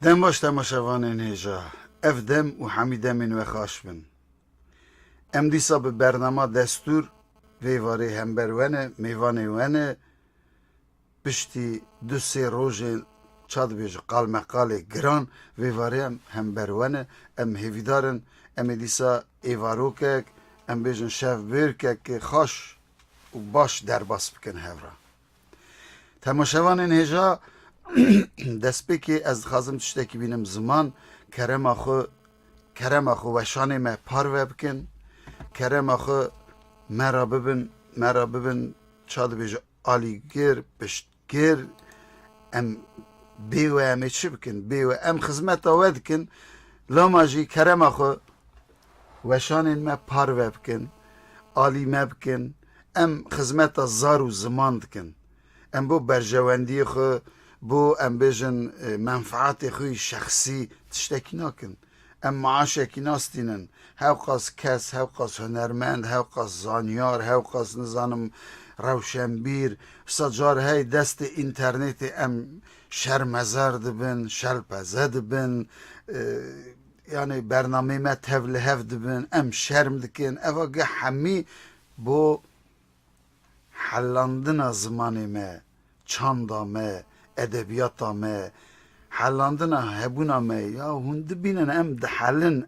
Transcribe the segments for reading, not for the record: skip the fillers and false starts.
دم باش تماشاوانên hêja, ev dem û hemî demên we xweş bin. Em dîsa bi bernama destûr vê varê hember wene, mêvanê wene, piştî du sê rojên çadibêje qalmeqalê giran vê varê em hember wene, em hêvîdarin, em ê dîsa êvarokek, em bêjin şevbêrkekê xweş û baş derbas bikin hevra. Temaşevanên hêja destpêkê ez dixwazim tiştekî bînim ziman, kerema xwe weşanê me parve bikin, kerema xwe me ra bibin çadibêje alîgir, piştgir, em bê we em ê çi bikin? Bê we em xizmeta we dikin, lama jî kerema xwe weşanên me parve bikin, alî me bikin, em xizmeta zar û ziman dikin. Em bo berjewendiyê xwe, bo em bêjin menfaatê xwe şexsî tiştekî nakin. Em maaşekî nastînin. Hewqas kes, hewqas hunermend, hewqas zanyar, hewqas nizanim rewşenbîr, wisa car hey destê înternêtê em şermezar dibin, şelpeze dibin, yani bernamê me tev li hev dibin, em şerm dikin. Eva ge hemî bo hellandina zimanê me, çanda me, edebiyata me, hellandina hebûna me, ya hûn dibînin em dihelin,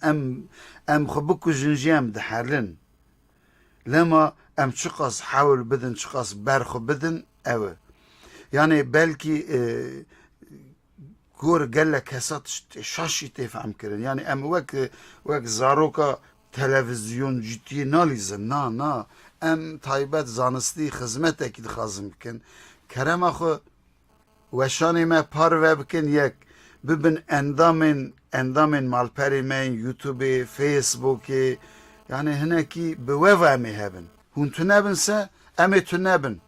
em xwe bikujin jî em dihelin. Lema em çi qas hewl bidin, çi qas ber xwe bidin, ew e. Yani belkî gor gelek hesa şaşî tê fehm kirin. Yani em wek zaroka televizyon ciddiye nalîzin, na. Em taybet zanistî xizmetekî dixwazim bikin. Kerema xwe weşanê me parve bikin yek, bibin endamên malperê me, YouTubeê, Facebookê, yani hinekî bi we ve em ê hebin. Hûn tunebin se, em ê tunebin.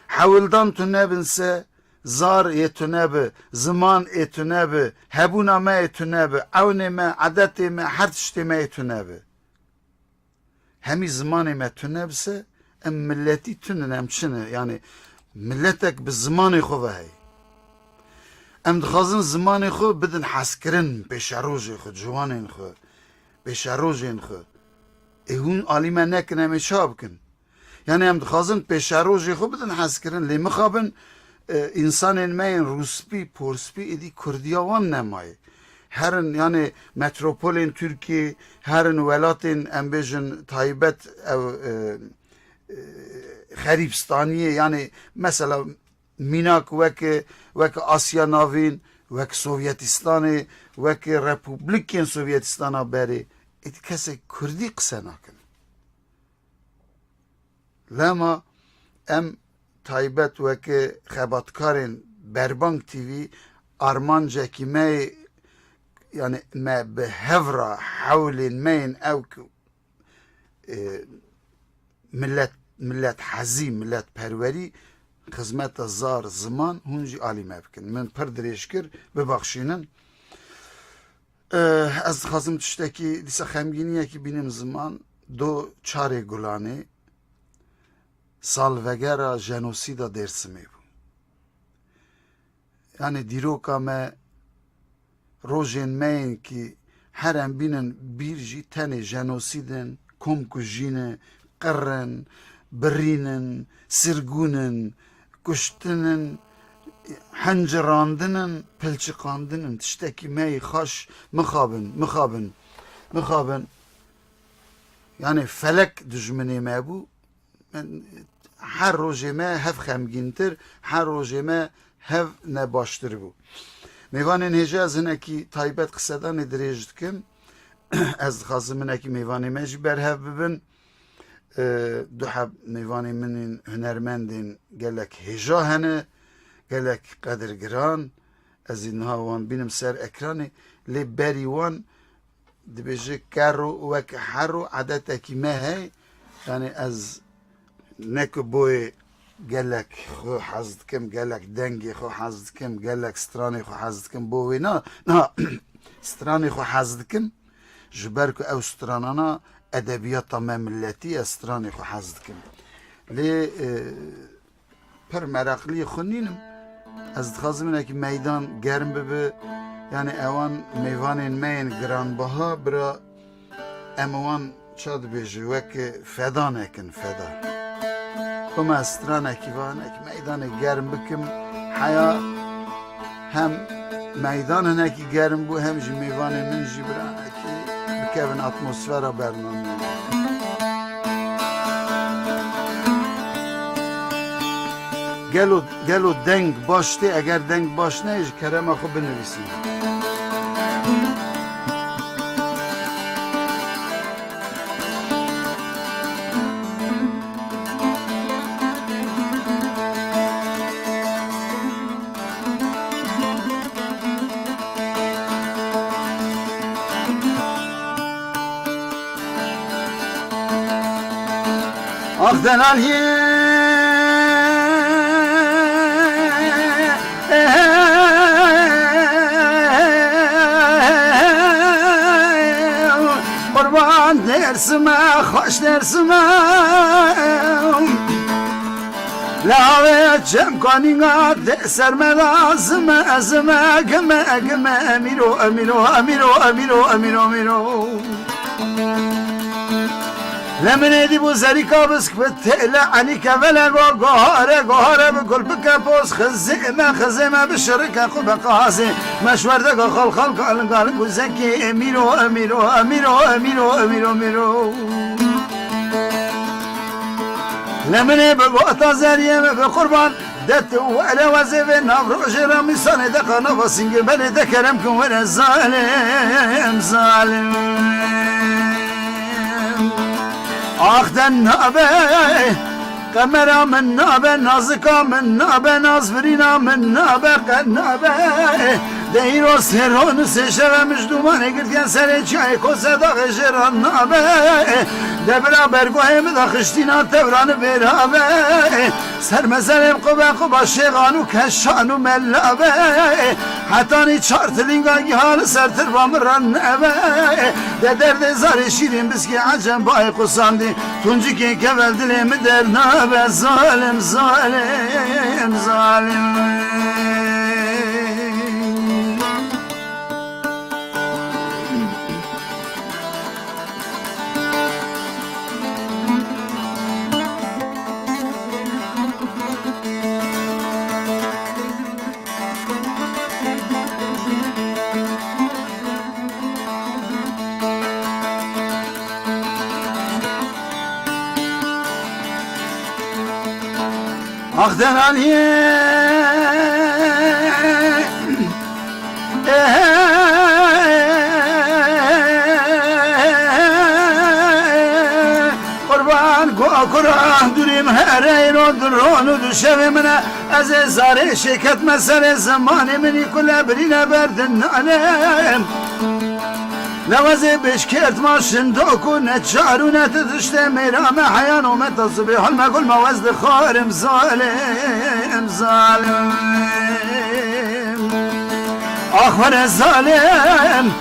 Hewildan tunebin se, zar ê tunebe, ziman ê tunebe, hebûna me ê tunebe, ewnê me, edetê me, her tiştê me ê tunebe. Hemî zimanê me tunebse, em milletî tunin, em çine, yani milletek bi zimanê xwe ve hey. Em dixwazin zimanê xwe bidin hezkirin pêşerojê xwe, ciwanên xwe, pêşerojên xwe. Hûn alî me nekin, em ê çawa bikin? Yani em dixwazin pêşerojê xwe bidin hezkirin, lê mixabin însanên me yên rûspî, porspî êdî Kurdiya wan nemayê. Herin yani metropolên Türkiye, herin welatên em bêjin taybet Xerîbistaniyê, yani mesela mînak wek Asya Navîn, wek Sovyetistanê, wek Republikên Sovyetistana berê, êdî kesek Kurdî qise nakin. Lema em taybet wekê xebatkarên Berbank TV armancekî me, yani me bi hevra hewlên me yên ew millet hezî, millet perwerî, xizmeta zar ziman hûn jî alî me bikin. Min pir dirêj kir, bibexşînin. Ez dixwazim tiştekî dîsa xemgîniyekî bînim ziman, do çarê Gulanê salvegera jenosîda Dêrsimê bû. Yani dîroka me, rojên me yên ki her em bînin bîr jî tenê jenosîdin, komkujîne, qirin, birînin, sirgûnin, kuştinin, hencirandinin, pilçiqandinin, tiştekî me yê xweş mixabin. Yani felek dijminê me bû. Her rojê me hev xemgîntir, her rojê me hev nebaştir bû. Mêvanên hêja ez hinekî taybet qisedanê dirêj dikim. Ez dixwazim hinekî mêvanê me jî berhev bibin. Du heb mêvanê min yên hunermendên gelek hêja hene, gelek qedirgiran. Ez ê niha wan bînim ser ekranê, lê berî wan dibêje kero wek hero edetekî me hey. Yani ez neku boyê gelek xwe hez dikim, gelek dengê xwe hez dikim, gelek stranê xwe hez dikim, bo wê na stranê xwe hez dikim, ji ber ku ew stranana edebiyata me milletî, ez stranê xwe hez dikim. Lê pir mereqliyê xwe nînim, از دخوازم اینه که میدان گرم ببه یعنی اوان میوان مین گرانبها برا اموان شاد بیجه وک فدا نکن فدا کم استران اکیوان اک میدان گرم بکم حیا هم میدان نکی گرم بو هم جی میوان من جی بران اکی بکوین اتمسفر برنامه گلو دنگ باشتی اگر دنگ باش نیش کرم خوب بنویسیم آخدن آلیه قربان درسم خوش درسم لاوه چم کنینگا سرم لازم ازم اگم امیرو امیرو امیرو امیرو امیرو امیرو لمن دي بوزاري كابس كبت عليك ولا جوهره بكل بكابوس خزيمه بالشركه قب قاسي مشوار دق خلق قال وزكي اميرو اميرو اميرو اميرو اميرو اميرو لمن بقطع زريه بقربان دت ولا وزيف نبر جرا مسان دق نفسين بل ذكرمكم ولا ظالم ظالم آخدن نابه قمرا من نابه نازکا من نابه نازبرینا من نابه قد نابه دیرو سرون سشوه مجدومانه گردین سر چای کو صداق جران نابه دبرا برگوه مدا خشتینا توران برابه سر مزرم قبا شیغانو کشانو ملابه حتانی چارتلینگا حال سر تربام ران نبه ده درد زار شیرین بسکی عجم بای قصاندی تونجی که کول دلیم در نابه ظالم ظالم ظالم آخدن آلیه قربان کراه دوریم هره رو درون دو شوی منه از زاره شکت مسر زمان منی کل برین بردن نالم لوازه بشکرت ماشن دوکو نچارو نتدشته میرام حیان اومد تصبیح المقل موزد خارم ظالم ظالم آخور ظالم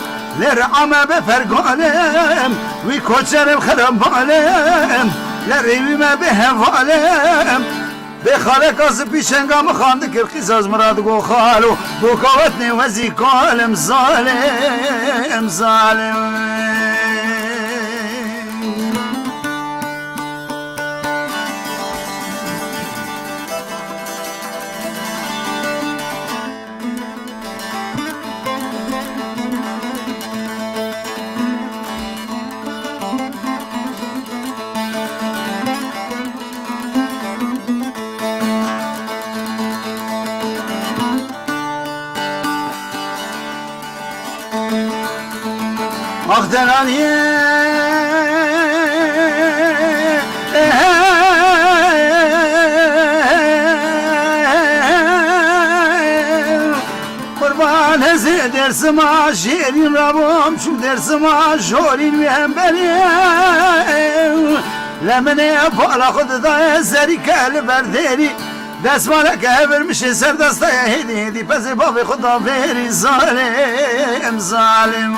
لرعامه بفرقالم وی کوچرم خرابالم لریویمه به هوالم به خاله کاس پیشنگام خانده کرخیز از مراد گو خالو بوکاوت نیوزی کالم ظالم ظالم آخدن آلیه قربان هزی درس ما شیرین رابم چون درس ما شورین ویم بریم لمنه بالا خود دای زری کل برداری دست مالا که برمیشه سر دستای هیدی پس باب خدا بری ظالم ظالم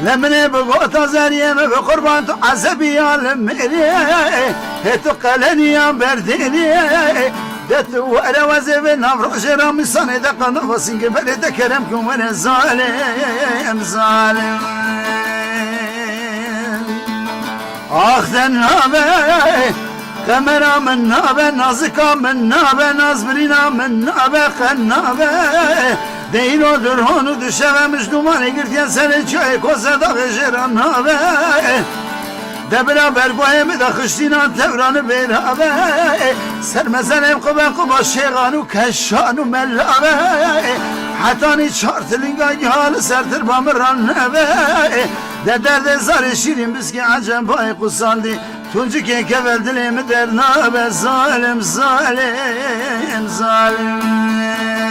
لمني بقوت زريم بقربان تو عزبي عالم مري هتو قلني يا برديني دتو ولا وزب نفرش رامي صني دقا نفسين قبل دكرمكم وانا ظالم ظالم اخذن هابي كاميرا من نابه نازكا من نابه نازبرينا من نابه خنابه دیلو درهانو دشوه مجدومانی گرتین سر چای کوزه دا غجران نابه دبرا برگوه دا خشتینان توران بیرابه سر مزنم قبا شیغانو کشانو ملابه حتانی چارتلینگا گهال سرتر بامران نبه ده درد زار شیرین بسکی عجم بای قصاندی تونجی که کول دلیم در نابه ظالم ظالم ظالم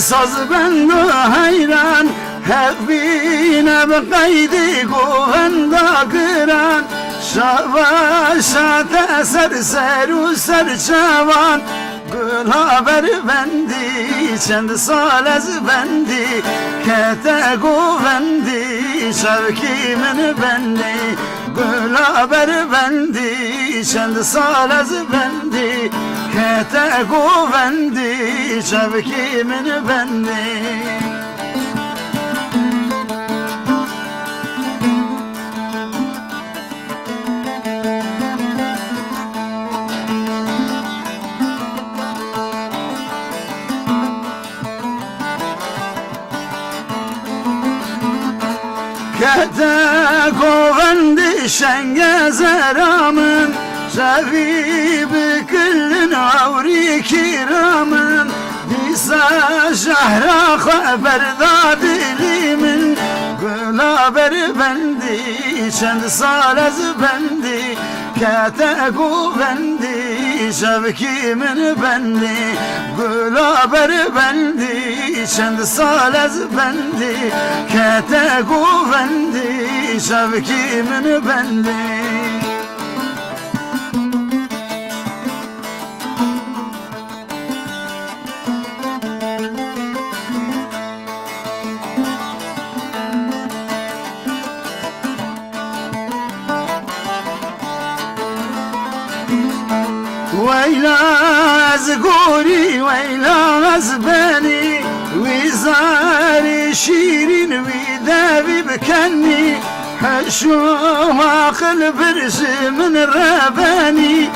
ساز بند و حیران هفینه به قیدی گوهندا گران شواشات سر و سر چوان گلا بر بندی چند سال از بندی کته گوهندی شوکی من بندی گلا بر بندی چند سال از بندی کته گوهندی شوکی من بندی کته گوهندی شنگ زرامن شوی بکل نوری کرامن دیسا شهر خبر دادلی من گلا بر بندی چند سال از بندی کته گوهندی شبکی من بندی گلا بر بندی چند سال از بندی کته گوهندی شبکی من بندی ويلا زقوري ويلا زباني وزاري شيرين ويدابي بكني حشوما قلب برش من الرباني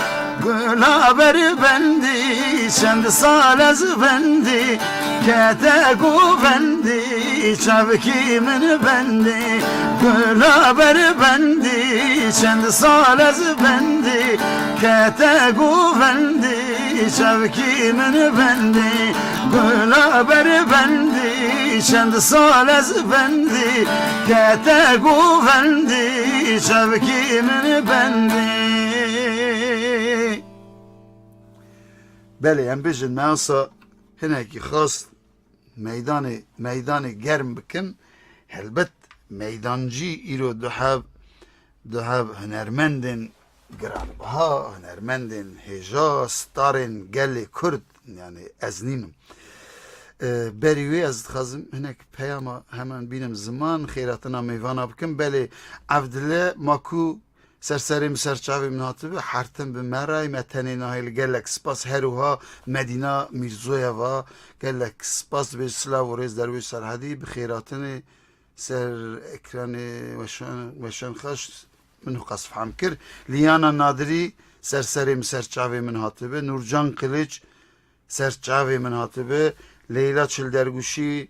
قلا بربندي چند سال زبندي كتاقو بندي شبكي من بندي قلا بربندي چند سال زبندي كتاقو بندي شبكي من بندي قلا بربندي چند سال زبندي كتاقو بندي شبكي من بندي بله ام بجن ماسا هناکی خواست میدان گرم بکن هلبت میدانجی ایرو دهب هنرمندن گرانبها هنرمندن هجا ستارن گل کرد yani ازنینم بریوی از خازم هناك پیاما همان بینم زمان خیراتنا میوانا بکن بله عبدالله ماکو سرسریم سرچاوی مناطبه حرتم به مرای متنی نهایل گلک سپاس هروها مدینه میرزویا و گلک سپاس به سلاو و ریز درویش سرحدی بخیراتن سر اکران وشان خاش منو قصف هم کر لیانا نادری سرسریم سرچاوی مناطبه نورجان قلیچ سرچاوی مناطبه لیلا چلدرگوشی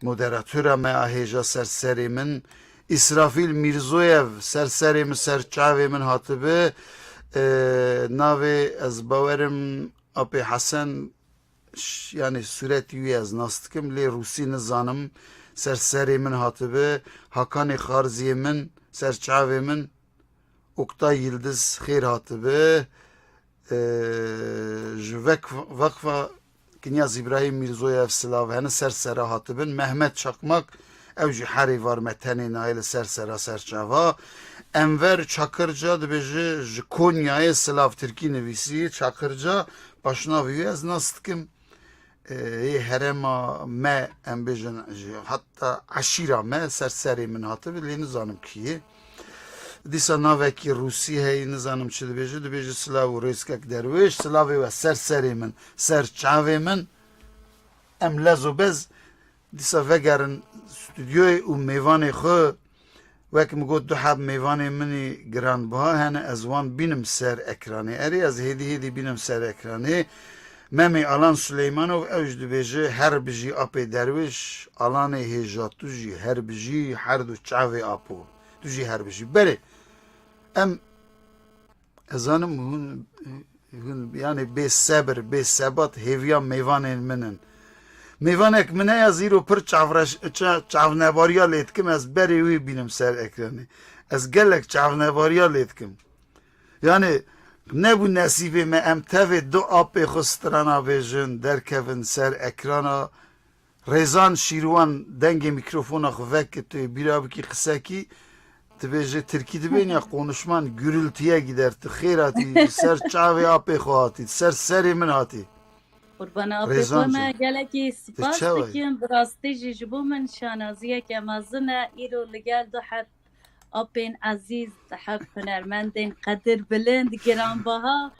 مدراتورا معاهیجا سرسری من İsrafil Mirzoyev serserê serçavê min hatibe navê ez bawerim Apê Hesen yani sureti az nastikim li Rusi nizanım serseri min hatıbe Hakanê Xarziyê min serçavê min Oktay Yıldız xêr hatıbe ji vakfa Kinyaz İbrahim Mirzoyev Silav hene sersera hatibin Mehmet Çakmak ev jî herî var me tenê nayê sersera serçava Enver Çakırca dibêje ji Konyayê Silav Tirkî nivîsî Çakırca başnavî ez nas dikim herema me em bêjin hatta eşîra me serserê min hatibe lê nizanim kî Dîsa navekî Rûsî heye nizanim çi dibêje silav û rêzkek derwêj silavê ve serserê min ser çavê min em lez û bez dîsa vegerin stûdyoyê û mêvanê xwe wek min got du heb mêvanê minî giranbiha hene ez wan bînim ser ekranê erê ez hêdî bînim ser ekranê Memê Alan Süleymanov ew ji dibêje her bijî apê derwêj Alanê hêja tu jî her bijî her du çavê apo tu jî her bijî berê em ezanim hûn yani bê sebir bê sebat hêviya mêvanên min in mêvanek min heye zîro pir çavnebariya lê dikim ez berê wî bînim ser ekranê ez gelek çavnebariya lê dikim yani nebû nesîbê me em tevê du apê xwe strana bêjin derkevin ser ekrana rêzan şîrwan dengê mikrofona xwe vekê tu yê bîra bikî qisekî dibêje Tirkî dibên ya konuşman gürültüye gider tu xêr hatî ser çavê apê xwe hatî ser serê min hatî Qurbana apê xwe me gelekî spas dikim bi rastî jî ji bo min şanaziyeke mezin e îro li gel du heb apên ezîz du heb hunermendên qedir bilind giranbiha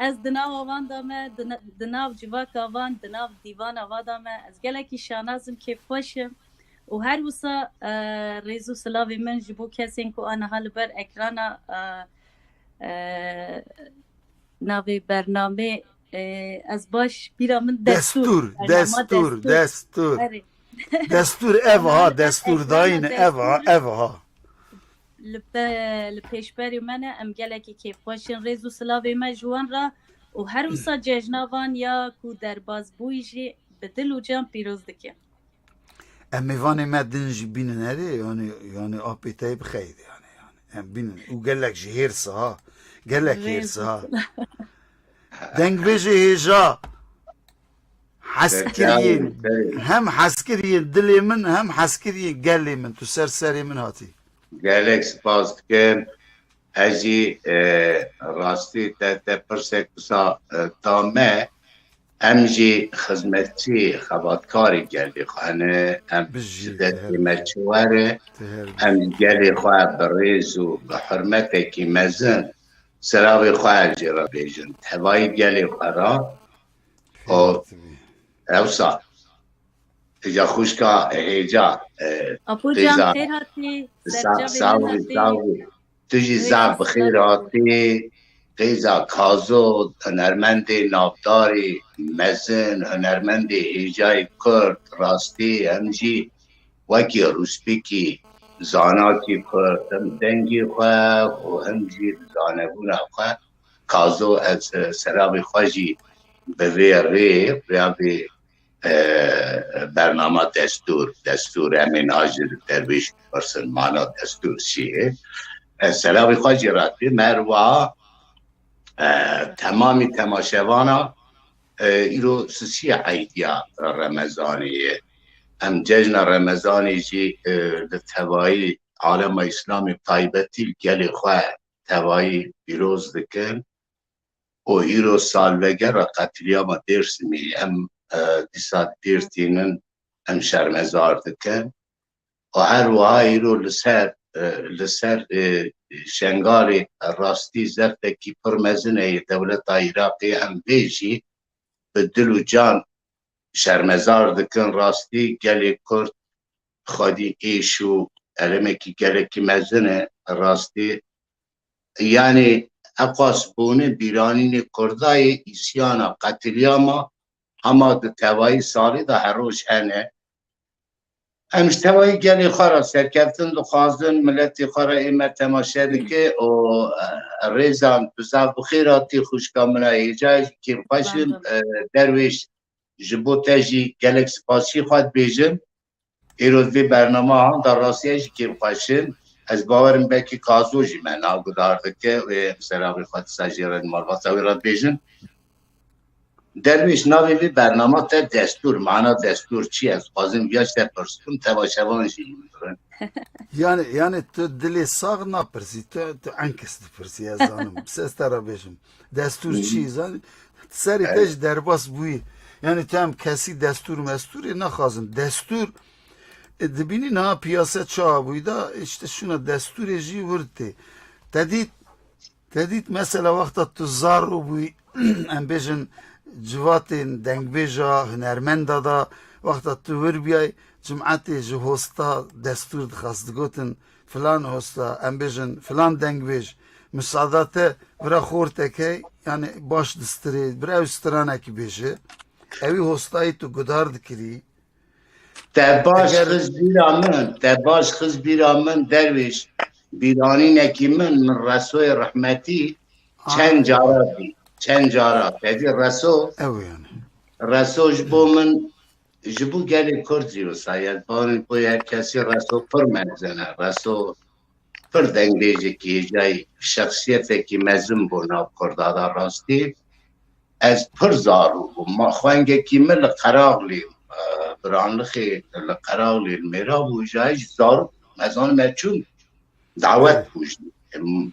ez di nav avan da me di nav civaka wan di nav dîvana wa da me ez gelekî şanazim kêfxweşim û her wisa rêz û silavê min ji bo kesên ku aniha li ber ekrana navê bernamê ez baş bîra min destur ev ha destur dayîn ev ha li pêşberî me ne em gelekî kêfxweşin rêz û silavê me ji wan re û her wisa cejna wan ya ku derbas bûyî jî bi dil û can pîroz dike em mêvanê me din jî bînin erê yani apê te bixeyr yani em bînin û gelek ji hêrsa ha gelek hêrsa ha dengbêjê hêja heskiriyên hem heskiriyên dilê min hem heskiriyên gelê min tu ser serê min hatî gelek spas dikim ez jî rastî te pirsek wisa da me em jî xizmetçî xebatkarê gelê xwe hene em ji destê me çi were em gelê xwe bi rêz û bi hurmetekî mezin siravê xwe jî re bêjin tevayî gelê xwe ra û ewsa ja xuşka hêja Apocan xêr hatî Savî tu jî zav bi xêr hatî qêza kazo hunermendê navdarî mezin hunermendê hêjayê Kurd rastî em jî wekî rûspêkî zanakî Kurd hem dengê xwe û hem jî zanebûna xwe kazo ez seravê xwe jî bi vê rê rêya vê bernama destur em nacir derviş person mana destur çiye selavê xwe jî ratî merwa temamî temaşevana îro sisiya eydiya Remezanê ye em cejna Remezanê jî li tevayî alema İslamê taybetî gelê xwe tevayî pîroz dikin û îro salvegera qetiliyama Dêrsimê em dîsa dêrtînin em şermezar dikin û her wiha îro li ser şengarê rastî zerfekî pir mezin heye dewleta Iraqê em vê jî bi dil û can şermezar dikin rastî gelê Kurd xwedî êş û elemekî gelekî mezin e rastî yani eqasbûnê bîranînê Kurdayê îsyana qetiliyama hema di tevayî salî da her roj hene em ji tevayî gelê xwe ra serkeftin dixwazin miletê xwe ra ême temaşe dike û rêzan bi zav bi xêr hatî xuşka min a hêja kêfxweşin derwêj جبو تجی گلک سپاسی خواهد بیجم ایروز وی برنامه هم در راستیه جی که بخواشن از باورم بکی کازو جی من آگو دارده که و سرابی خواهد ساجیران مالبات ویراد بیجم درویش ناوی وی برنامه تا دستور معنا دستور چی از قازم بیاش تا پرسکم تباشوان جی میدارن Yani tu dilê sağ napirsî, tu enkes dipirsî ez zanim. Ses te re bêjim. Destur çi zanî? Serê te ji derbas bûyî. Yani tu em kesî destur mesturê naxwazin. Destur dibînî niha piyasa çawa bûyî da işte şuna desturê jî wir tê. Te dît mesela wexta tu zar bûyî em bêjin civatên dengbêja hunermenda da wexta tu wir biyayî cum'etê ji hosta destur dixwast digotin filan hosta em bêjin filan dengbêj müsaada te bira xor tekey yani baş distirê bira ew stiranekî bêje evî hostayî tu gudar dikirî تباش خز بیرا من تباش خز بیرا من درویش بیرانی نکی من رسول رحمتی چند جارا بی چند جارا تدی رسول ew yani رسول جبو من جبو گلی کرد زیرو ساید بانی بوی هر کسی رسول پر منزنه رسول پر دنگلیجی که جای شخصیت که مزم بونا کردادا راستی از پر زارو ما خوانگه که من قراغلی برانلخی لقراغلی میرا بوجایش زارو مزان مچون دعوت بوجدی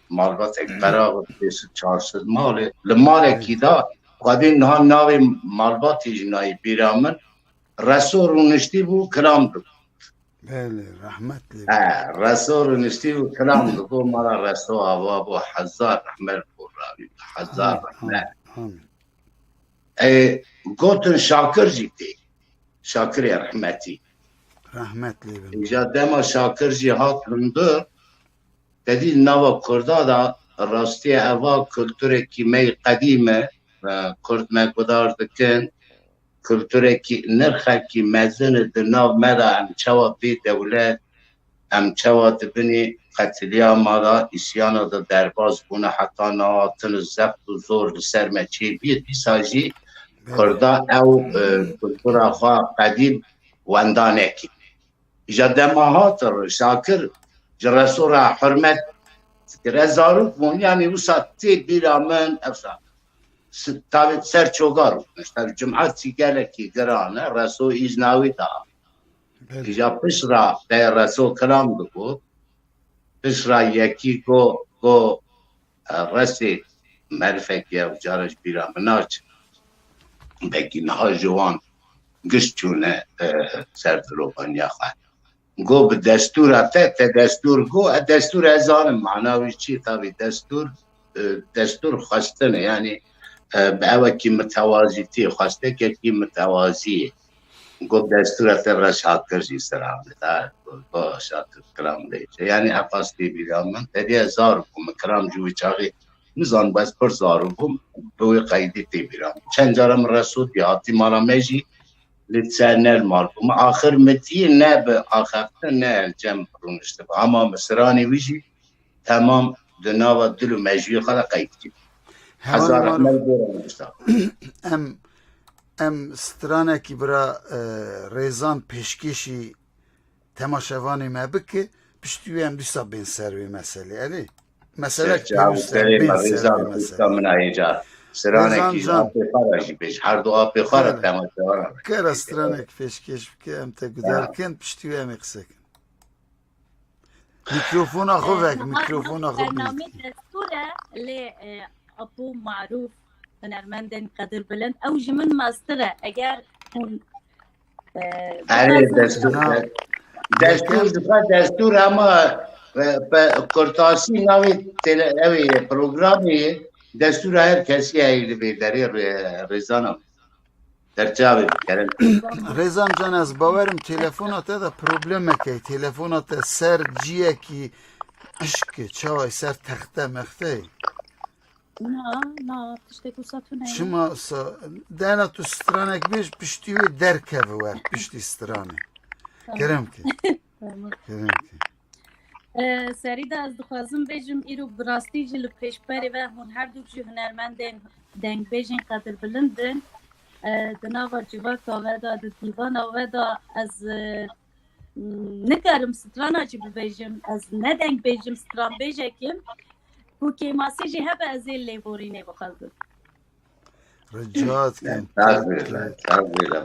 مالبات یک قراغ 400 ماله لمال کی دا قدیم نه ناوی مالباتی جنایی بیرامن رسول رونشتی بو کلام دو Bəli, rəhmətli. رسول رونشتی بو کلام دو بو مالا رسول آوا بو حزار رحمت بو راوی حزار رحمت Amin. گوتن شاکر جیتی شاکر رحمتی Rəhmətli bin. ایجا دما شاکر جی هات لندر ددی نوا کردا دا راستی اوا کلتور کی می قدیمه کرد مقدار دکن کلتور کی نرخه کی مزن دناو مدا ام چوا بی دولت ام چوا دبنی قتلیا مالا اسیانا دا درباز بونه حتی نواتن زبط و زور لسر مچی بید بیساجی کردا او کلتور خواه قدیم وندانه کی ایجا دماهات شاکر جرسول حرمت رزاروک بون یعنی وسا تی بیرامن افسا تابع سر چوگار نشتر جمعات سیگاله کی گرانه رسول ایزناوی دا ایجا پشرا ده رسول کلام دو پشرا یکی گو رسی معرفه که او جارش بیرامناچ بگی نها جوان گشت چونه سر دلوبانیا خواه گو به دستور تا دستور گو دستور ازان معناوی چی تابی دستور خواستنه یعنی به اوه کی متوازی تی خواسته که کی متوازی گو دستور تا را شاکر جی سرام دا گو شاکر کرام دیجه یعنی افاستی بیدام من تدی ازار بوم کرام جوی چاقی نزان بس پر زارو بوم بوی قیدی تی بیرام چند جارم رسول دیاتی مالا میجی لتسانل مالكم آخر متي ناب آخر نه جم رونشته اما مصراني ويجي تمام دناوا دلو مجيو خلا قيدتي هزار احمد بورا ام stranekî bira rêzan pêşkêşî temaşevanê me bike piştî wê em dîsa bên ser wê meselê elê meselek سرانه کی آب خارجی بیش هر دو آب خارج تماشاوار کara stranek pêşkêş bike em te gudarkin piştî wê em ê qise kin mikrofona xwe vek mikrofona xwe برنامه دستوره لی ابو معروف هنرمندن قدر بلند او جمن ماستره اگر اون دستور اما کرتاسی ناوی پروگرامی دستور هر کسی هایلی بیداری رزانم در چاوی کرن Rezan can ez bawerim telefona te da problemekê telefona te ser ciyekî işkê çaway ser texte mexteyê نا تشتكي صوتنا çima dena tu stranek bêj piştî wê derkeve wer piştî stranê keremkê keremkê سری دا از دخوازم بیجم ایرو براستی جل پیشبری و هون هر دوک جو هنرمندن دنگ بیجن قدر بلندن دناوا جوار کاودا دیوان آودا از نکارم سترانا چی ببیجم از ندنگ بیجم ستران بیجکیم و که ماسی جه هب از این لیبوری نبخواد رجات کن تازه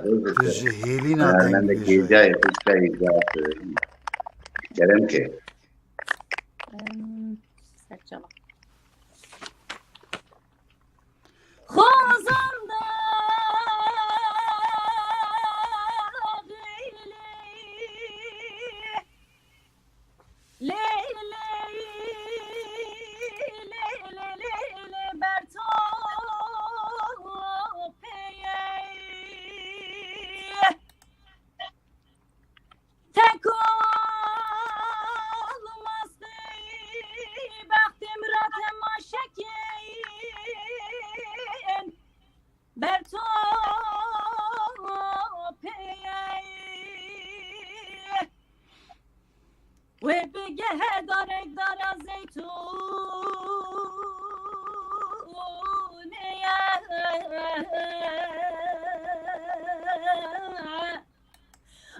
تو جهیلی من نادنگ de بیجای gece işte derim ki سرچالا خوزنده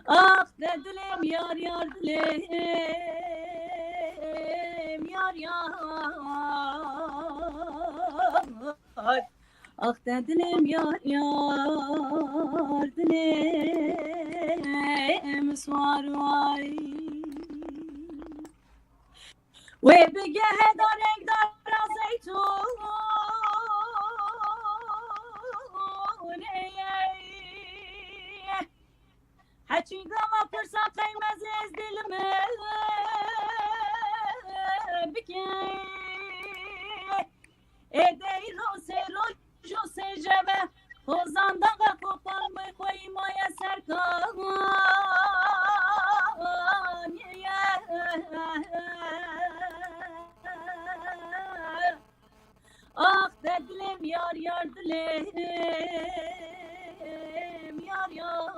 آخ دلم یار یار دلم یار یار آخ دلم یار یار دلم سوار وای و بگه دارنگ دار زیتون هچی گما پرسا قیمز از دلم بکی ایدهی رو سی رو جو سی جبه خوزان داغا خوپان بی خوی مایا سرکان آخ دلم یار یار دلم یار یار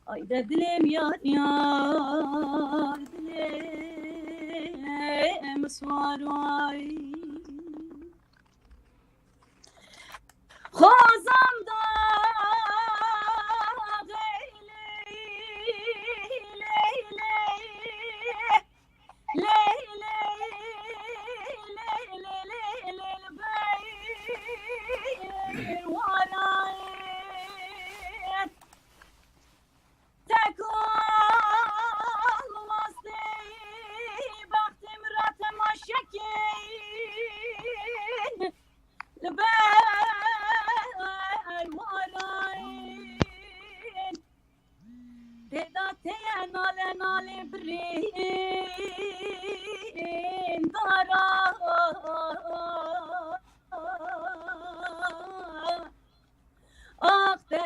آی دلم یار یار دلم سوارای خوزم داغ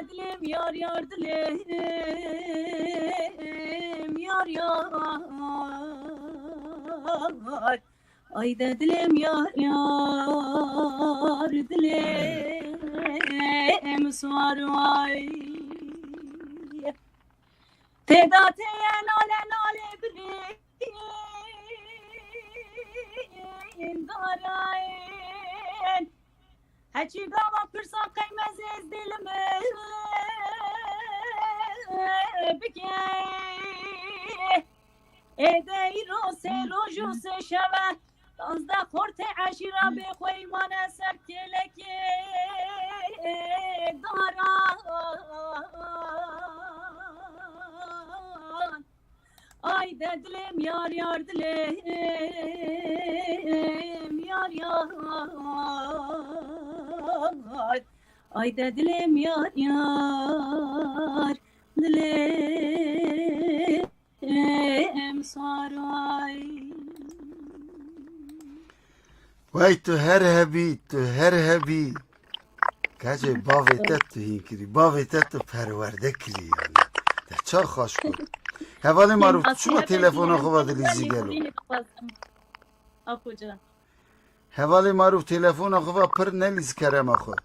دلم یار یار دلم یار یار آی دلم یار یار دلم سوار وای تعداد ناله ناله برین دارین هچی گاوا پرسا قیمز از دلم بکی ایدهی رو سی رو جو سی شوه دانزده خورت عشیره بخوی من سر کلکی داران آی دلم یار یار دلم یار یار آی دلم یار یار دلم سارای وای تو هر هبی کجای باویتت تو هین کری باویتت تو پرورده کری یعنی ده چه خوش کن حوالی معروف شما تلفون خواه دلیزی گلو آپو جان حوالی معروف تلفون خواه پر نلیز کرم خود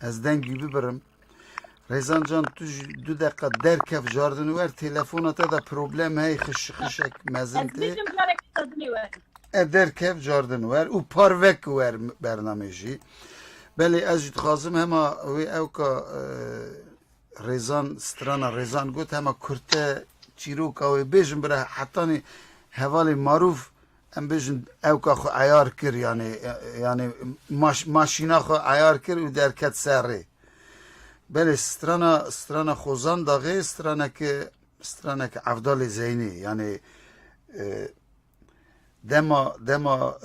از دنگی ببرم ریزان جان تو 2 دقیقه در کف جاردن ور تلفونات دا پروبلم هی خشک مزنته derkev cardin wer û parvek wer bernamejî. Belê ez jî dixwazim hema wê ewka rêzan strana rêzan got hema kurte çîroka wê bêjin bire hetanî hevalê marûv em bêjin ewka xwe eyar kir yani maşîna xwe eyar kir û derket ser rê. Belê strana xozan daxê straneke Evdalê Zeynî yani dema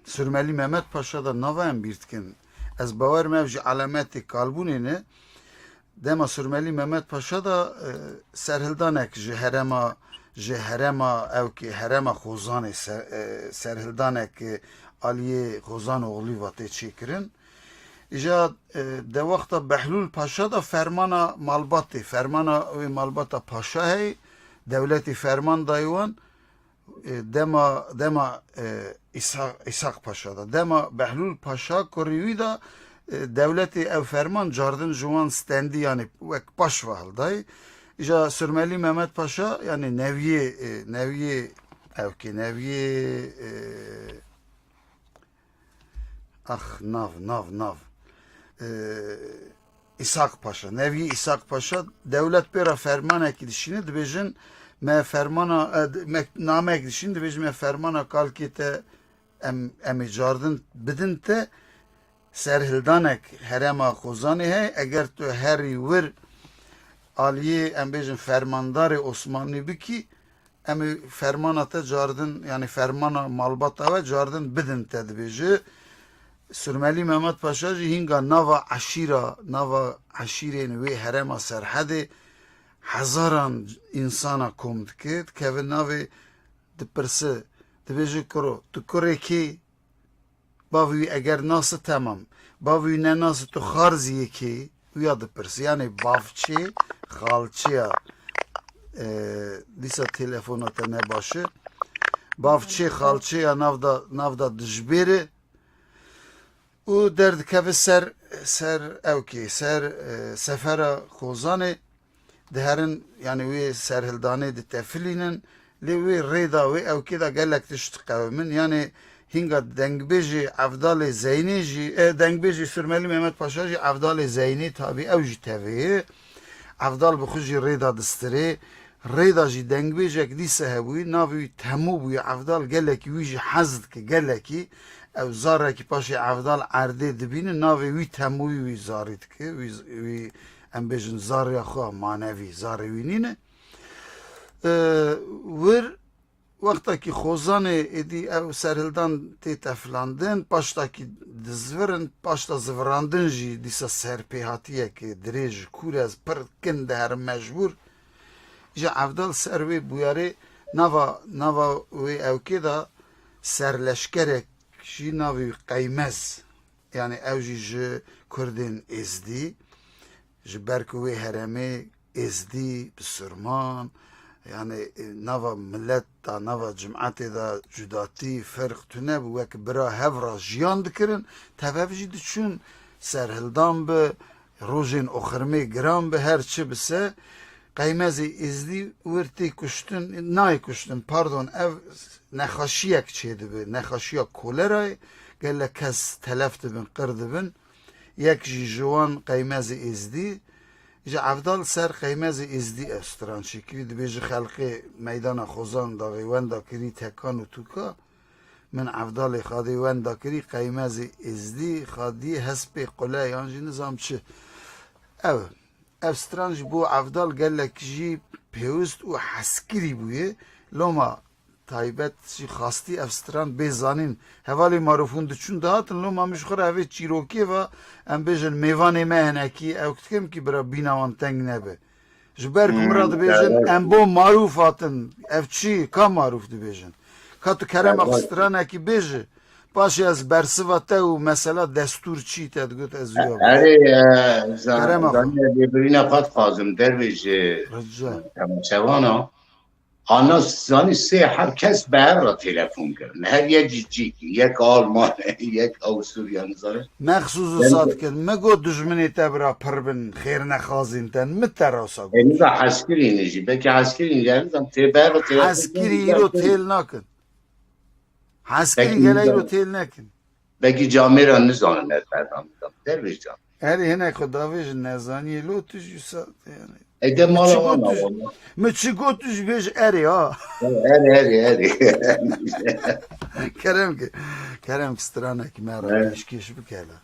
Sürmeli Mehmet Paşa da nava em birtkin. Ez bawer mev ji alametê kalbûnê ne dema Sürmeli Mehmet Paşa da serhildanek ji herema evkê herema Xozanê serhildanek aliyê Xozan oğlî vatê çêkirin. İja de wexta Behlûl Paşa da fermana malbatê fermana wê malbata paşa hey dewletê ferman dayê wan dema İshak Paşa da dema Behlûl Paşa kurî wî da devletê ev ferman cardin ji wan stendî yani wek paş ve hildayê îja Sürmelî Mehmet Paşa yani neviyê evkê neviyê nav İshak Paşa neviyê İshak Paşa devlet pêra fermanekî dişîne dibêjin me fermana namek dişin dibêjin me fermana kalkê te em cardin bidin te serhildanek herema Xozanê hey eger tu herî wir aliyê em bêjin fermandarê Osmanlî bikî em fermana te cardin yani fermana malbata ve cardin bidin te dibêje. Sürmelî Mehmet Paşa jî hinga nava eşîrên wê herema Serhedê hezaran insana kom dike dikevin navê dipirse dibêje kuro tu kurê kê bavê wî eger nas temam bavê wî ne nas tu xarziyê kê wîya dipirse yani bavçê xalçeya dîsa telefona te ne baş e bavçê xalçeya navda dijbêrê û derdikeve ser evkê ser sefera Xozanê diherin yani wê serhildanê ditefilînin lê wê rêda wê evkê da gelek tişt qewimin yani hinga dengbêjê Evdalê Zeynî jî dengbêjê Sürmelî Mehmet Paşa jî Evdalê Zeynî tabi ew jî tevê Evdal bi xwe jî rêda distirê rêda jî dengbêjek dîse hebûyî navê wî Temû bûye Evdal gelekî wî jî hez dike gelekî ew zarekî paşê Evdal erdê dibînin navê wî Temûyî wî zarî dike wî em bêjin zarya xwe manevî zarê wî nîne wir wextekî Xozanê êdî ew serhildan tê teflandin paştakî dizvirin paşta zivirandin jî dîsa serpêhatiyekê dirêj kûrez pir kin diherin mecbûr ji Evdal ser wê bûyerê nava wê evkê da serleşkerek jî navê Qeymez yani ew jî ji Kurdên Êzdî ji ber ku wê heremê Êzdî bi Sirman yani nava millet da nava cemaetê da cudatî ferq tune bû wek bira hevra jiyan dikirin tev jî diçûn serhildan bi rojên oxirmê giran bi her çi bise Qeymezê Êzdî wir tê kuştin nayê kuştin pardon ev nexaşiyek çê dibe nexaşiya kolerayê gelek kes telef dibin qir dibin yek jî ji wan Qeymezê Êzdî ji Evdal ser Qeymezê Êzdî ev stran şekilî dibêje xelqê meydana Xozan da wenda kirî tekan û tûka min Evdalê xadî wenda kirî Qeymezê Êzdî xadî hespê qule yan jî nizam çi ev stran ji bo Evdal gelek jî pêwîst û heskirî bûye loma taybet jî xastî ev stran bêzanîn hevalê marûfûn diçûn dihatin loma min ji xwe re evê çîrokê ve em bêjin mêvanê me hinekî ew dikim ki bira bîna wan teng nebe ji ber ku min re dibêjin em bo marûf hatin ev çi ka marûf dibêjin ka tu kerema stranekî bêje paşê ez bersiva te û mesela destûr çî te digot ez wî zanî lêbirîna qet dixwazim dervê ji temaşevana آنا زانی سه هر کس بر را تلفن کرد هر یک جیجی یک آلمان یک آوستریان زاره مخصوص صاد کرد مگو دجمنی تبرا پر بن خیر نخوازین تن متراسا گو اینو دا حسکری نجی بکی حسکری نجی تی بر را تلفن حسکری ایرو تیل نکن حسکری گله ایرو تیل نکن بکی جامعه را نزانم نتبردم درویش جان هری هنه خداویش نزانی لو تجی ساد یعنی ایده مالا وانا ما چی گوتوش بیش اری ها هری کرم که سترانه که مرا پیشکش بکلا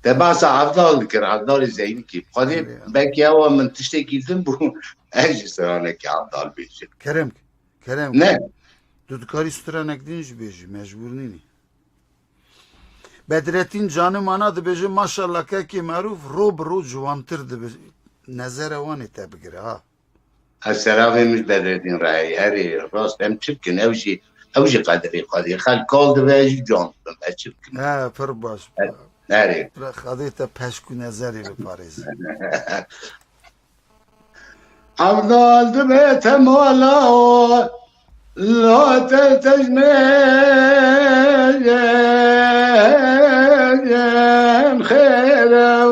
ده باسا عبدال کر عبدال زیدی کی خودی بکی او من تشتی کیدم بو اجی سرانه که عبدال بیشه کرم نه دودکاری سترانه کدینش بیشی مجبور نینی بدرتین جانم آنا ده بیشه ماشالله که معروف رو برو جوانتر ده بیشه نظر وانی تبگره ها السلام مش بدردین رای هری راست ام چبکن اوجی قدری خلکال ده بیشی جان بم چبکن ها پر باش هری خدای تا پشکو نظری بپاریزی عبدال ده بیت مولا لا تلتجنن خيرا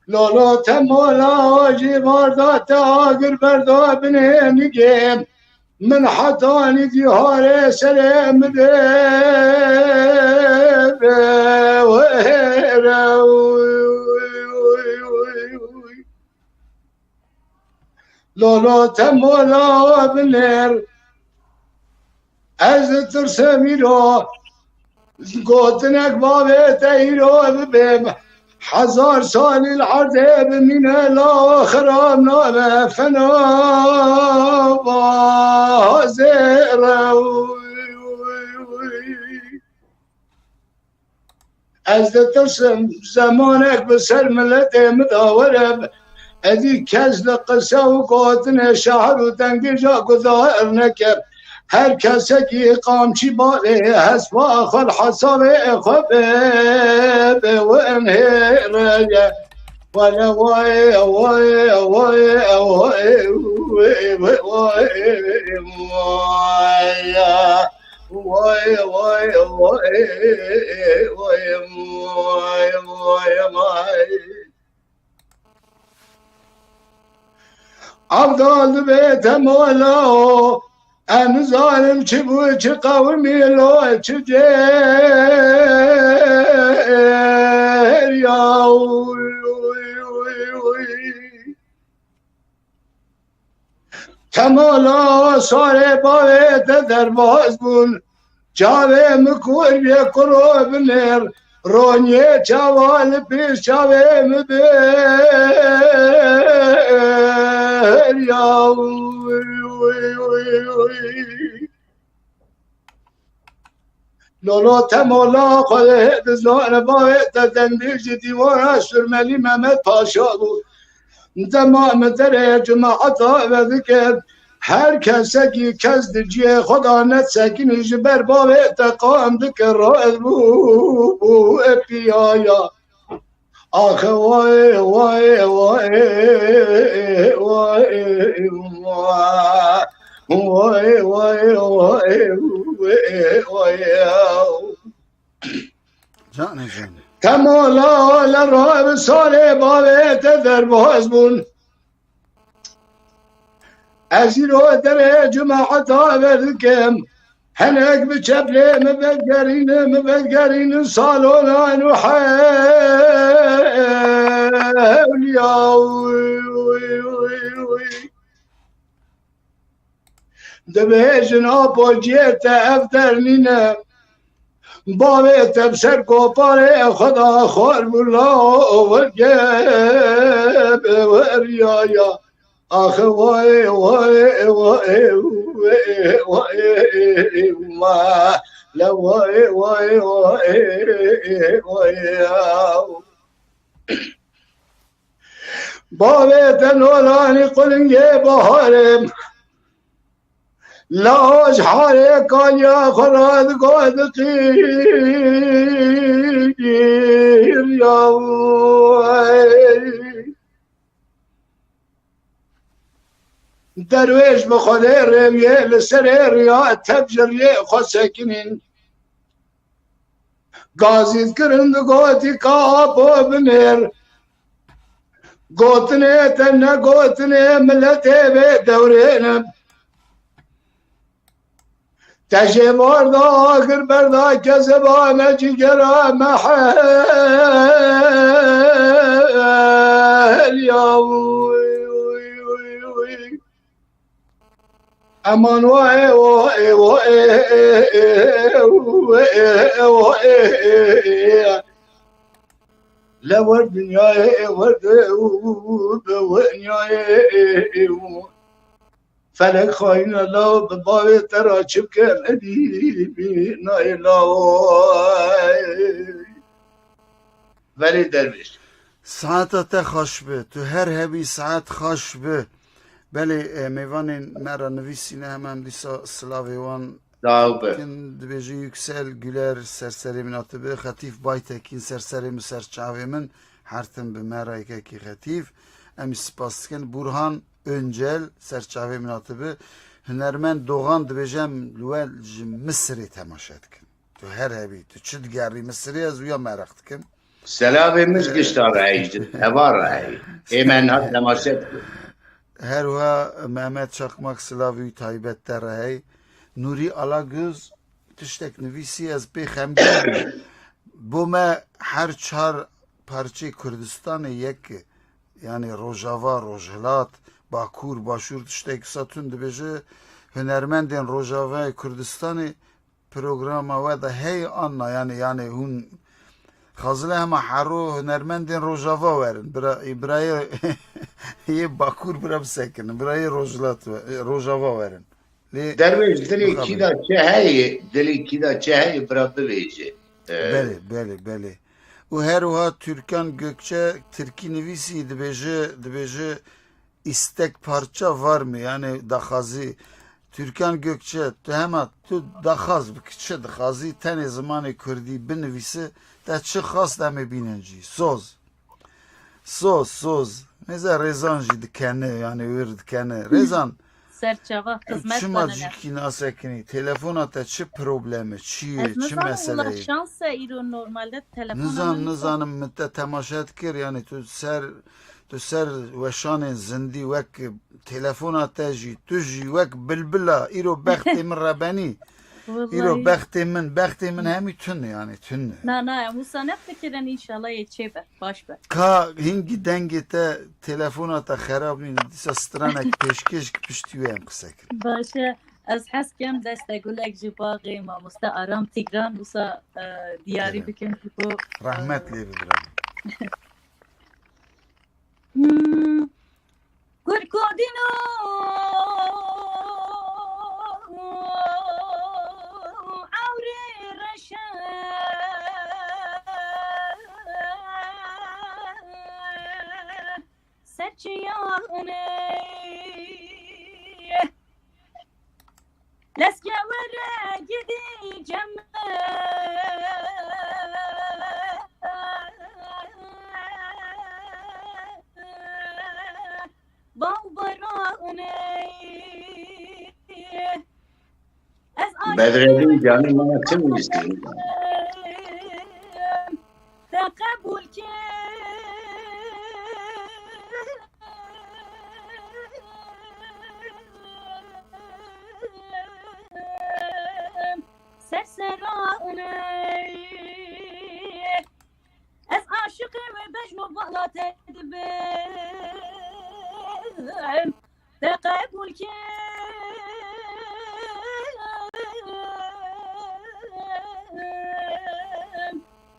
لولا تمولا جباردا تاقر بردا بنينجيم من حطاني ديهار سلام ديب وهيرا لولا تمولا بنير از ترسمی رو گوتنک بابه تیرو ببیم 1000 سال العرض من الاخر نام فنا بازر از ترسم زمانك بسر ملت مداورب ادي كز لقصه وقوتنا شهر وتنقجا قظاهر نكر هر کسی که قامچی باله هست با آخر حساب خبه و انهیره ولا وای وای وای وای وای وای وای وای عبدال بیت مولا ام ظالم چه بود چه قومی لو چه جریا تمالا ساره باید در باز بون جاوه مکور بی قروب نر رونیه چوال پیش جاوه مبریا لولا تمالا خود زان باید تندیج دیوان شرملی محمد پاشا بود تمام در جماعت و ذکر هر کسی که کس دیجیه خدا نت سکنیش بر باید تقام ذکر رائد بو اپیایا آخه وای وای وای وای وای وای وای جانه تمالا لراب سال باید در باز بون از این رو در جماعت آوردکم هنک بچپله مبدگرین سالونان و حولیا دبیجن آپو جیت افترنینه باوی تبسر کو پاره خدا خور بلا ورگب وریایا آخه وای وای وای وای ما لا وای وای وای وای باوی تنولانی قلنگه بهارم لاج حاره کانیا خراد گود قیر یا درویش بخوده رویه لسر ریا تبجریه خواسکنین گازید کرند گوتی کابو بنر گوتنه تنه گوتنه ملته به دورینم تجمار دا آخر بردا کذبانه جگرا محل یا امان وای وای وای لور دنیای ورد دنیای فلک خواهین الله به باب تراچب کردی نایلا ولی درویش ساعت خوش به تو هر هبی ساعت خوش به بله میوان مرا نویسینه هم دیسا سلاویوان داوبه کن دبیجی yüksel güler serseri minatı خطیف بایتکین سرسری مسرچاوی من هرتم به مرا که خطیف امی سپاس کن برهان öncel serçave münasebe hünermen doğan dibecem luel Mısır'ı temaşa etkin. Tu her hebi tu çid geri Mısır'ı az uya merak etkin. Selamımız gıştar raydı. Evar ray. Hemen hat temaşet. Her wa Mehmet Çakmak Slavi taybette ray. Nuri Alagöz tiştek nivisi az be xemgin. Bu me her çar parçe Kürdistan'ı yek yani Rojava, Rojhelat Bakur, Başur tiştek satun dibece hünermendin Rojava Kürdistan'ı programa ve da hey anna yani hun Xazile hema haro hünermendin Rojava verin. Birayı Bakur bira bisekinin. Birayı Rojava verin. Derviş dili kida çeheyi bira biveci. Beli. O her oha Türkan Gökçe Türki nivisi dibece istek parça var mı? Yani dahazi Türkan Gökçe hemen tu dahaz bikçe dahazi tane zamanı Kürdi binivisi da çi khas da me binenci soz mesela rezan jî dikene yani wir dikene rezan serçava hizmet çima jîkî nasekini telefona te çi problemi çi meseleyi şansa îro normalde telefona nizanim min te temaşa dikir yani tu ser weşanên zindî wek telefona te jî tu jî wek bilbila îro bextê min rebenî İro bextê min hemî tun yani tun. Na Musa ne fikiren inşallah yeçebe baş be. Ka hingi dengê te telefona te xerab nîn dîsa stranek pêşkêş piştî wê em qisekirin. Başı ez heskem destegulek ji baغê mamoste Aram Tigran Musa diyarî bikin bu Rahmet lê bibiram. Kurkodino Leske vere gideceğim Bedrettin canım bana kim istiyor? Kabul ki Ez aşıkım ve becnu bağla tedbim Tekabul ki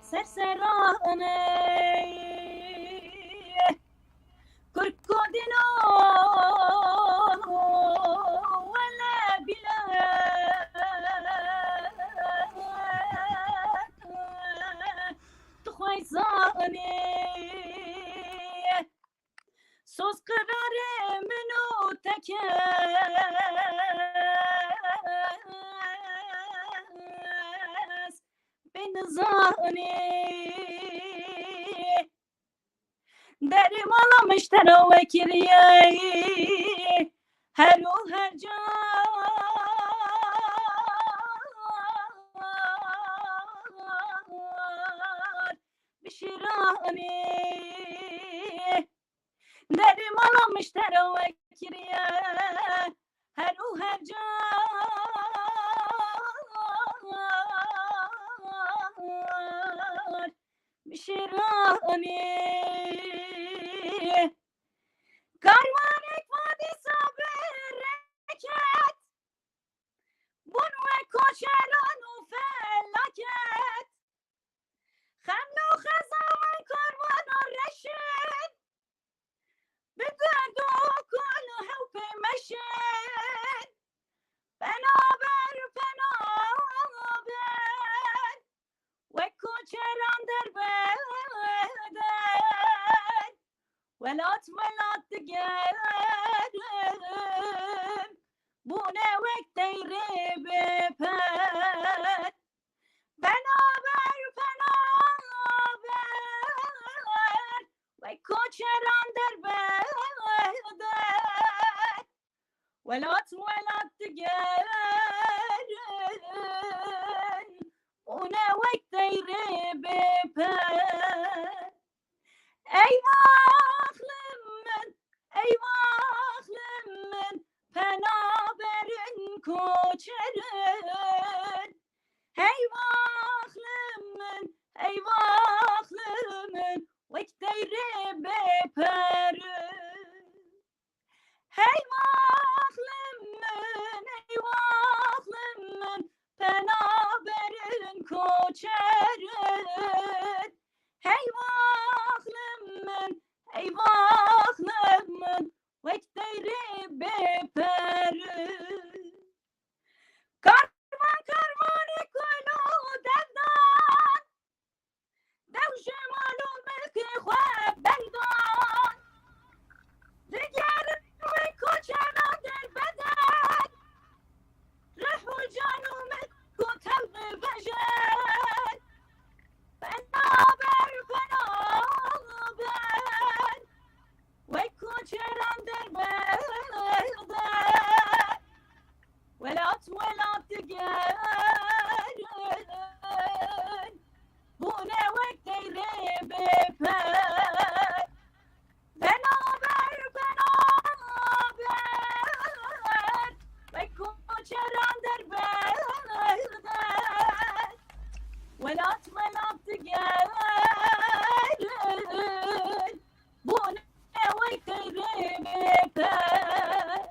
Serserane Kurkodino Vela bila Tukhayzane Söz kararı menu tekes Benizane Derim alamışlar o vekiliye هر و هر جا بشیرانی در مالا مشترا و کریه هر و هر جا بشیرانی کاروانک وادی صابر رکت بون و کوچران و فلاکت خمن و خزامان کاروان و رشد بگرد و کن و هوپ مشد بنابر و کوچران در بدن ولات دگرم بونه وک دیره بپد بنابر و کوچران در بدن ولات دگرم بونه وک دیره بپد ای واخلم من پنابرن کوچرن ای واخلم من وک دیره بپرن ای واخلم من پنابرن کوچرن ای واخلم من وک دیره بپرن کاروان کلو ددان دو شمالو ملک خواب بلدان دیگر و کوچران در بدن روح و جان و ملک و طلب وجد بنابر و کوچران در بدن ولات دگرن بونه وک دیره بپد بنابر و کوچران در بدن ولات دگرن بونه وک دیره بپد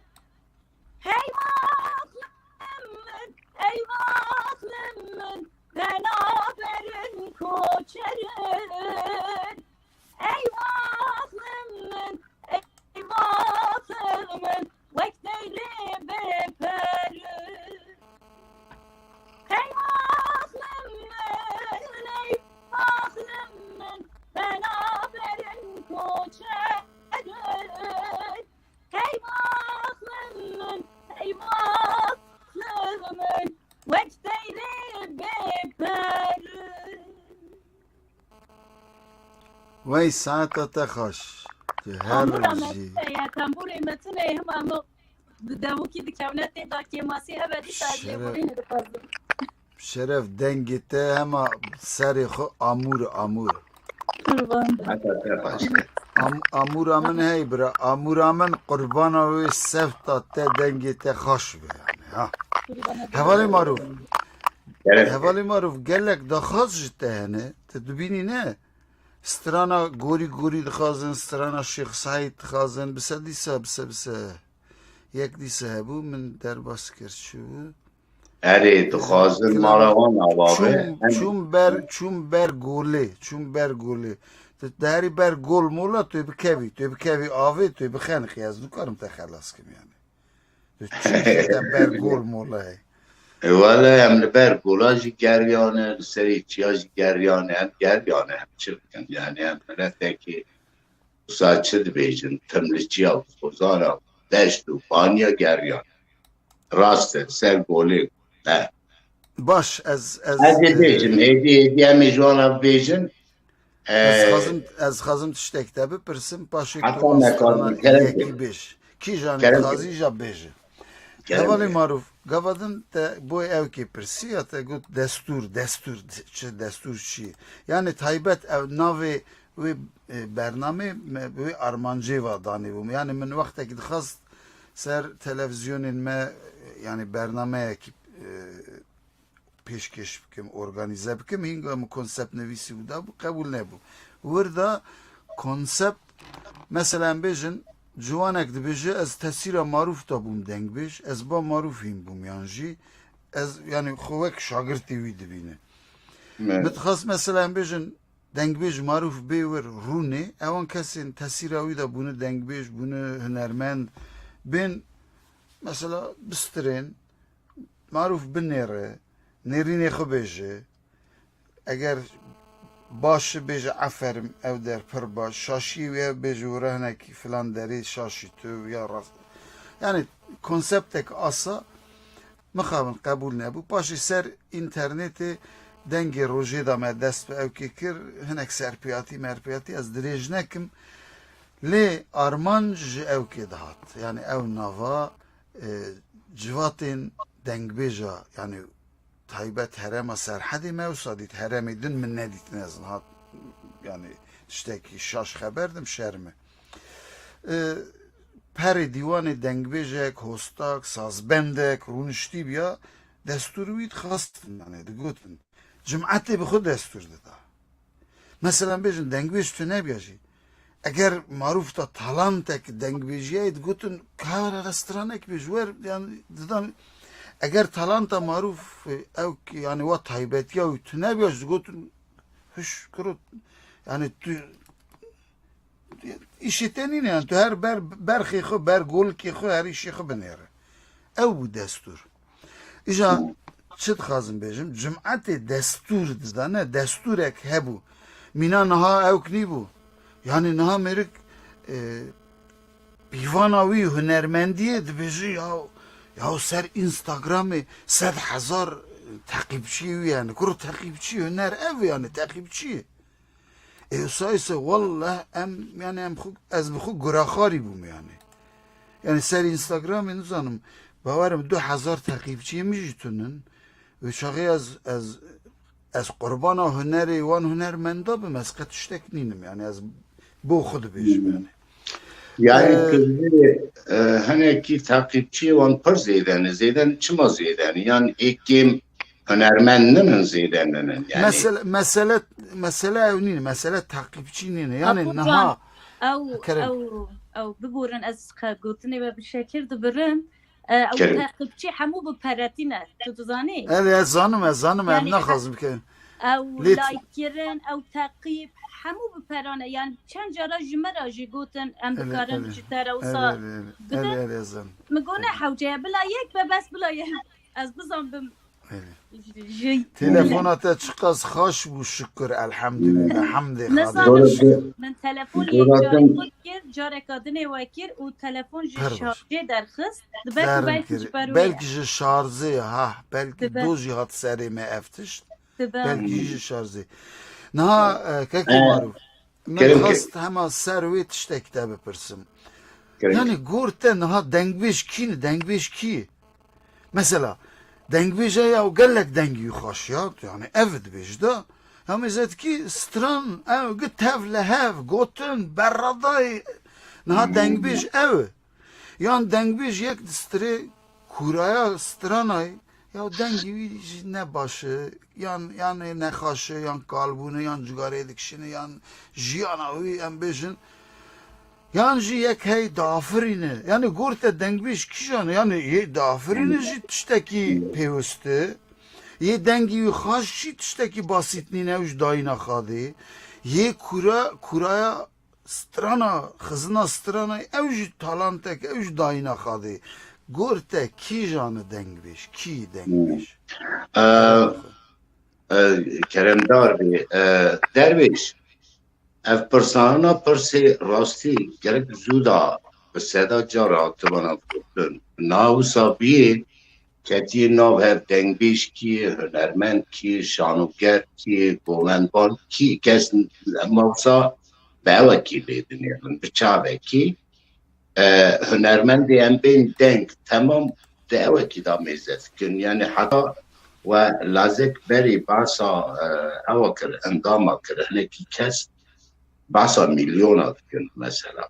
ای واخلم من بنابرن کوچرن ای واخلم من وک دیره بپرن ای واخلم من بنابرن کوچرن ای واخلم من وک دیره بپرن وی ساعت تخش که هر امورا روزی متنه تنبوری متنه هم دمو کی دکونت دا کی ماسی هبدی ساجی بورین دفازم شرف دنگیته همه سری خو امور قربان امور من هی برا امور من قربان وی سفتا ته دنگیته خوش به یعنی ها حوالی معروف گلک دا خواست جته هنه ته دبینی نه سترانا گوری دخوازن سترانا شیخ سعید دخوازن بسه دیسه یک دیسه هبو من در باس کرد شو اره دخوازن ماروان آبابه چون بر گوله داری بر گل مولا توی بکوی آوه توی بخنخی از دو کارم تا خلاص کم یعنی چون بر گل مولا هی والا هم بر گلاجی گریانه سری چیاجی گریانه هم چه بکن یعنی هم ملته که ساچه بیجن تملچی ها بزارا دشت و بانیا گریانه راسته سر گوله نه باش از بیجن هیدی همی جوانا بیجن از خازم تشتکته بپرسم پاشو حتی مکان کی جانی Kerem. خازی جا بیجه هوالی معروف گوادن te boy ev ki pirsi ya te gut destur çi yani taybet ev navi ve bername ve armancı va dani bu yani min vakte ki khast ser televizyonun me yani bername ki peşkeş kim organize kim hinga mu konsept nevisi da bu kabul ne bu burada konsept mesela bejin جوانك دبيجي از تسيرا معروف تابوم دنگ بيش از با معروفين بوم يانجي از يعني خوك شاگرتي وي دبينه متخص مثلا بيجن دنگ بيج معروف بيور روني اوان كسين تسيرا وي دا bunu دنگ بيج bunu هنرمند بين مثلا بسترين معروف بنيره نيريني خو بيجي اگر باش بیج عفرم او در پر باش شاشی و بیج ورهنک فلان دری شاشی تو یا راست yani konseptek asa mıxabın kabul ne bu paşi ser interneti dengi roje da me dest ev kikir hinek serpiyati merpiyati az direjnekim le arman ev kedat yani ev nava civatin dengbeja yani taybet herema serhadi mevsadit heremi dün min nedit nezin hat yani işteki şaş haberdim şermi peri divanı dengbejek hostak sazbendek runişti biya desturuyit khastın yani de gutun cum'ati bi khud destur da mesela bejin dengbej tu ne biyaji eğer maruf da talantek dengbejiyet gutun kahve restoranek bijwer yani dedan eğer talanta maruf ev yani o taybet ya tu ne biyaji gutun huş kurut yani tu işitenin yani tu her berxi xo ber gol ki xo her işi xo benere ev bu destur İja çıt xazım bejim cum'ati destur da ne desturek hebu mina naha ev kni bu yani naha merik bivanavi hünermendiye dibeci ya ser Instagram'ı 100,000 takipçi yani kuru takipçi hüner ev yani takipçi sayısı vallahi yani ez bu gurakhari bum yani ser Instagram'ı nizanım bavarım 2,000 takipçi mectunun ve şağı az qurbana hüneri van hünermenda bim az katıştek ninim yani az bu xudu bejim yani Yani kızı hani ki takipçi van par zeyden çıma zeyden yani ekim önermeninin zeydeninin yani mesele evnin mesele takipçinin yani naha او ببورن از قوتني بشكل دبرن او تاقبچي حمو بپراتينه تزاني zanım Yani naxazım ki او لايكيرن او تعقيب حمو بپرانه يعني چند جارا جمرا جي قوتن ام بكارن جتارا وصا مقونه حوجه بلا يك بس بلا يك از بزن بم telefonata çıkas hoş bu şükür elhamdülillah hamdi من تلفن یک جاری بود کر جاره کادنه وکر و تلفن شارژه درخست belki şarjı ha belki doji hat serime eftişt belki şarjı naha keki maruf men hast hema servet işte kitabı pırsım yani gorte naha dengbeş ki mesela dengbêje ya gelek dengî xweş ya yani ev dibêj da hem izet ki stran ev git hev li hev gotin berradayê niha dengbêj ev yan dengbêj yek distirê kuraya stranayê ya dengî wî jî ne başı yan ne xweşi yan kalbûnê yan cigarê dikişîne yan jiyana wî em bêjin yan jî yek hey dafirîne yani gorte dengbêj kîjan yani yê dafirîne jî tiştekî pêwîst yê dengî wî xweş jî tiştekî basîtnîne ew ji dayîna xadê yê kuraya strana xizina strana ew jî talantek ew ji dayîna xadê gorte kîjan dengbêj kî dengbêj Keremdar Bey derviş ev persana perse rasti gerek zuda seda cara tabana kutun nav sabiye keti nav ev dengbêj ki hünermend ki şanuger ki govendbar ki kes mavsa bevekî lê dinêrin bi çavekî هنرمندی ام بین دنگ تمام دعوه کی دا میزد کن یعنی حتی و لازک بری باسا او کر انداما کر هنکی کس باسا میلیونات کن مثلا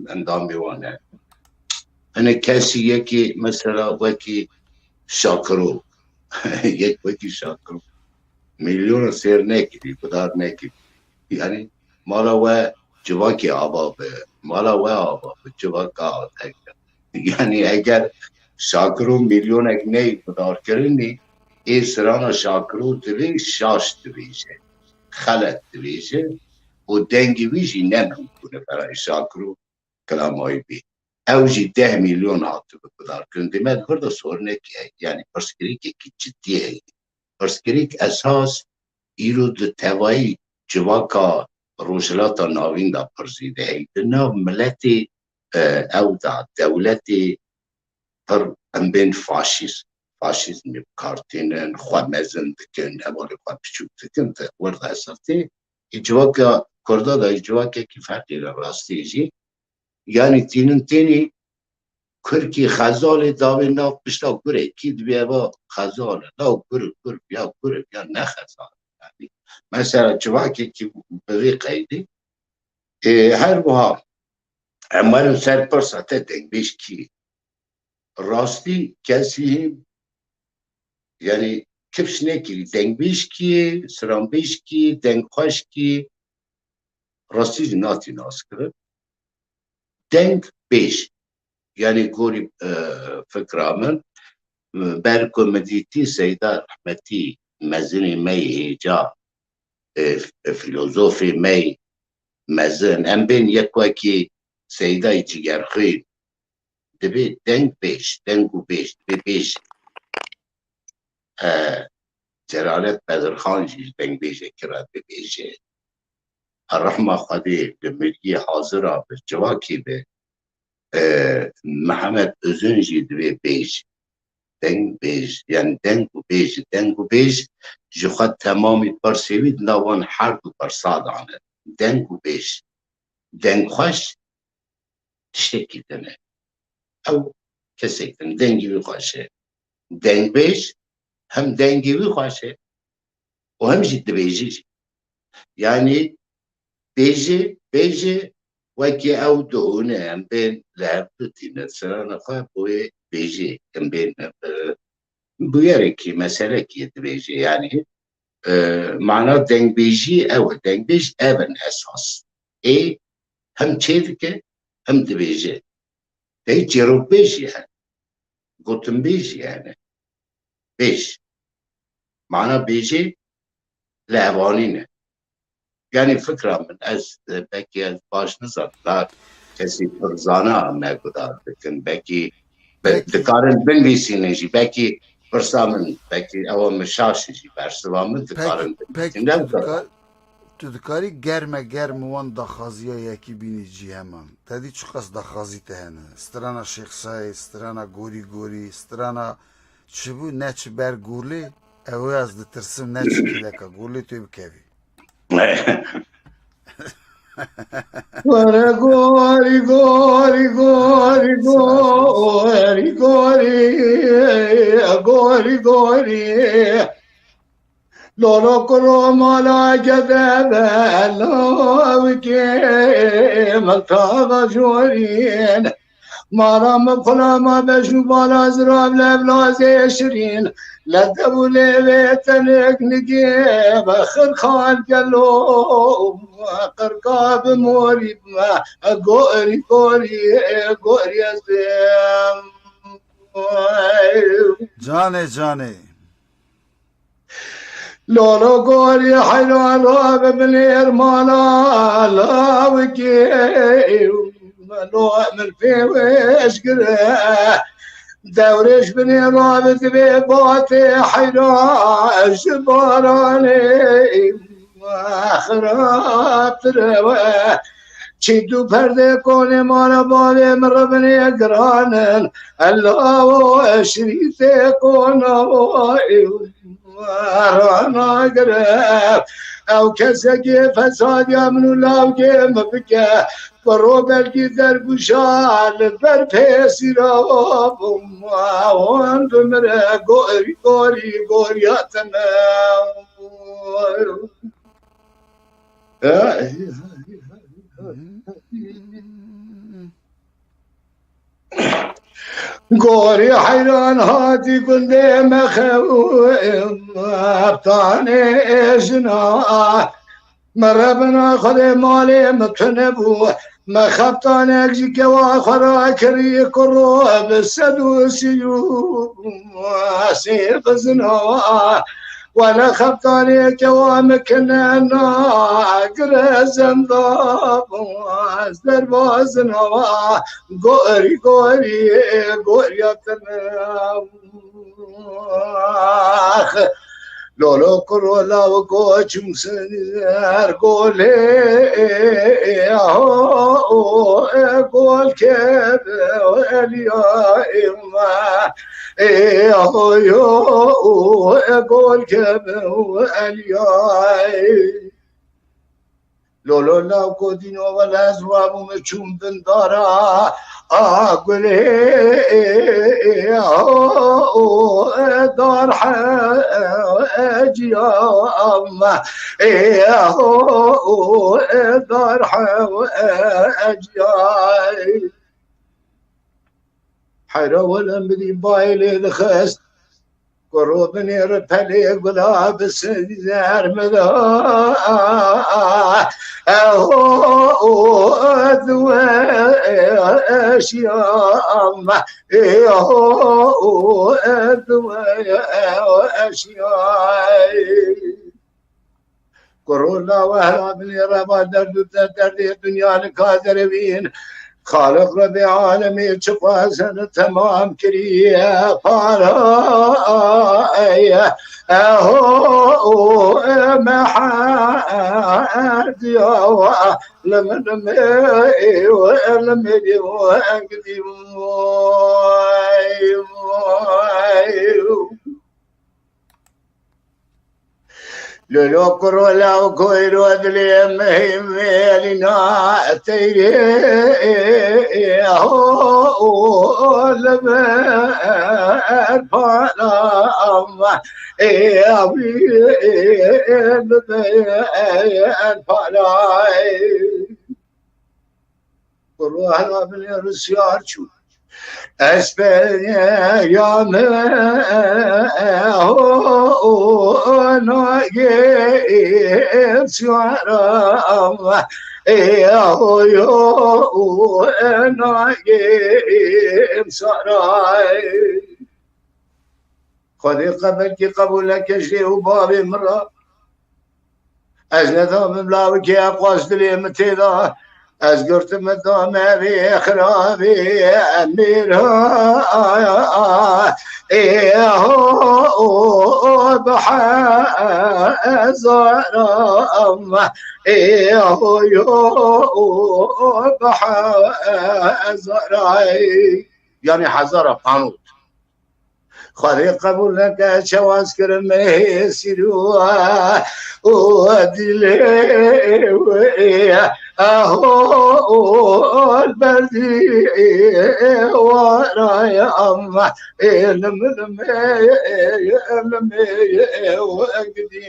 اندامی وانه هنه کسی یکی مثلا وکی شاکرو یک وکی شاکرو میلیون سیر نکیدی بدار نکیدی یعنی مالا و جواکی آبا به مالا و آبا به جواک آبا یعنی اگر شاکرو میلیون اگ نی بدار کرنی ای سرانا شاکرو دوی شاش دویشه خلط دویشه و دنگی ویشی نمکنه برای شاکرو کلامایی بی اوجی 10 میلیون آتو بدار کرن دیمت برده سورنه که یعنی پرسکریک که جدیه پرسکریک اساس ایرو ده توایی جواکا روشلاتا ناوین دا پرسیده هی دنا ملتی او دا دولتی پر ام بین فاشیزم کارتینن خواه مزن دکن اولی خواه پچوک دکن ورد اصافتی جواکا کرده دا جواکا کی فرقی را راستی جی یعنی تینی کرکی خزال داوی ناف بشتا گره کی دوی با خزال ناو گره بیا نه خزال یعنی مثلا جواکی که بوی قیدی هر بها اما سر پرساته دنگ بیش کی راستی کسی یعنی کفش نکری دنگ بیش کی سرام بیش کی دنگ خوش کی راستی ناتی ناس کرد دنگ بیش یعنی گوری فکرامن بر کمدیتی سیده رحمتی مزنی می هیجا فیلوزوفی می مزن ام بین یک وکی سیده جگرخوی دبی دنگ بیش دنگو بیش دبی بیش جلالت بدرخان جیش دنگ بیشه کرد بیشه الرحمة خدي دمرگی حاضرة بالجواكي به محمد أزنجي دبي بیش دنگ بیش یعنی دنگو بیش جو خد تمامی پرسیوید نوان حرد و پرساد عنه دنگو بیش دنگ خوش تشتکی دنه او کسی کن دنگی وی خوشه دنگ بیش هم دنگی وی خوشه و هم جد بیجی یعنی بیجی وکی او دونه هم بین لعب تینه سران خواه بوی بیجی هم بین بویره کی مسئله کی بیجی یعنی معنا دنگ بیجی او دنگ بیج اون اساس ای هم چیده که هم بیجی ده جرو بیجی هن گوتن بیجی یعنی بیج معنا بیجی لعبانینه یعنی فکرم من از بکی از باش نزد لا کسی پرزانه هم نگودار بکن بکی دکارن بنویسینه جی بکی برسامن بکی او مشاشی جی برسوامن دکارن بنویسینه تو دکاری گرم وان دخازی ها یکی بینی جی همم تدی چو قصد دخازی تهنه استرانا شیخسای استرانا گوری استرانا چه بو نچ بر گولی اوی از ده ترسم نچ کلکا گولی توی بکوی گوری لولو کرو مالا جذبه لوكي ملتاغ جورين مرام فلما بشو بالا زراب لبلازي شرين لدبو لبيتنك نجيب خرخان قلو قرقاب موري قوري زيم جاني لولو قولي حلو الواب بنير مالا لاوكي لو من في ويش قره دورش بني رابط بباتي حلو شباراني خراب تروه چیدو پرده کنه مالا باله مربنی گرانن الله شریف کنه رانا گرفت او کسی که فساد یمنو لاو که مبکه برو بلکی در گوشان بر پیسی را وان بمره گوری گوری گوریاتنا گوری حیران هاتی کنده مخبطانه جنا مربنا خود مالی متنه بو مخبطان اگجی که واخرا کری کرو بسدو سیو سیف زنا ولا خبطاني كوامك نانا قرزن ضاب وازدر بازن هوا قوري قوري قوري تناخ لولو كرولا وقوش مسنر قولي قول كيف واليائم قول كيف واليائم لولو لاو كودينو ولا زواب ومشوم بندارا أقولي دار حاجي أما دار حاجي حيرا ولا مدي بايلي دخست قروبني ربالي قلا بسنزار مذا ذواش يا أما ذواش يا قرولا وهلا بني ربا درد الدنيا الكاذرين خالق رب عالمي شفا سنة تمام كريه فارايا اهو محاد يا لمن ولمدي وانقدي لولو كرولا وكويرو ادلي مهميلنا تيري هو لبن فالا أما أبي لبن فالا كرولا بن رسيار شو اسبني يا هو ناقي سوارا هو ناقي سوارا خذي قبلك قبولك شيء وبابي مرة أجنثا مملاوك يا قاصد لي متيذا أذكرت مدامة في خرابي أميرها هو بحازر أما هو بحازر يعني حزر قانون خذي قبول لك شواز كرمه سيروا ودلي أهو البردي ورايا أما لم وقدي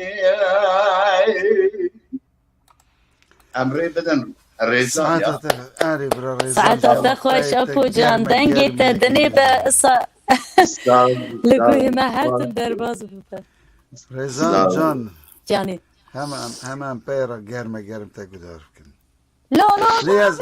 أمري بدن الرزان سعادة خوش أبو جان دنگی تدنی به لگوی محرت درباز بوده رزان جان جانی hemen peyra germe تقدر كن لا ليز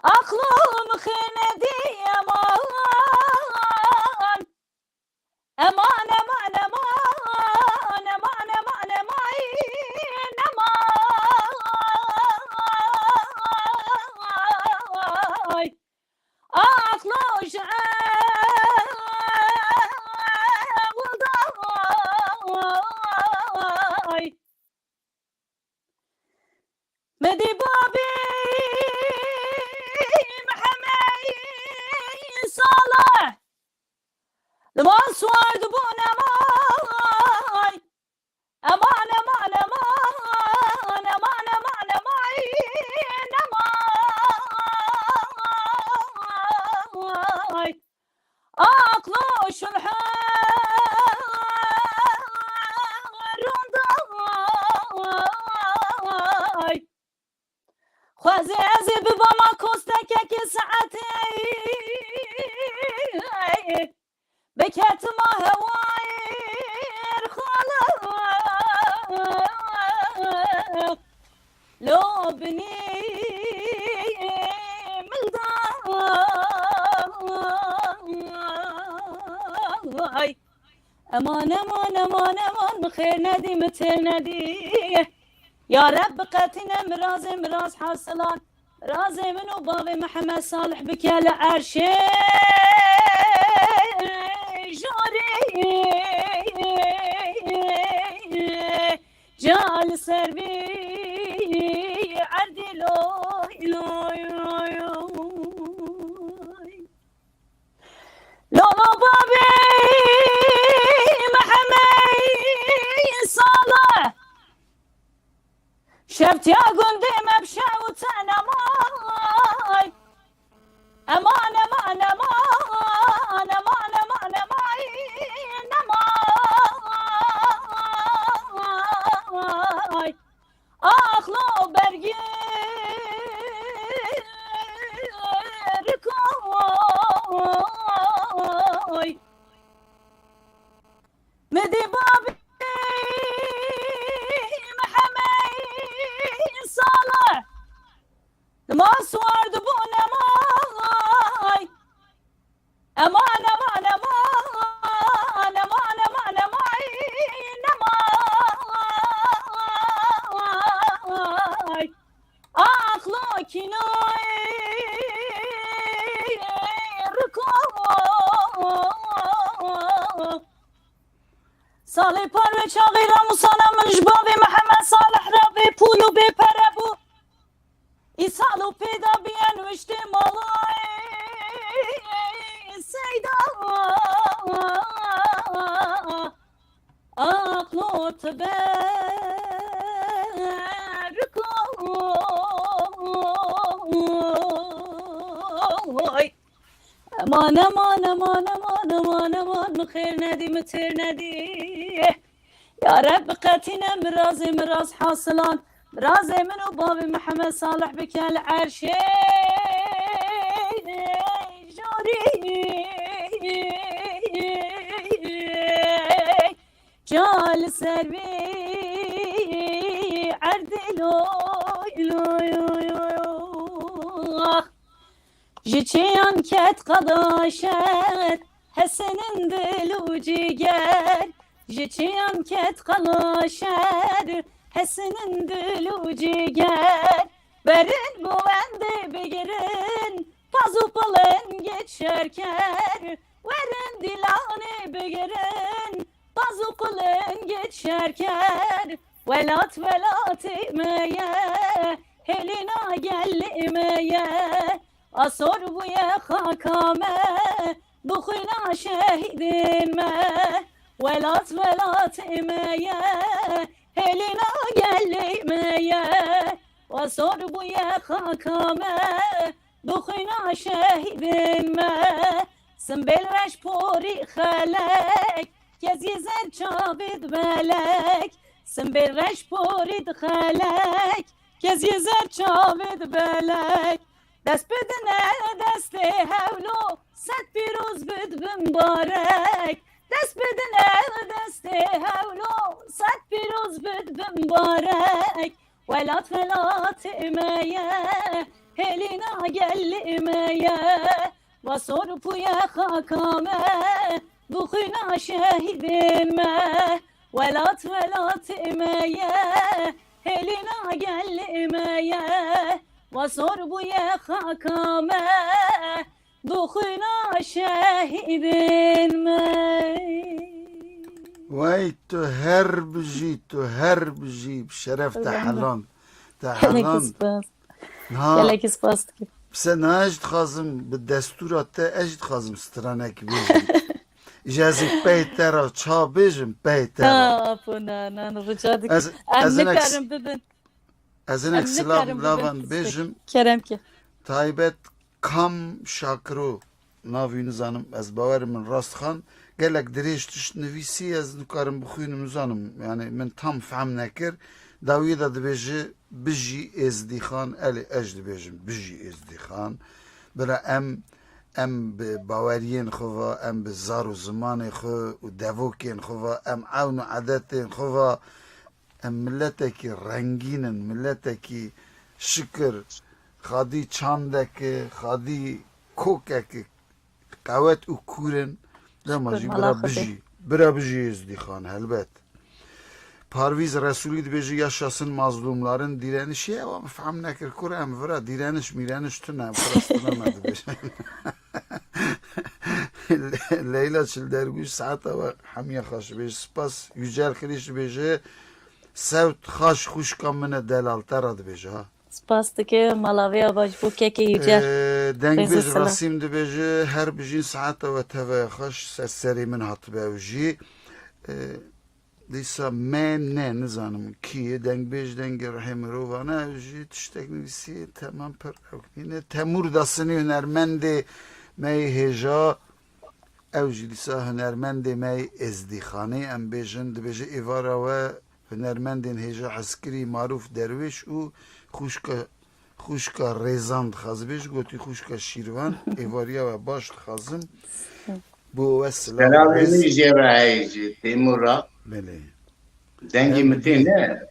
aklım xenedi aman aman aman aman aman aman aman akloş مدي بابي محمي لكتما هواير خالق لو بني ملداي امان امان امان امان بخير نادي متر نادي يا رب قاتنا مراز حاصلات رازي منو بابي محمد صالح بك العرش جاري جال سربي عردي لو بابي محمد صالح شفت يا قندي مبشى وتنماي امان امان امان امان امان امان اخلو برگی رکوی مدی بابی ما سوارد بو نماي امان امان امان امان امان امان نماي اخلاقي ناي ركو صالي پروي چاغي راموسانا من جبابي محمد صالح ربي پولو بي پربو İsalı peda biyen vişti malay seyda aklo teberkoy aman aman aman aman aman aman خير نادي متر نادي يا رب قاتنا مراز حاصلان رازي منو بابي محمد صالح بك العرش جاري جال سربي عردي جيتشيان كت قضاشت حسن دلو جيجر جيتشيان كت قضاشت حسنın dülü ciger verin bu ende begirin pazupalın geçerken verin dilani begirin pazupalın geçerken velat imeye helina imeye asor bu ya hakame bukhina şehidinme velat imeye Helina gelmeye Vasor bu ya hakame Bukhina şehidinme Sembelreş pori khalek Kezizer çabid melek Sembelreş pori khalek Kezizer çabid melek Dest bedene deste hevlo Set piruz bid mübarek دست بدنه دست هولو صد پیروز بد مبارک ولات امایه هلینا گل امایه و صرفویا خاکامه بخینا شهیدین ما ولات امایه هلینا گل امایه و صرفویا خاکامه بخنا شاهدين وای تو هر بجی بشرف تحلان گلک سپاس بس ناجد خازم بالدستورات اجد خازم سترانك بيجي اجازي بيترا چا بيجم بيترا انا رجادك ازنك ببن ازنك سلام لافان بيجم kerem ki taybet kam şakru navîniz hanım ez bawerim min rastxan gelek dirêj tişt nivîsî ez nikarim bixwînim zanim yani min tam fehm nekir dawî de dibêje bijî êzdîxan elê ez dibêjim bijî êzdîxan bira em ام به باورین خوا ام به زار و زمان خو و دوکین خوا ام عون و عادتین خوا ام ملتکی رنگینن ملتکی شکر خادی چاندک خادی کوکک قوت و کورن لما جی برا بجی ازدی خان elbet. Parviz Resulü dibêjî yaşasın mazlumların direnişi ama fehm nekir kur em vira direniş mireniş tune em firastina dibêje. Leyla Çilderguş saata ve hemiye xaş bêj spas yücel xiriş dibêje sevt xaş xuşka mine delaltera dibêje ha. Spas dike malaviya baş bu keke yüce. Dengbêj Rasim dibêje her bijîn saata ve teveye xaş serserî min hatibe ew jî Dîsa me ne nizanim kiye dengbêj dengê rihê mirovane ew jî tiştek nivîsî temam pir yine Temur Dasınî hunermendê me hêja ew jî dîsa hunermendê me ezdîxanê em bêjin dibêje êvara we hunermendên hêja heskirî marûf derwêş û xuşka rêzan dixwazibêj gotî xuşka şîrvan êvariya we baş dixwazim bu we silav Selamünaleyküm Cerrahi Temur'a. Belê. Dengi miti ne?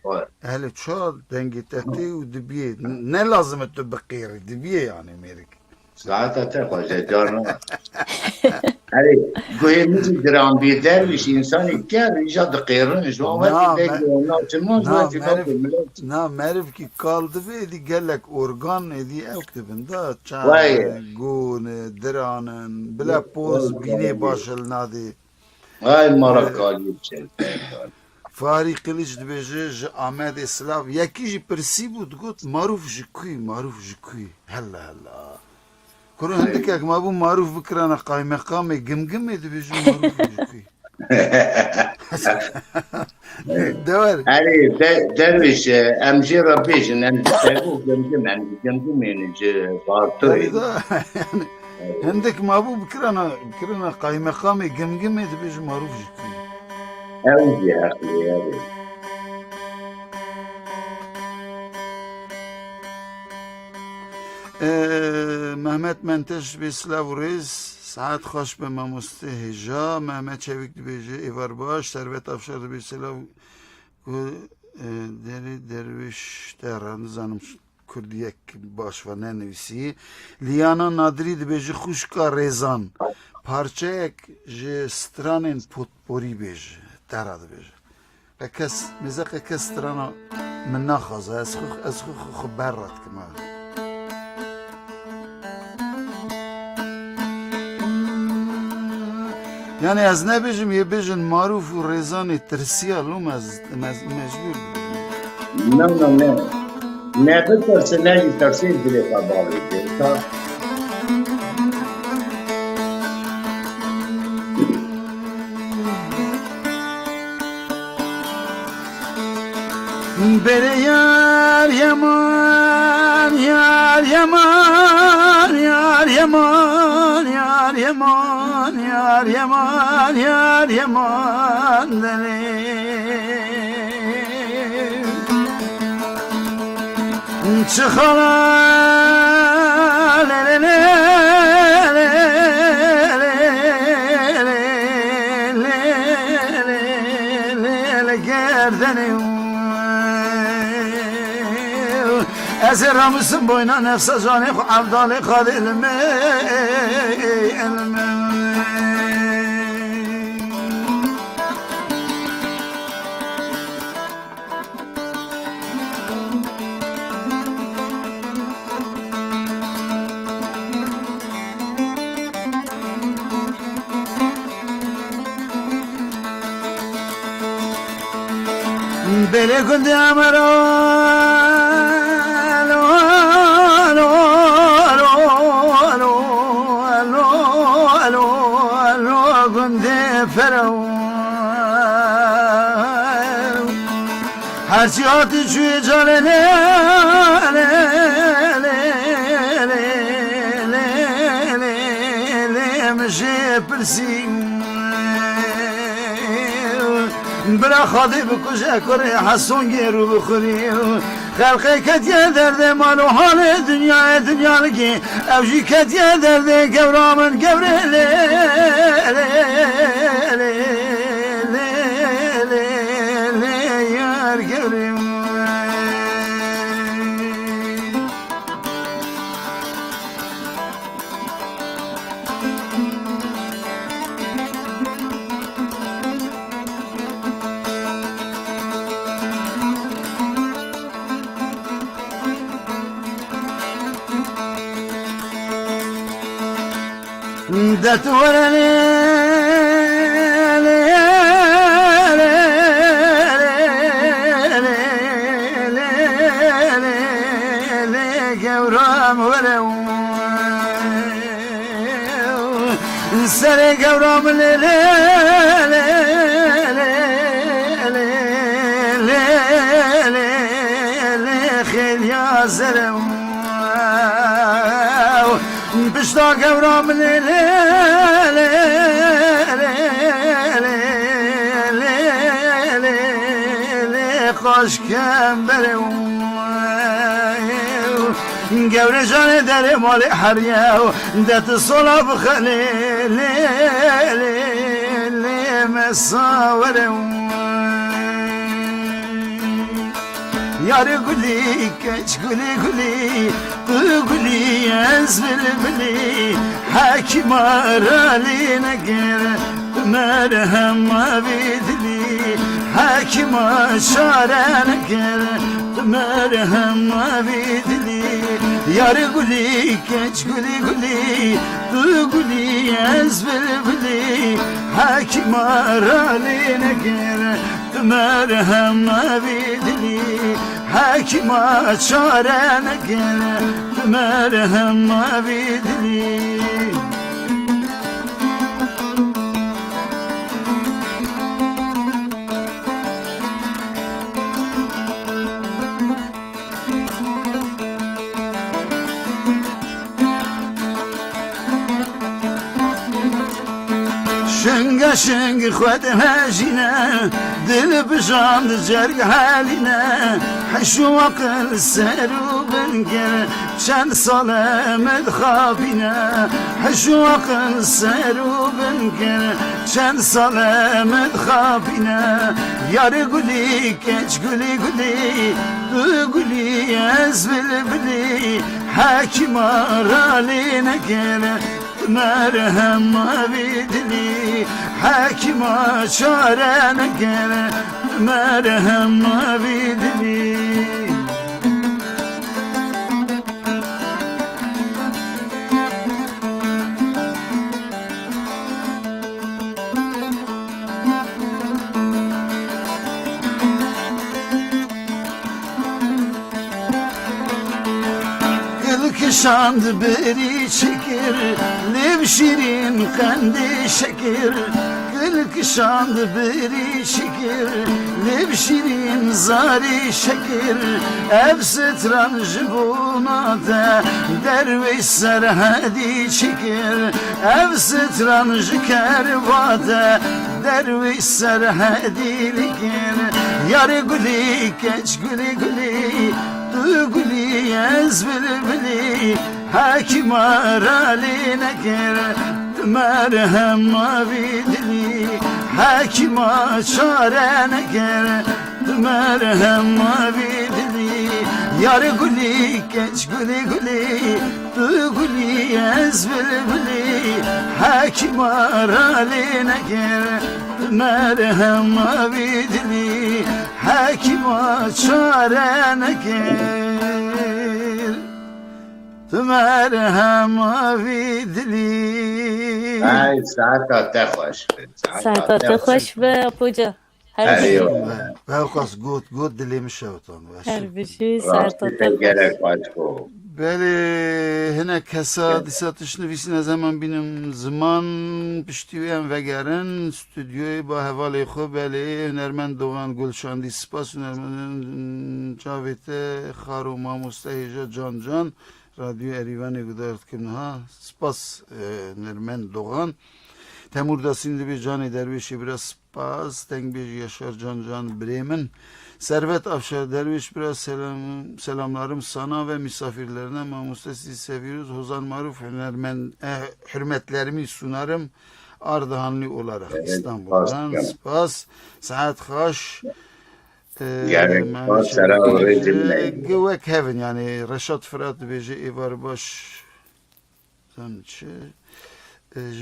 Hele çal dengê te tê û dibiye ne lazım et tu biqîrî dibiye yani mêrik. Zaten te hoca canım. Hani goyemizi dram bir derviş insan iker icat dıkırın. Şu an dengi onlar açılmaz. Na merif ki kaldı ve edi gelek organ edi ev dibinde çay gûne diranın bile poz bine başıl nadi. Ay marakali için. Fahri Kılıç dibêje ji Amedê Silav yekî jî pirsî bû digot marûf ji kuî hela hela Kuru hindikek ma bû marûf bikirane qaymeqamê gimgimê dibêje marûf ji kuî Dewer Hani derviş emci Rabbişin em sevu gimgimên ji bartoy. Hindik ma bû bikirane qaymeqamê gimgimê dibêje marûf ji kuî Ev bir haklı yani. Mehmet Menteş ve Slav Rez saat hoş be mamuste heja Mehmet Çevik dibêje êvar baş Servet Afşar dibêje Slav derê derviş te nizanim Kurdiyek baş ve ne nivîsî Liyana Nadrî dibêje xuşka rêzan parçayek ji stranên potporî bêje Tera dibêje. Kes mizaqe kes strana min naxwaze ez xwe ber dikim Yani ez nebêjim yê bêjin marûf û rêzanê tirsiya lûm ez mecbûr Ne. Ne bitirsin ne istersin dile kadar ediyor. Bere yar yaman yar yaman yar yaman yar yaman yar yaman yar yaman çıkala le le le Ezeramışsın boyuna nefse canı avdali kadilme elme Bele kundi amaro Herçi atı çüye canene Mişe pirsin Bırak hadi bu kuşa kore Hason geru bukuri خلقی کتیه درده مالو حال دنیا دنیالگی اوجی کتیه درده گورامن گوره لی یار گوریم دتورني قورام ولو سري قورام خيل يا زلم بشتا قورام خوش کم برم قور جان در مال حریا دت صلاب خلیل مساورم یار گلی کچ گلی گلی تو گلی از بلبلی حکیم رالی نگر مرهم بیدلی حکیم شاره نگر مرهم بیدلی یار گلی کچ گلی گلی تو گلی از بلبلی حکیم رالی نگر مرهم بیدلی حکیم چاره نگر مرهم بیدلی شنگ شنگ خود هجینه دل بجاند جرگ حالینه حشو عقل سر و بنگر چند سال مد خوابینه حشو عقل سر و بنگر چند سال مد خوابینه یار گلی کچ گلی گلی تو گلی از بلبلی حکیم رالی نگر مرهم بیدلی حکیم چاره نگر مرهم بیدلی kışandı beri çekir Lev şirin kendi şekir Gül kışandı beri çekir Lev şirin zari şekir Ev strancı buna da Derviş serhadi çekir Ev strancı kervada Derviş serhadi likir Yar gülü keç gülü gülü Tu gülü ez bülbülü Hakim arali nekir Merhem abidli Hakim çare nekir Merhem abidli Yar gülü keç gülü gülü Tu gülü ez bülbülü Hakim arali nekir Merhem abidli Hakim çare nekir مرهم آویدلی ساعتا تخوش ساعتا خوش به پوجا هر بخواست گوت دلیم شوتان بشی ساعتا خوش بله هنه کسا دیساتش نویسی نزمان بینم زمان پشتیویم وگرن استودیوی با حواله خوب بله هنرمند دوان گلشاندی سپاس هنرمند جاویته خارو ماموسته هیجا جان جان رادیو اریوان گدارت کنها سپاس هنرمند دوان تمور داسین لبی جانی درویشی برا سپاس تنگ بیج یاشار جان جان بریمن Servet Afşar Derviş, biraz selamlarım sana ve misafirlerine. Mamusta sizi seviyoruz. Hozan Maruf hürmetlerimi sunarım. Ardahanlı olarak İstanbul'dan. Spas. Saat Haş. Güvek Heaven yani Reşat Fırat Beji İvar Baş Zamçı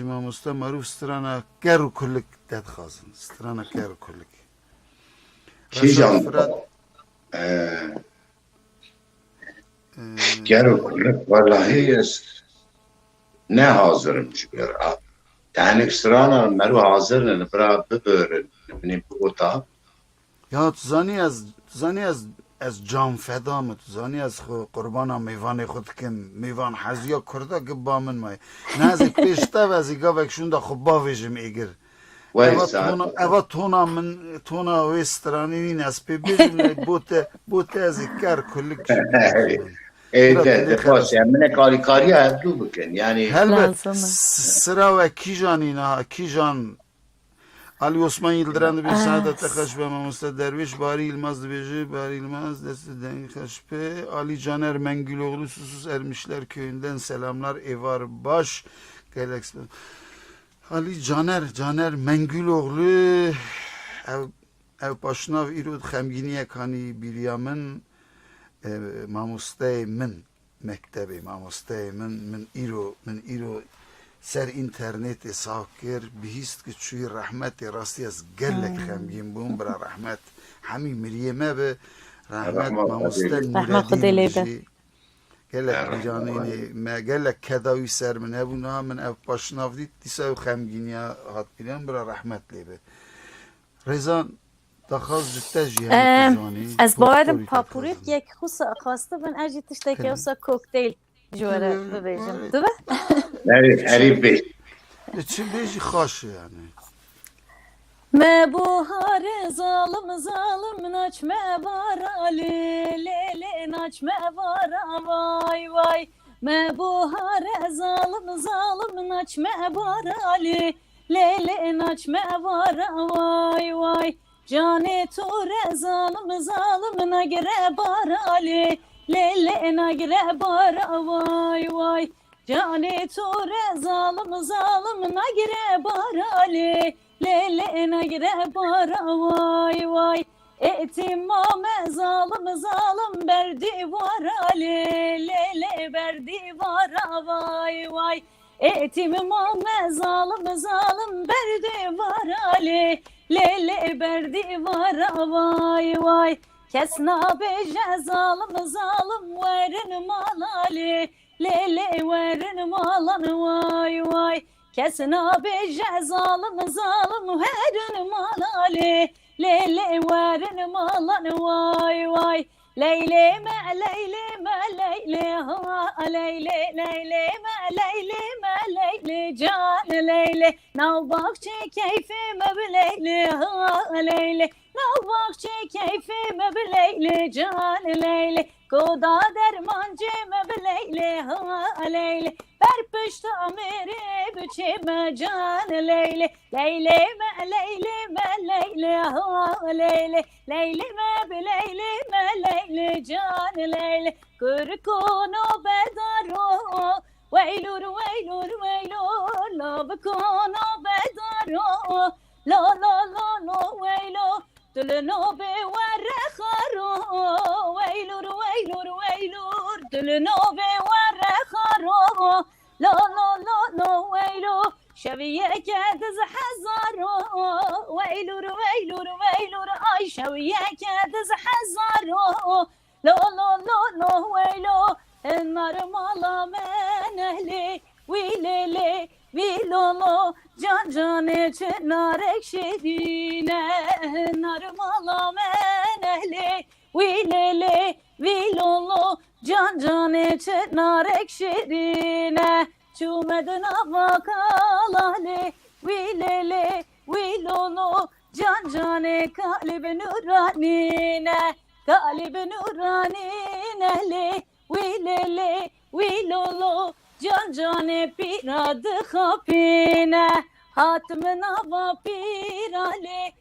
Mamusta Maruf strana keru kullik dedxazın. Strana keru kullik. Reşat Fırat keru kullik vallahi ne hazırım çünkü. Yani strana meru hazırın bırak böbürün. Ne bu ota. Ya tuzani az can feda mı tuzani az kurbana meyvanı خود کن meyvan حزیا کرده گبامن مای نازی پیشته و زیگاوک شونده خبا ویجم ایگر اوا تونا ویسترانی از پی بیجم بوته از کار کلک Evet, خواسته من کاری هدو بکن yani elbet sıra ve kijan Ali Osman Yıldıran bir saadete kaşbe Mamusta Derviş Bari İlmaz Beji Bari İlmaz Desteden kaşbe Ali Caner Mengüloğlu Susuz Ermişler köyünden selamlar Evar Baş Galaxy Ali Caner Mengüloğlu ev başına irod xemginiye kani biryamın Mamustay min mektebi Mamustay min iro سر اینترنت ساکر بهیست که چوی رحمت راستی از گلک خمگین بوم برا رحمت همی مریمه به رحمت ماموسته نوردین بجی گلک بیجانینی ما گلک کداوی سر من هبونا من اف باشناف دید دیسا و خمگینی هات بیرن برا رحمت لیبه رزان دخواست جتا جیهانی از باورم پاپوریت یک خوص خواسته من اجی تشتکی اوسا کوکتیل جوره ببیجم دوبه؟ Herif Bey. Çin beji خاشه yani. Me buhare zalim naçme var lele naçme var vay vay me buhare zalim naçme var lele naçme var vay vay cane ture zalim nagre bar lele nagre bar vay vay cane ture zalim nagre bar lele nagre bara vay vay etimame zalim berdi vara lele berdi vara vay vay etimame zalim berdi vara lele berdi vara vay vay kesna beje zalim verin malali lele verin malan vay vay kesna beje zalim verin malali lele verin malan vay vay leyle me ha leyle me can leyle nav bakçe keyfime bileyle ha leyle nav bakçe keyfime bileyle can leyle koda dermancı me bileyle ha leyle ber püştü amiri büçeme can leyle leyle me ha leyle me bileyle can leyle kırkonu bedaro veylur la bekonu bedaro la veylo dülünü be verre kharo veylur dülünü be verre kharo la veylo شویه که دز هزارو ویلور ay شویه که دز هزارو لا ویلو نرمالا من اهلی ویلولو can çınarek şedine narmala men ehli vilolo can çınarek şedine çumedina bakalale vilolo can kalbi nuranine ehli vilolo can piradı khapine hatmına va pirale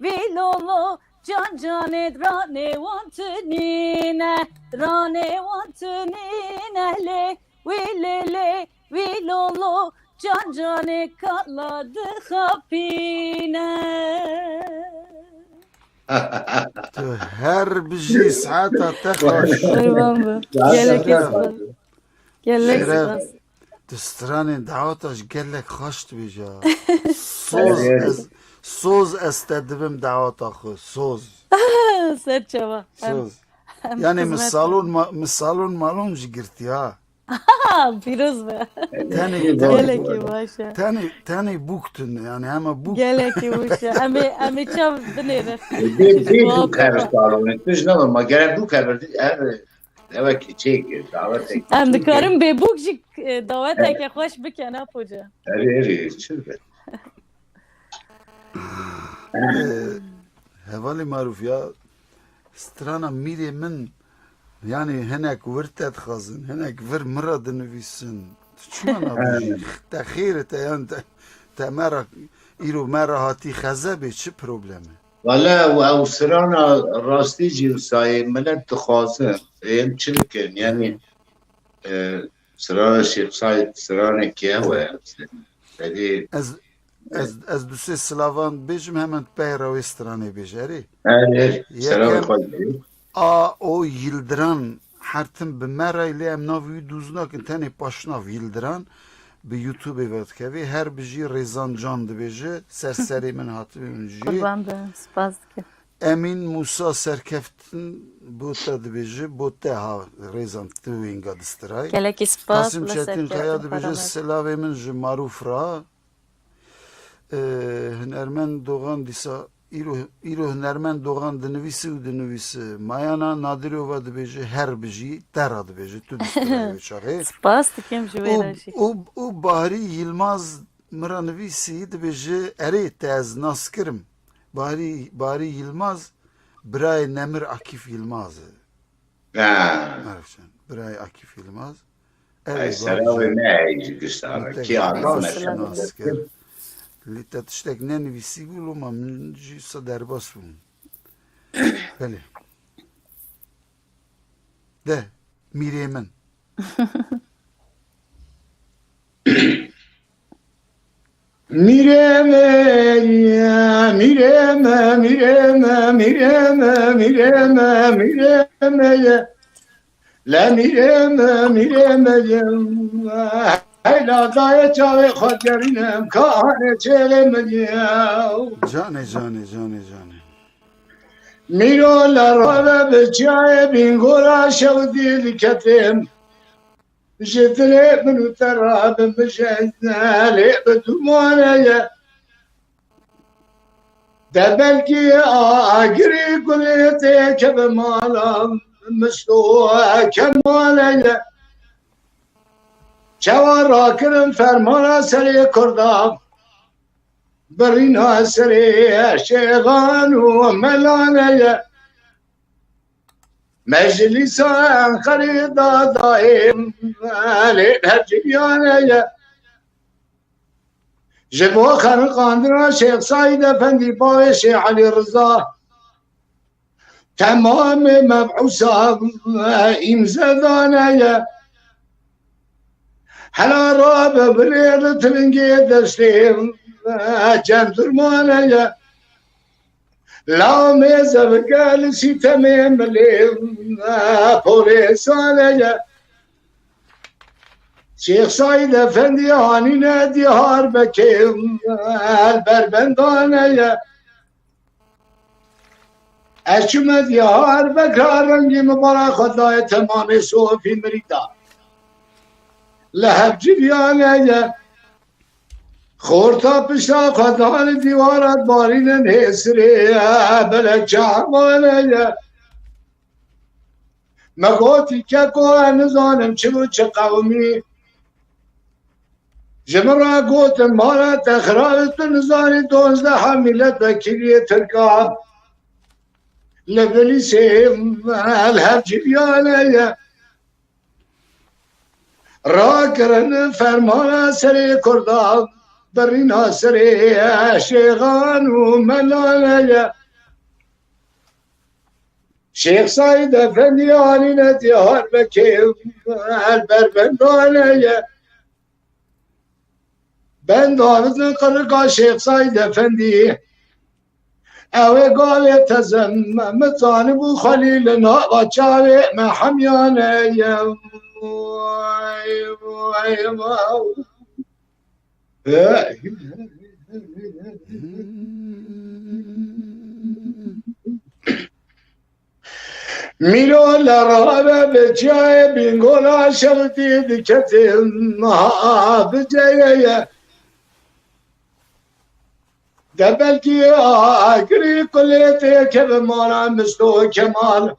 vilolo can canet rane wantunine rane wantunine le wilele wilolo can cane katladı hapine. تو هر بجي ساعتها تخش Kurban bu. Gelek ispas. Gelek ispas. تستراني دعوتش قال لك خشت بيجا صوز استدبم دعوت اخو صوز Serçava. يعني من الصالون مالون جقرتي ها Piruz be. تاني Gelek başa. تاني بوكتن يعني اما بوك Gelek başa. Ami çav dinere. Bu kadar sağlam. Tujna ama gelen bu kadar evet çek davet et. Em dikarim bebuk jik davet eke hoş bikene poca. Evet, çılgın. هوالي معروف يا سترانا ميري من يعني هناك ورتات خازن هناك فر مرة دنفيسن شو انا بجي تأخير تا مرة إيرو مرة هاتي خزابي شو بروبلمه Valla o sırana rastlayıcı sayı millet tıkhazın hem çılgın yani sırana sırana kiye dedi از دو سه سلاوان بیجم همون پیرا و استرانه بیجاری evet sırana koydu. او یلدران حرتم به مرای لیم ناوی دوزنا که تنی پاشناو یلدران به یوتیوب وقت که هر بجی ریزان جان ده بیجه سرسری من هاتی بینجی Kurban be. Spas ki. امین موسا سرکفتن بوتا ده بیجه بوتا ها ریزان توینگا دسترای Gelek ispas. قاسم چتین خیا ده بیجه سلاوی من جی معروف را هنرمند دوغان دیسا ایرو هنرمند دوغان دنویسی و دنویسی مایانا نادری و دبیجه هر بجی ترا دبیجه تو دسترای بچاره Spas dikim jüveyla jik. او باری یلماز مرا نویسی دبیجه اری تاز ناسکرم باری یلماز برای نمر عکیف یلمازه عرفتن برای عکیف یلماز Sırana ne güzel ki ناسکر لیتا تشتک ننویسی بولو ما من جیسا درباس بون بله ده میره من Mireme, mireme, mireme, mireme, mireme, mireme, la mireme, mireme, hayla daya çave khaterinem kahane çeleme جانه جانه جانه جانه Miro la rave beçaye bingora şevdi diketim Jetre minu terabim beşeznale bedumaneye De belki agri kulete kebemalam Mislu kemaleye Çevara kırım fermana seri kurdam Berina seri şeyganu melaneye Meclisa enkarida daim Ali herciyaneye Jibo khanı kandıra Şeyh Said Efendi Bağı Şeyh Ali Rıza Tamamı meb'usa imzadaneye Hala rabe bilirli tringi destim Cendurmaneye La meze begali siteme melim Polisaneye Şeyh Said Efendi hanine diyar bekim Berbendaneye Eşüme diyar bekar rengi mübarek Hudaya temami sufi merida لهب جبیانه خورتا پشتا خدان دیوارت بارین نسری بلک چهمانه مگوتی که که نزانم چلو چه قومی جمرا گوتم مارا تخرارت نزانی 12 ملت وکیلی ترکاب لبلی سیم لهب جبیانه را کرن فرمان سری کردان برینا سری شیغان و ملانه شیخ سعید افندیانی ندیار بکیم البر بندانه ben David'in kırıka Şeyh Said Efendi eve gave tezemmemi tani bu halilina vaçave mehamyane vay vay vay Milolar ve becaya bingola şevdi diketin ha becaya belki akri kullete kevmana mislo kemal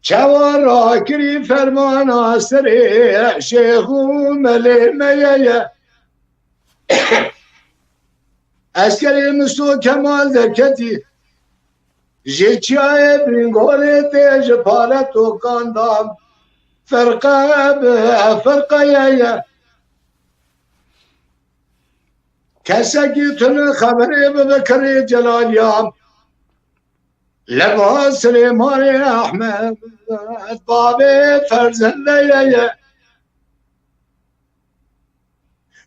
çavar akri fermana sere şeyhu melemeye askeri mislo kemal derketi jeçaye bingolete jepala tokandam فرقه کسی تونه خبری بکری جلالیام لبا سلیمان احمد باب فرزنده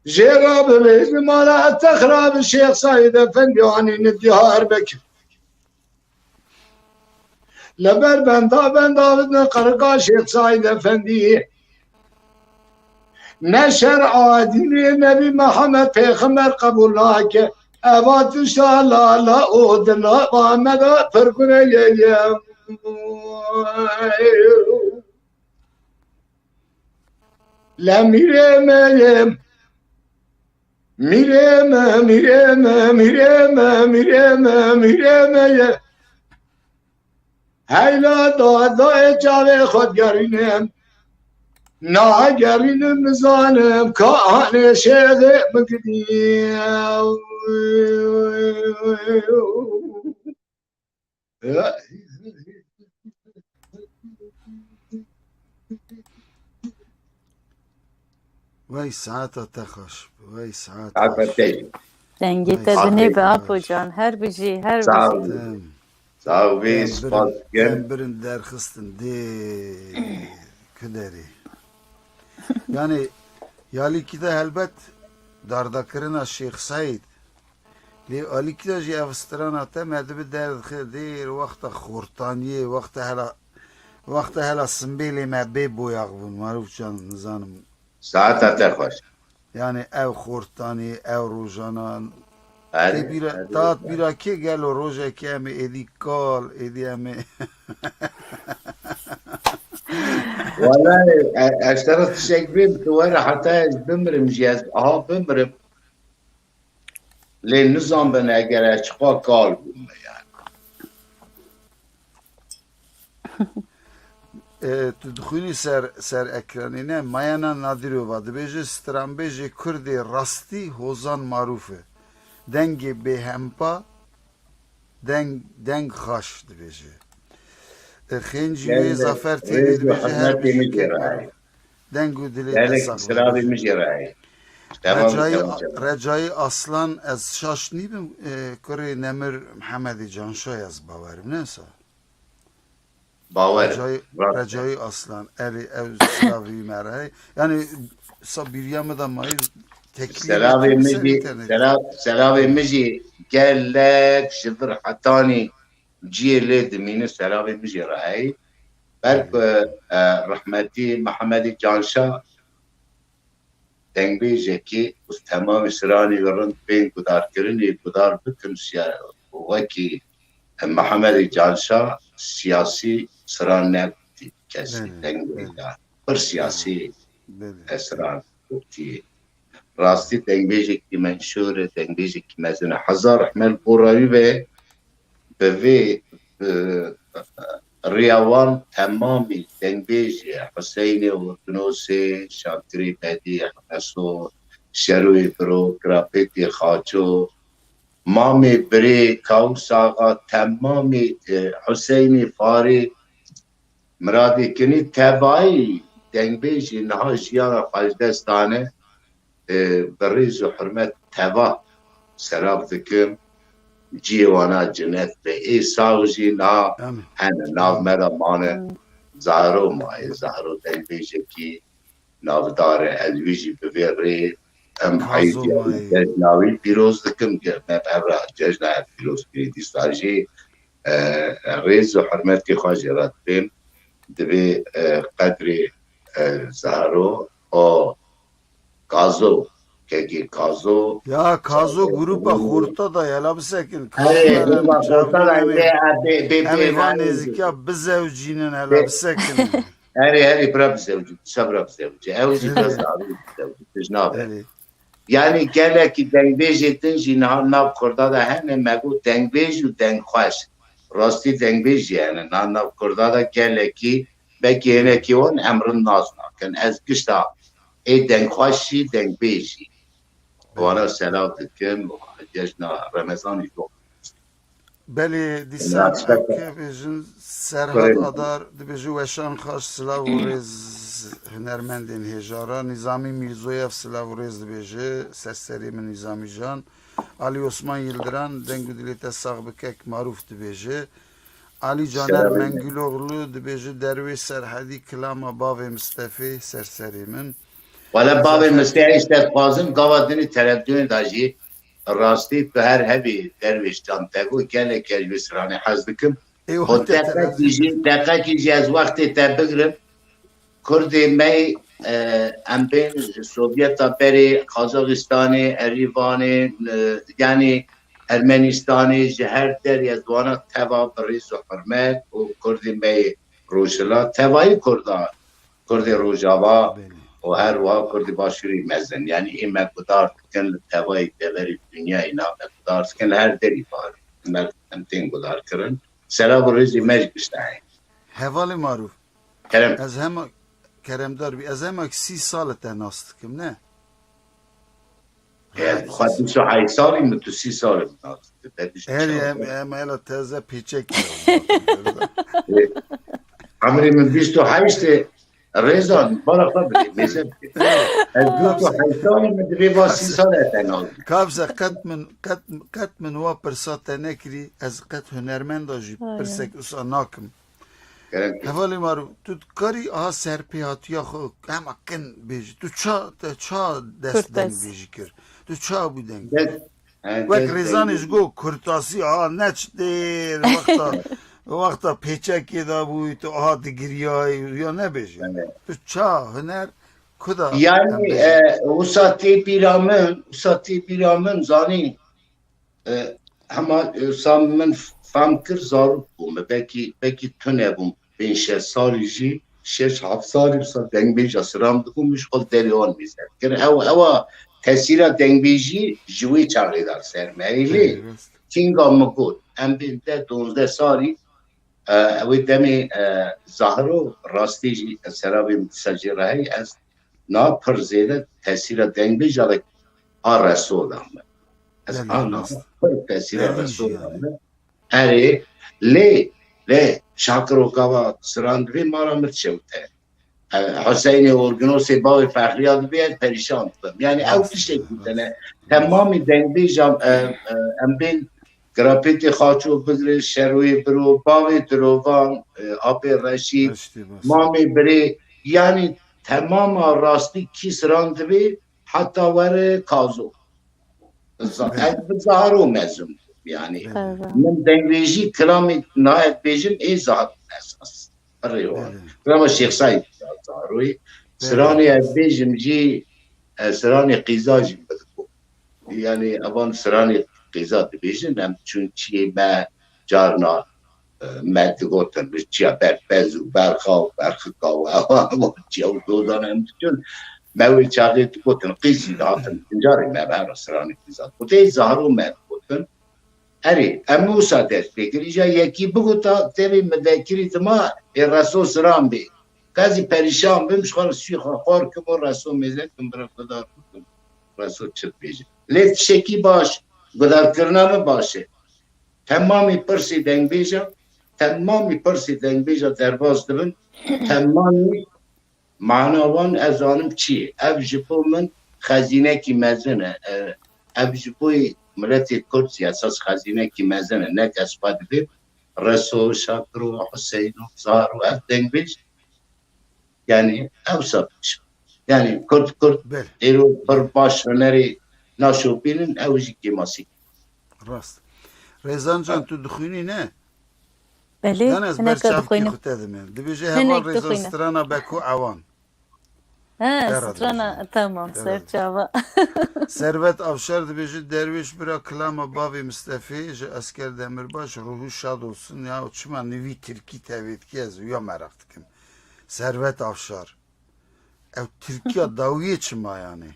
جیرا ببیز مالا تخراب شیخ سعید افندیانی ندیار بکر لبر بندا قرقا شیخ سعید افندی نه شرع دینی نبی محمد پیغمبر قبول نکه اوات شالا لا اودنا محمد فرقونه لا میرم هیلا دا جاوه خودگرینم ناگرینم نزانم کهانه شده مکدیم وای ساعتا تخش وای ساعتا دنگی تدنی به آپو جان هر بجی هر بجی sağ ol ve spas birin derxistin de kuderi yani yalikide helbet dardakirina Şeyh Said li alikide ji avstrana te medbi derdir vakta khurtaniye vakta hela simbeli mebbe boyağvun maruf can nizanım saat ateş yani ev khurtani ev rojana hadi Taat bira ki gel o roja ki emi edi kal edi emi Vallahi اشتريت شيكبيب وانا حتى بمرم جهاز بمرم لان نظام بنا اگر اشقا قال يعني تدخوني سر ekranine Mayana Nadirova dibêje stranbêjê Kurdê rastî hozan maruf e dengê bêhempa deng xaş dibêje xêncî wê Zafer têrê dibêje her bişûkê deng û dilê Recai Aslan ez şaş nîbim kurê Nemir Mihemedî Canşoy ez bawerim nesa Recai Aslan eli ev sıravî merhey yani sabiriyamı da mayı سلاوي مجي قال لك شفر حطاني جي ليد مين سلاوي مجي راي برك رحمتي محمد جانشا تنبي جكي تمام سراني ورن بين قدار كرني قدار بكم وكي محمد جانشا سياسي سران نبتي كسي تنبي بر سياسي سران وقتي راستی دنگبیجی که منشوره دنگبیجی که مزونه هزار احمل قراری به ریاوان تمامی دنگبیجی حسین و دنوسی شاکری بدی حسو شروی برو گرافیتی خاچو مامی بری کاوس آقا تمامی حسینی فاری مرادی کنی تبایی دنگبیجی نها جیانا خالدستانه بريز وحرمت تبا سراب ذكر جیوانا جنت به ای ساوزی نا هن ناو مرا مانه زهرو مای زهرو دنگ بیشه کی ناو داره ادویجی بویره ام عیدی ججناوی پیروز دکم که مبهر ججنا پیروز کنی دیستاجی ریز و حرمتی خواهی رد بیم دبی قدر زهرو او کازو که کازو یا کازو گروپا خورتا دا یلا بسکن اره گروپا خورتا دا امی وان نزیکا بزوجینن هلا بسکن اره برا بزوجی صبرا بزوجی اوزی بزاوی بزوجی تجنابه یعنی گله که دنگ بیجی تنجی ناو کردا دا همه مگو دنگ بیج و دنگ خوش راستی دنگ بیجی یعنی ناو کردا دا گله که بکی اینه که اون امرن ناز ناکن از گشتا ای دنگ خوشی دنگ بیجی وانا سلام دکن و جشنا رمضانی جو بله دیسان که بیجن سرحد آدار بیجو وشان خواست سلاو و ریز هنرمندین هجارا نظامی میرزویف سلاو و ریز بیجه سرسری من نظامی جان علی عثمان یلدران دنگو دلیت ساق بکک معروف بیجه علی جانر منگلوغلو بیجه دروی سرحدی کلام باوی مصطفی سرسری من ولی باوی مصطفی استفازم قوادنی تردون داجی راستی به هر هبی درویش جان تگو گله کلویس رانی حزدکم و دقیقه کیجی از وقتی تبگرم کردی می ام بین سوویتا بری قازاقستانی اریوانی یعنی ارمنستانی جهر در یزوانا توا بریز و حرمت و کردی می روشلا توایی کردی روجاوا و هر وها کردی باشوری مزن یعنی این مقدار کن توایی دبری دنیا اینا مقدار کن هر دری بار امتین گدار کرن سلام و ریزی مجبشتایی حوالی معروف کرم از همه کرم دار بی از همه 30 سال تناست کم نه خواهد 28 سالی من تو 30 سال تناست هم ایلا تازه پیچه عمری من 28 ریزان بارا خواه بگید میزم از 28 سالی من دوی با 30 سال تناست کابزه قد من وا پرسات نکری از قد هنرمند داشی پرسک اصلا ناکم حوالی مارو تو کاری آها سرپیاتی ها خود همه کن بیجی تو چا دست دنگ بیجی کر تو چا بودنگ وقت ریزانش گو کرتاسی آها نچ دیر وقتا پیچکی دا بوی تو آها دگیری های یا نبیجی تو چا هنر کدا یعنی وساتی پیرامن زانی همه سام من فهم کر زارو بوم بکی تونه بوم 5 سالی جی 6-7 سالی بسا دنگ بیجا سرام دکومش خود دریان میزد که او تاثیر دنگ بیجی جوی چاقی دار سرمایلی چینگا مگود ام بینده 12 سالی اوی دمی زهرو راستی جی سرابی سجیرهی از نا پرزیده تاثیر دنگ بیجا ده رسول آمد از آن تاثیر رسول آمد اره لی شاکر و کوا سراندوی مارا مرچوته حسین اورگنوسی باوی فخریاد بیاد پریشان کنم یعنی او کشی بودنه تمامی دنگ بیجام ام بین گراپیتی خاچو بگره شروی برو باوی دروان آب رشید مامی بری یعنی تمام راستی کی سراندوی حتی ور کازو زهرو مزم yani من دنگویجی کلامی نایت بیجم ای زهر اساس برای شیخ سعید زهروی سرانی از بیجم جی سرانی قیزا جی بدکو یعنی اوان سرانی قیزا بیجم هم چون چیه با جارنا مد گوتن چیه برپزو برخاو برخکاو اوان چیه و دوزان هم چون موی چاقی گوتن قیزی داتن انجاری مبهر سرانی قیزا بوده زهرو مد گوتن اری امو ساده فکری جا یکی بگو تا تبی مذکری تما رسول سلام بی کازی پریشان بمش خال سوی خار کم و رسول میزد کم برای خدا کن رسول چت بیجه لیت شکی باش گدار کرنا باشه تمامی پرسی دنگ بیجا درباز دبن تمامی معناوان از آنم چیه اف جپو من خزینه کی مزنه اف جپوی ملت کرد اساس خزینه کی مزنه نک اسپاد بی رسو شاکر و حسین و زار و افتنگ بیش یعنی اوسط یعنی کرد بله ایرو بر باش نری ناشو بینن اوجی کی ماسی راست ریزان جان تو دخونی نه بله یعنی از هنک برچاف کی دخوینم خود دمیم دبیجه هنک هوا ریزان دخوینم. سترانا بکو عوان Herhalde سترانا hocam. تمام سرچاوا Servet Avşar dibêje derviş bira kilama bavê Mustefê ji Esker Demirbaş ruhu şad olsun ya çima nivî Tirkî tevêdikî ez ya merak dikim. Servet Avşar. Ev Tirkiya dawiyê çima yani.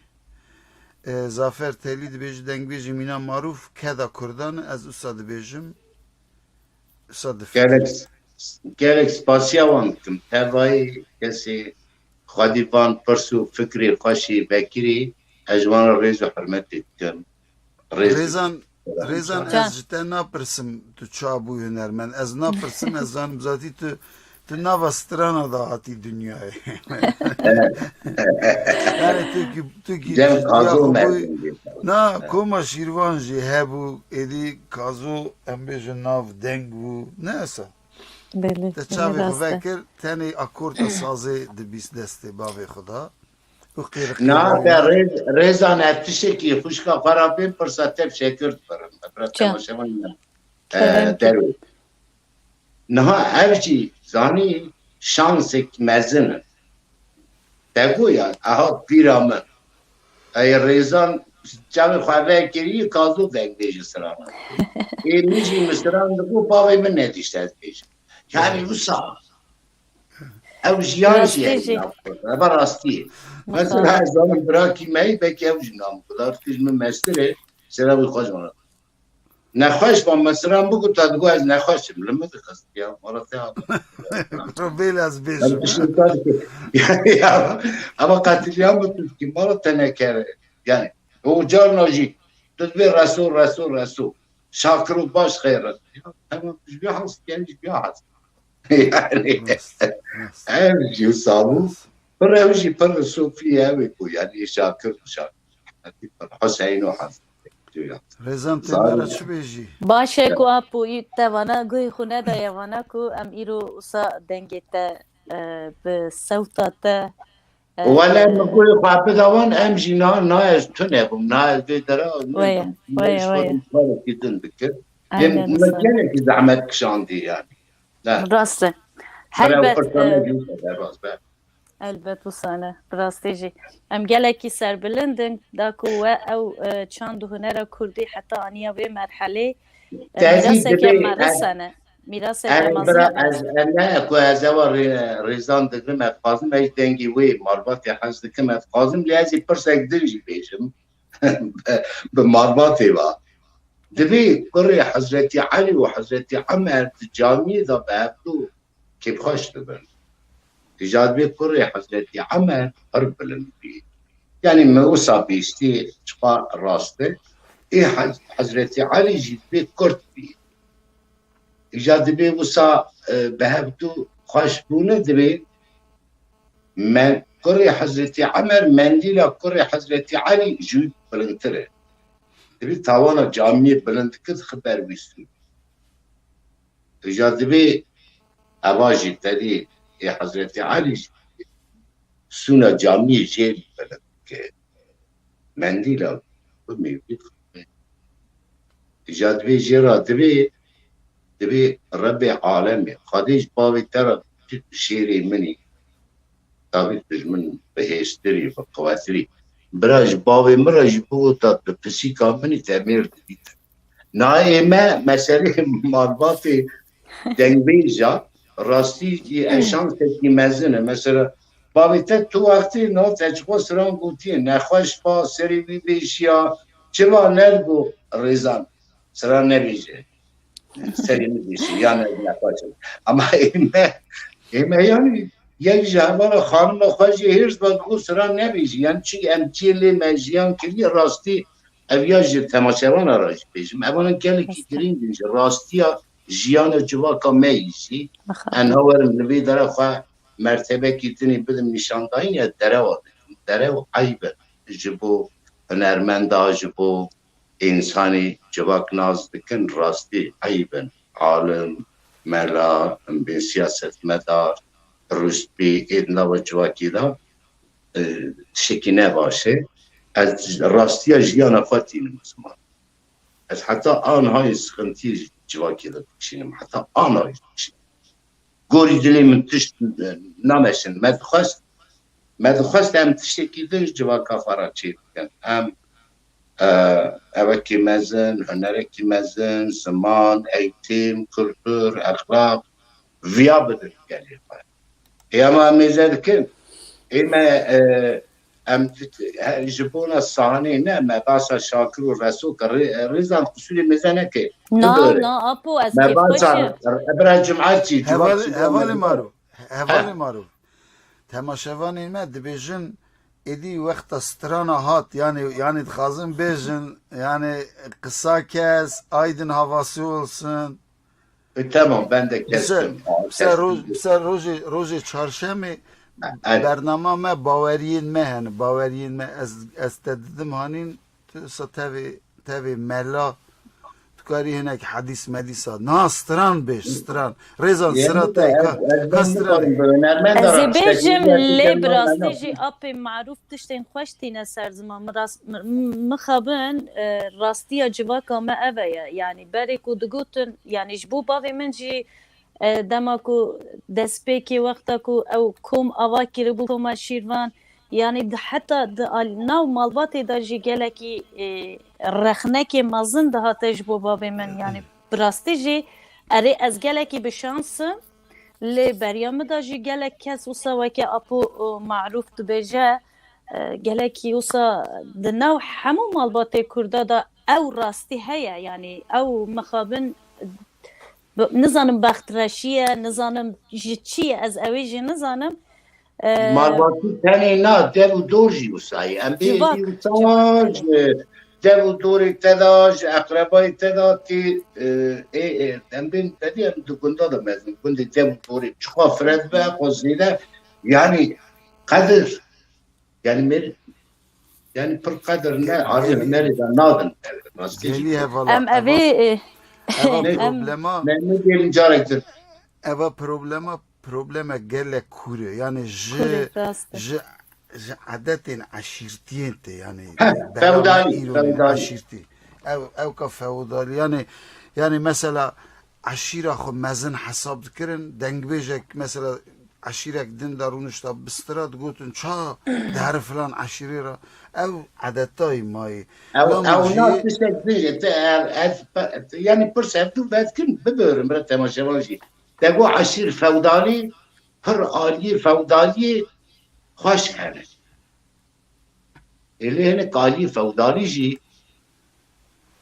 Zafer Telî dibêje dengbêjî Mîna Maruf keda Kurdan ez wisa dibêjim wisa difikirim. gelek spasiya wan dikim tevayê kesê xwedîvan pirs û fikrê xweşî vekirî ez ji wan re rêz û hirmetê dikim. Rêzan Can. ez ji te napirsim tu çabû hunermen ez napirsim ez zanim zatî tu nava strana da hatî dünyayê. Yani tu ki Cem kazo ya merdin. na koma şîrvan jî hebû êdî kazo em bêjin nav deng bû ne esa بله te çavê xwe راسته vekir tenê akorda sazê dibîst destê bavê xwe da û Na qîrixî be rêzan ev tişekî xwişka xerabên pirsa tev şekir dibirin. Bira temaşevan derve. Niha ev jî zanî şansek mezin in. Degoyan aha pîra min. Ey rêzan çavê xwe vekirî kazo deng ji sirana. Ê min jî misiran dibû bavê min nedîşte ez bêjim. Yani wisa ev jiyan jî Rastî eva rastiyê. Mesela her zaman bırakayım meyi belki ev jinam kadar kızımın mesleği selam hoş bana. Ne hoş ben mesela bu kadar da az ne hoşum lama da kast ya Malatya. Robêl ez bêjim. Ya ama katliam bu Türkiye Malatya ne kere yani o canlıcı tedbir Resul şakır baş hayrat. Tamam bir has genç bir has. Yani ev sabu پر اوجی پر صوفیه و کو یعنی شاکر پر حسین و حسن Rezan temara çi bêjî? باشه کو اپو توانا گوی خونه دا یوانا کو ام ایرو اسا دنگته به صوتاته ولی مگوی خواب دوان ام جینا نه از تو نبود نه از بیدره ویا کدن بکر یعنی مجنه که زحمت کشاندی یعنی نه راسته برای هلبت فرصانه جوزه در راست بر البته وسانه براستیجی ام گلکی سر بلندن دا کو او چند هنر کردی حتی آنیا به مرحله میراث که مرسنه میراث که مازیه از نه کو از اول ریزان دکم افقازم ایش دنگی وی مرباط حج دکم افقازم لیازی پرسک درجی بیشم به مرباطی با دبی قری حضرتی علی و حضرتی عمر جامعه دا بابدو که بخوش دبن ایجاد به قری حضرتی عمر هر بلند بی یعنی موسا بیستی چپا راسته ای حضرتی علی جید به کرد بی ایجاد به موسا به هبدو خوش بونه دبی من قری حضرتی عمر مندیلا قری حضرتی علی جود بلندتره دبی توانا جامعه بلند کد خبر بیستو ایجاد به اواجی تدی حضرت علی سونا جامعه جیل بلد که مندیلا بمیوید ایجاد به جیرا دبی رب عالمی خادیج باوی تر شیری منی تابید من بهشتری و قواتری براج باوی مراج بوتا بپسیکا منی تعمیر دید نایمه مسئله مرباطی دنگبیجا راستی اشان تکی مزنه مثلا باویته تو وقتی نه تجربه سران گوتیه نخواش با سری بی بیشیا چرا نرگو ریزان سران نبیجه سری میبیشی یا نخواشه اما ایمه یعنی یک جهبار خانم خواهی هرز با گو سران نبیجی یعنی چی امتیلی مجیان کلی راستی اویاج تماشوان راج بیشم اولا کلی که گرین بیشه راستی ها جیان جواکا میشی انها ورم نبی داره خواه مرتبه کتنی بدم نشاندهی یا دره و عیبه جبو هنرمنده جبو insani cevak naz dikin rastî eyben alim mela bir siyasetmedar rüstbî êdnava civakî da tişekî nebaşe ez rastiya jiyana xwe tînim ziman ez heta anihayê sıxintî civakî de dikişînim heta anihayê dikişînim gorî dilê min tişt nameşin me dixwest em tiştekî din ji civaka xwe re çê bikin em evekî mezin hunerekî mezin ziman eğitim kültür exlaq viya bidin gelê xwe ema em mêze dikin ême em ji bona sahanê ne me basa Şakir û Resûk rêzan qusûrê mêze neke Na apo ez me kêf basa xweşim. bira cum'etî hevalê marû hevalê marû temaşevanên me dibêjin êdî wexta strana hat yani dixwazin bêjin yani qisa kes aydin havasî olsun tamam ben de kestim rojê çarşemê bernama me baweriyên me hene baweriyên me ez te didim hanîn sa tevê mela tukarî hinek hedîs medîsa na stran bêj stran rêzan sira te ka stran Ez ê bêjim lê bi rastî jî apê marûf tiştên xweş tîne ser ziman mixabin rastiya civaka me ev ye yani berê ku digotin yani ji bo bavê min jî dema ku destpêkê wexta ku ew kom ava kiribû koma Şîrvan yani heta di nav malbatê de jî gelekî rexnekê mezin dihate ji bo bavê min yani bi rastî jî erê ez gelekî bi şansim lê beriya min de jî gelek kes wisa weke apo marûf dibêje gelekî wisa di nav hemû malbatê Kurda da ew rastî heye yani ew mixabin nizanim bextreşî ye nizanim ji çi ye ez evê jî nizanim malbatî tenê na dev û dor jî wisa ye em bêjî wisa ji dev û dorê te da ji eqrebayê te da tê em bên vedî em di gunda da mezin gundê dev û dorê çixwa firet be xwe zêde yani qedir yani pir qedir ne alî hunerê de nadin gelî hevala em evê problema ne diyelim carektir eva problema gelek kure yani ji adetên eşîrtiyên te yani feodalî eşîrtî ew ka feodalî yani mesela eşîra xwe mezin hesab dikirin dengbêjek mesela eşîrek din da rûnişta bistira digotin ça der filan eşîrê ra ew edetayî mayî yani pir sevdû vedkin bibêrim bre temaşevan jî dego eşîr feodalî pir aliyê feodaliyê xweş hene êlê hinek aliyê feodalî jî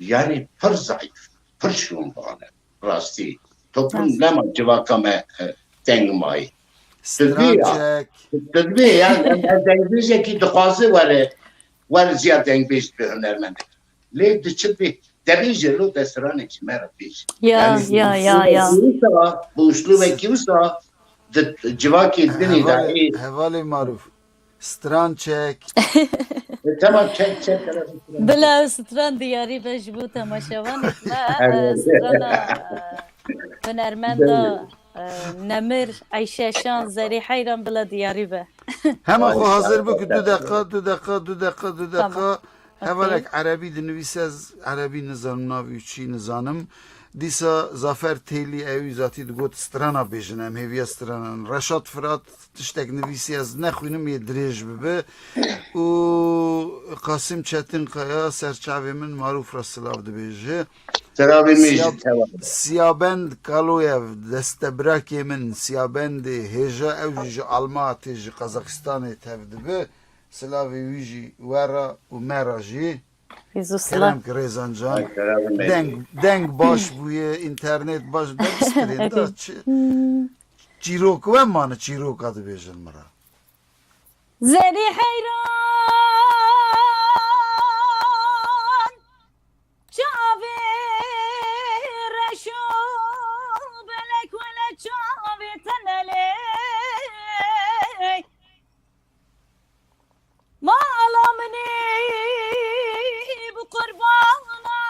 yani pir zayıf pir şûnvane rastî toplum nema civaka me teng mayî Dibê yani dengbêjekî dixwaze were ziya dengbêj bi hunermendek lê diçibê debêje lo destranekî me re pêş ya bu uslûbekî wisa di civakê dinê de hevalê marûf stran çek tamam çek bila stran diyarî be ji bo temaşevanê me strana hunermenda Nemir Ayşe Şan Zerî Heyran bila diyarî be hema xwe hazir bik 2 deqa hevalek erebî dinivîse ez erebî nizanim navî çî nizanim dîsa Zafer Têlî ew zatî digot strana bêjin em hêviya stranan Reşat Firat tiştek nivîsî ez nexwînim yê dirêj bibe û Qasîm Çetinkaya serçavê min marûf ra silav dibêje Siyabend Kaloyev destebrekê min Siyabendê hêja ew jî ji Almatê ji Qazaxistanê tev dibe silavê wî jî wera û me ra jî kerem ki rêzancan deng baş bûye internet baş destpirên da çîrok we mane çîroka dibêjin min ra Zerî Heyran çavê reşo belek wele çavê tenelê mala minî bu qurbana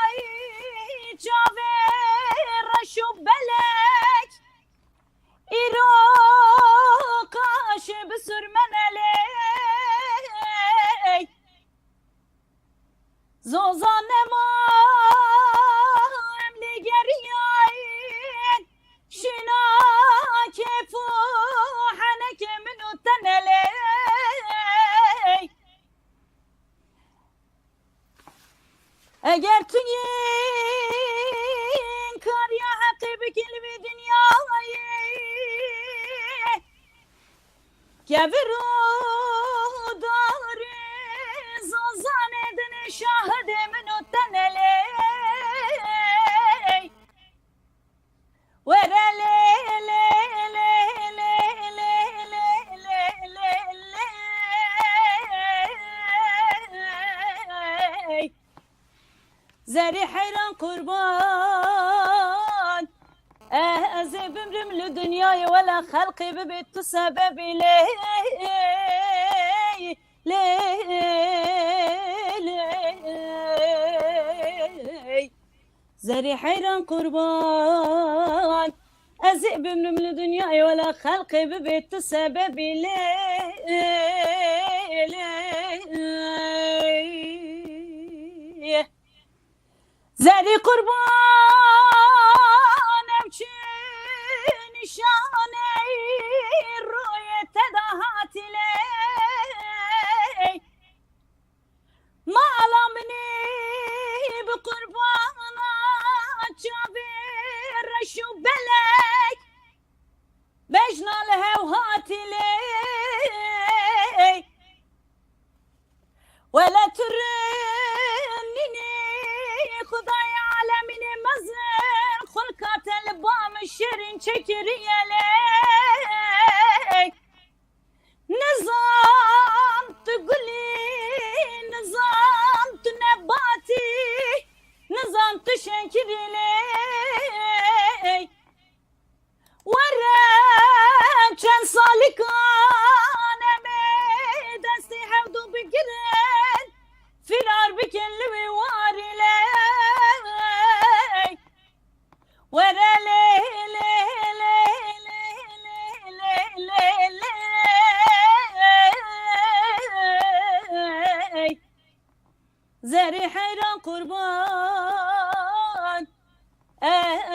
Gevru dari zozan edin şahidimin utteneley Vere le le le le le le le le le Zeri hayran kurban أزب برمل دنياي ولا خلقي ببيت سبب لي لي لي زري حيران قربان أزب برمل دنياي ولا خلقي ببيت سبب لي لي زري قربان أمشي نشاني رؤية تدهات لي ما علمني بقربانا جابر رشو بلك بجنا الهوهات لي ولا ترنني خداي عالمين مزن خلقات البام الشرين شكرية لي نظام تقولي نظام تنباتي نظام تشكري لي ورا كان صالكان دستي حودو بقرن فرار بكل واري لي ورا لي لي لي لي لي لي لي زري حيران قربان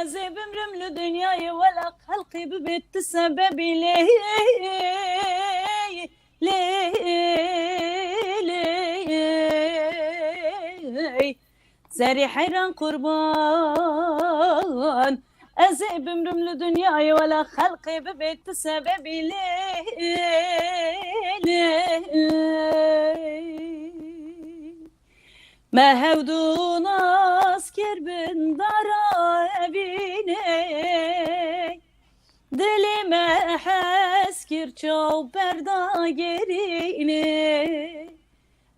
أزي بمرمل دنياي ولا خلقي ببيت سبب لي لي لي زري حيران قربان أزي بمرمل دنياي ولا خلقي ببيت سبب لي ما هودو ناسكر بن دارا evine Dilime heskir çov berda gerine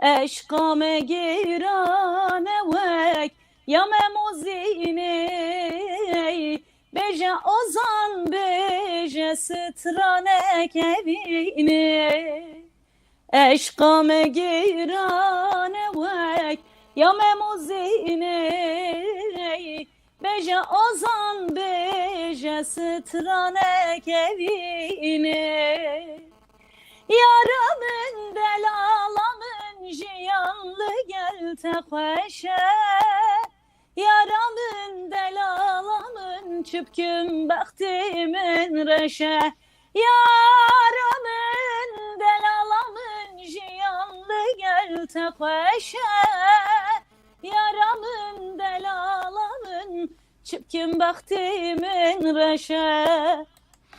Eşkame girane vek yame muzine Beje ozan beje strane kevine Eşkame girane vek yame muzine Beje ozan beje strane kevine Yarımın delalamın jiyanlı gel tekveşe Yaramın delalamın çüpkün baktimin reşe Yaramın delalamın jiyanlı gel tekveşe Yaramın delalamın çüpkün baktimin reşe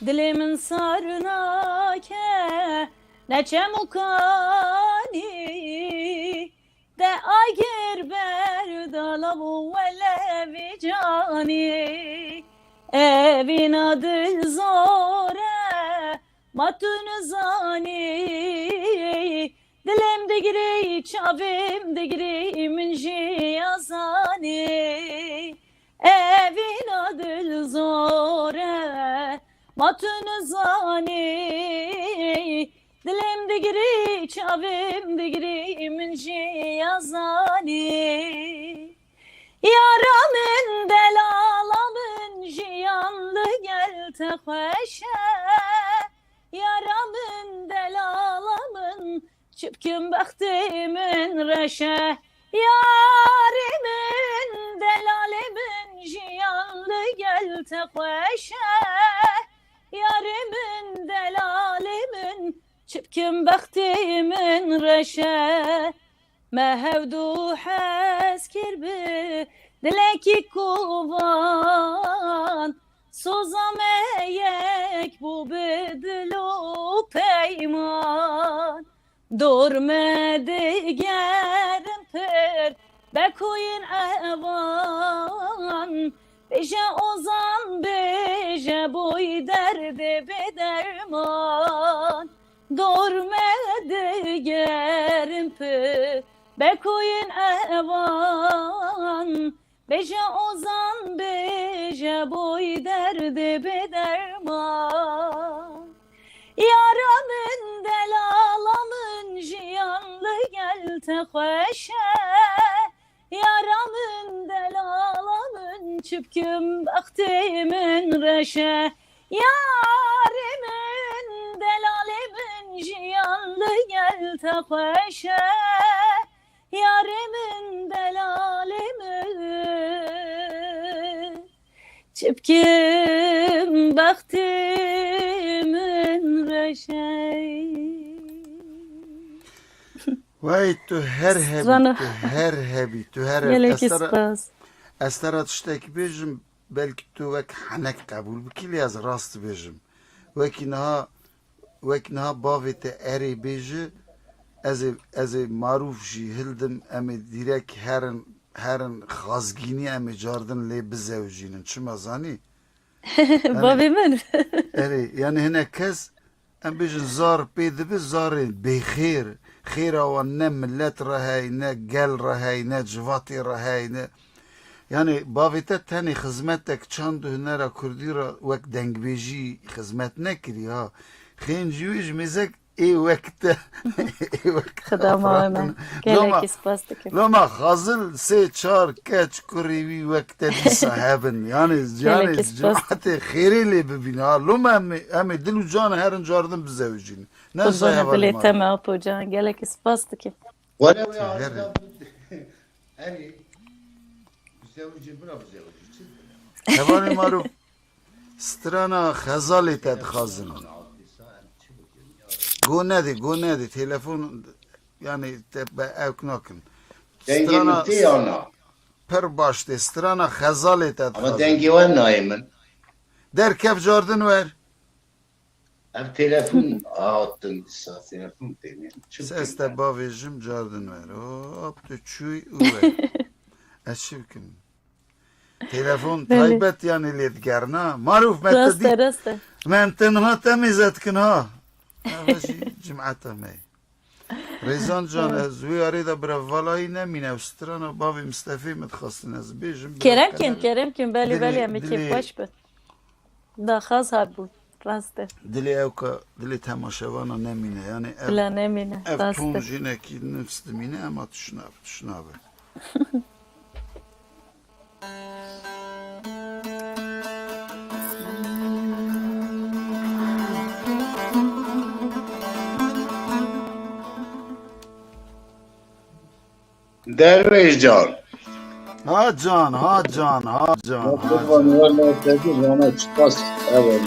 Dilimin sarına ke neçe mukani De agir berdalavu velevi cani Evin adı zore matun zani Dilim digri çavim digri minji yazani Evin adı zore matun zani Dilim digri çavim digri minji yazani Yaramın delalamın jiyanlı gel tekveşe Yaramın delalamın çüpkün baktimin reşe Yarimin delalimin jiyanlı gel tekveşe Yarimin delalimin çüpkün baktimin reşe Mehevdu heskir bi dileki kuvan سوزمک بو بدلو پیمان دورمه دیگرم پر بکوین اوان بیشه ozan بیشه boy derdi be derman dorme digerim pe bekuyin evan beje ozan beje boy derdi be derman yaramın delalamın jiyanlı gel te hoşe yaramın delalamın çüpküm baktimin reşe yarimin delalimin jiyanlı gel te hoşe yarimin delalimin çüpküm baktimin reşe وای تو هر هبی زنه. تو هر هبی تو هر Gelek استر ispas. استرات تشتاك بيجم بلكي تو وك حنك قبول بكيلي از راست بيجم وكنها بافت اري بيجي از معروف جي هلدم ام ديرك هرن خازگيني ام جاردن لي بزوجين شما زاني Babi min. اري يعني هنا كز ام بيجن زار بيد بزار بخير خير و نه ملت رهاي نه گل رهاي نه جواتي رهاي نه يعني بافيتا تاني خدمتك چند هنرا كردي را وك دنگبيجي خدمت نكري ها خين جويج مزك اي وقت اي وقت Xda mavime. Gelek ispas dikim. لما خازل سي چار كاچ كوريوي وقت دي صاحبن يعني جماعت خيري اللي ببينها لما امي دلو جان هرن جاردن بزوجين نه Kuzuna صاحب bilete me apucan. Gelek ispas dikim. ولو تهرب. يعني زوجي برا زوجي هواني معروف سترانا خزالي تد خازن قو نادي تلفون يعني تبقى اوكنوكن دنگي سترانا متي انا پر باشتي سترانا خزالي تد اما خازن دنگي وانا ايمن در كيف جاردن ور اب تلفون attın sağ telefon demeyin. سيس تبا جم جاردن ور هوب تو چوي اوه اشيبكم تلفون تايبت يعني اللي تقرنا معروف ما تدي Raste. من تنها تميزتكن ها هذا جمعتها ماي ريزان جان زوي اريد برافالاي نمين استرانا بابي مستفي متخصصين از بيجم Kerem kim beli Dili- beli emi dili- keyif hoş be. Da khaz habun. Raste. دلي اوكا دلي تماشوانا نمينه يعني Bila nemine. اف Raste. تونجينا كي نفس دمينه اما تشناب Derviş can. ها جان ها جان ها جان ها Kurban جان valla dedi bana çıkmaz. Evet.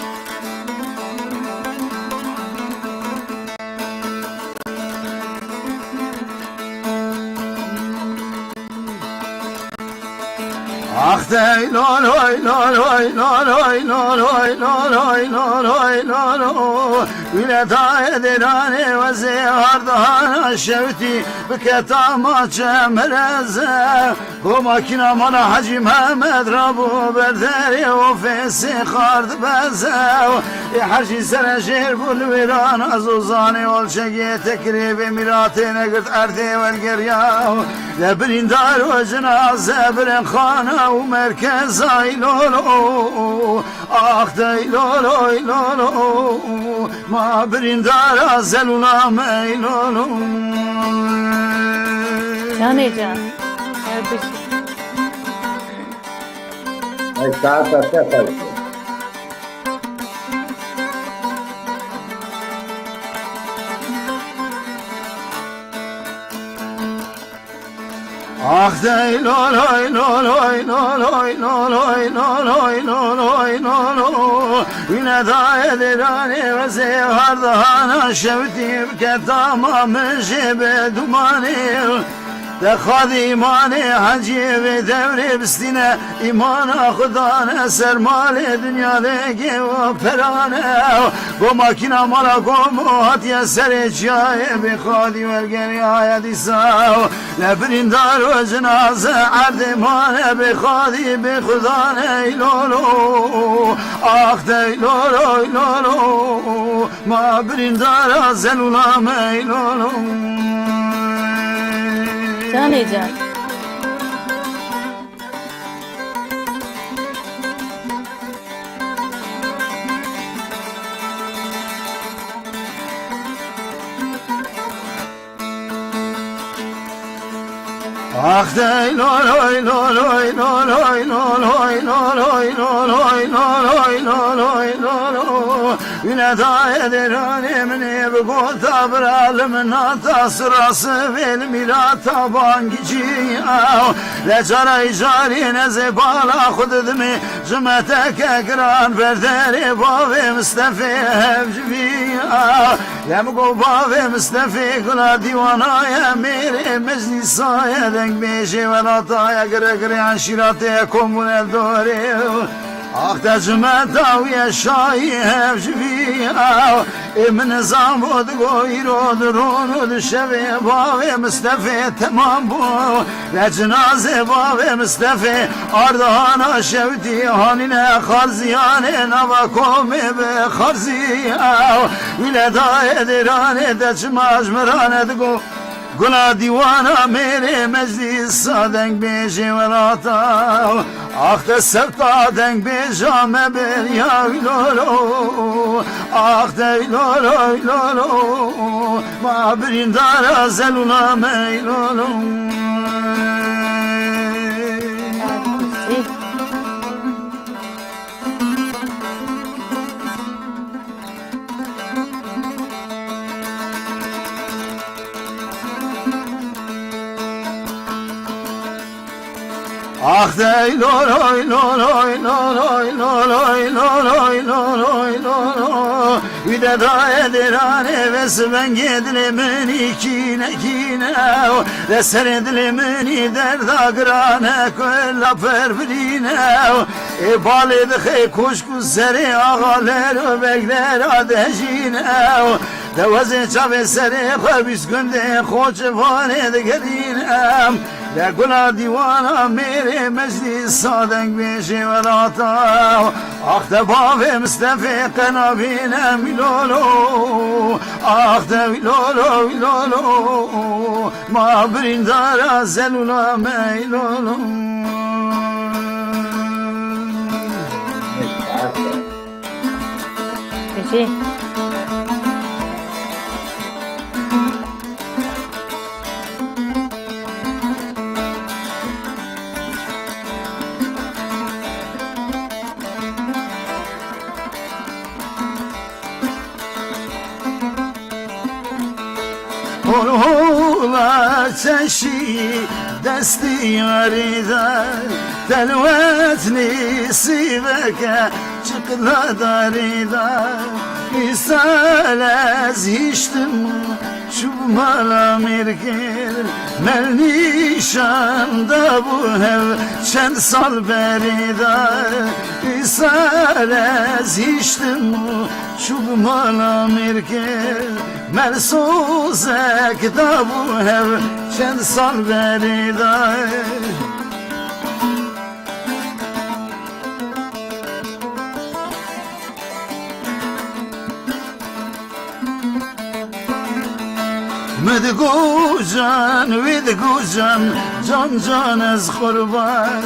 Ah dey la loy la loy la loy la loy la loy la loy la loy Üle taedirane ve zihardana şevti Biketama çemreze Bu makina mana Hacı Mehmet Rabu Berderi o fesi kard beze Harci sene şehir bul viran Az uzani ol çekiye tekribi miratine gırt erdi vel gerya Lebrin dar ve cenaze birin khana و مرکز ای لولو آخ دی لولو لولو ما برین دار زلولام ای لولو Yani can. Kardeşim. Ay saat atar. آخ دی لولوی لولوی لولوی لولوی لولوی لولوی لولو Yine da edirani ve zevhardana şevtim ke tamamı şebe dumanı دخاد ایمان حجی و دور بستینه ایمان خدانه سرمال دنیا لگه و پرانه گو ماکینا مالا گو موهاتی سر جای بخوادی ورگری آیدی ساو لبریندار و جنازه عردمانه بخوادی بخدانه ایلولو آخ دیلولو ایلولو ما بریندار زلولام ایلولو جانی جان آخ دی لولوی لولوی لولوی لولوی لولوی لولوی لولوی لولوی لولوی وندای درانی منی بگوتا برالم ناتا سراس ویل میراتا بانگیجی لجارای جاری نزی بالا خود دمی جمعتک اگران برداری باوی مصطفی هفجوی لمگو باوی مصطفی گلا دیوانای میری مجلسای دنگ بیشی و ناتای گرگری انشیراتی کمون دوری آخ تجمعتا وی شایی هفجوی من نظام بود گوی رو درون شوی باوی مصطفی تمام بو لجنازه باوی مصطفی اردهانا شوتی هانین خارزیان نوا کومی به خارزی ولدای درانه دچماج مرانه دگو گلا دیوانا میره مجلس دنگ بیشی ولاتا آخت سبتا دنگ بیشا مبر یا لولو آخت لولو لولو ما بریندار زلولا می لولو آخ دی لولوی لولوی لولوی لولوی لولوی لولوی لولوی ویده دای درانه و سبنگ دل منی کینه کینه لسر دل منی درداگرانه کلا پرورینه بالی دخی کشکو سری آغالر و بگدر آدهجینه دوازه چاوه سری خوابیس گنده خوچفانه دگرینه لگلا دیوانا میره مجلس دنگ بیشی ولاتا آخ دباب مصطفی قنابین میلولو آخ دویلولو ویلولو ما بریندار زلولا میلولو بشی Ola çeşi desti yarida telvetni siveke çıkla darida İsalez hiştim çubmala mirgir mel nişanda bu hev çend sal berida İsalez hiştim çubmala mirgir mel sozek da bu hev çend sal berida Medgu can vidgu can can ez kurban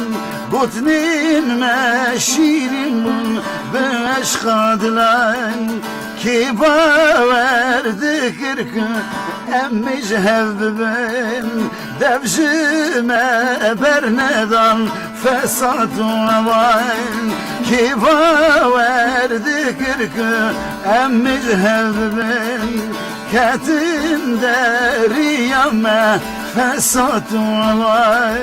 Gotnin meşirin beşkadlan Ki baverdi kırkı emmiş hevbben Devşime bernedan fesat ulan Ki baverdi kırkı emmiş hevbben Ketin deriyame fesat ulan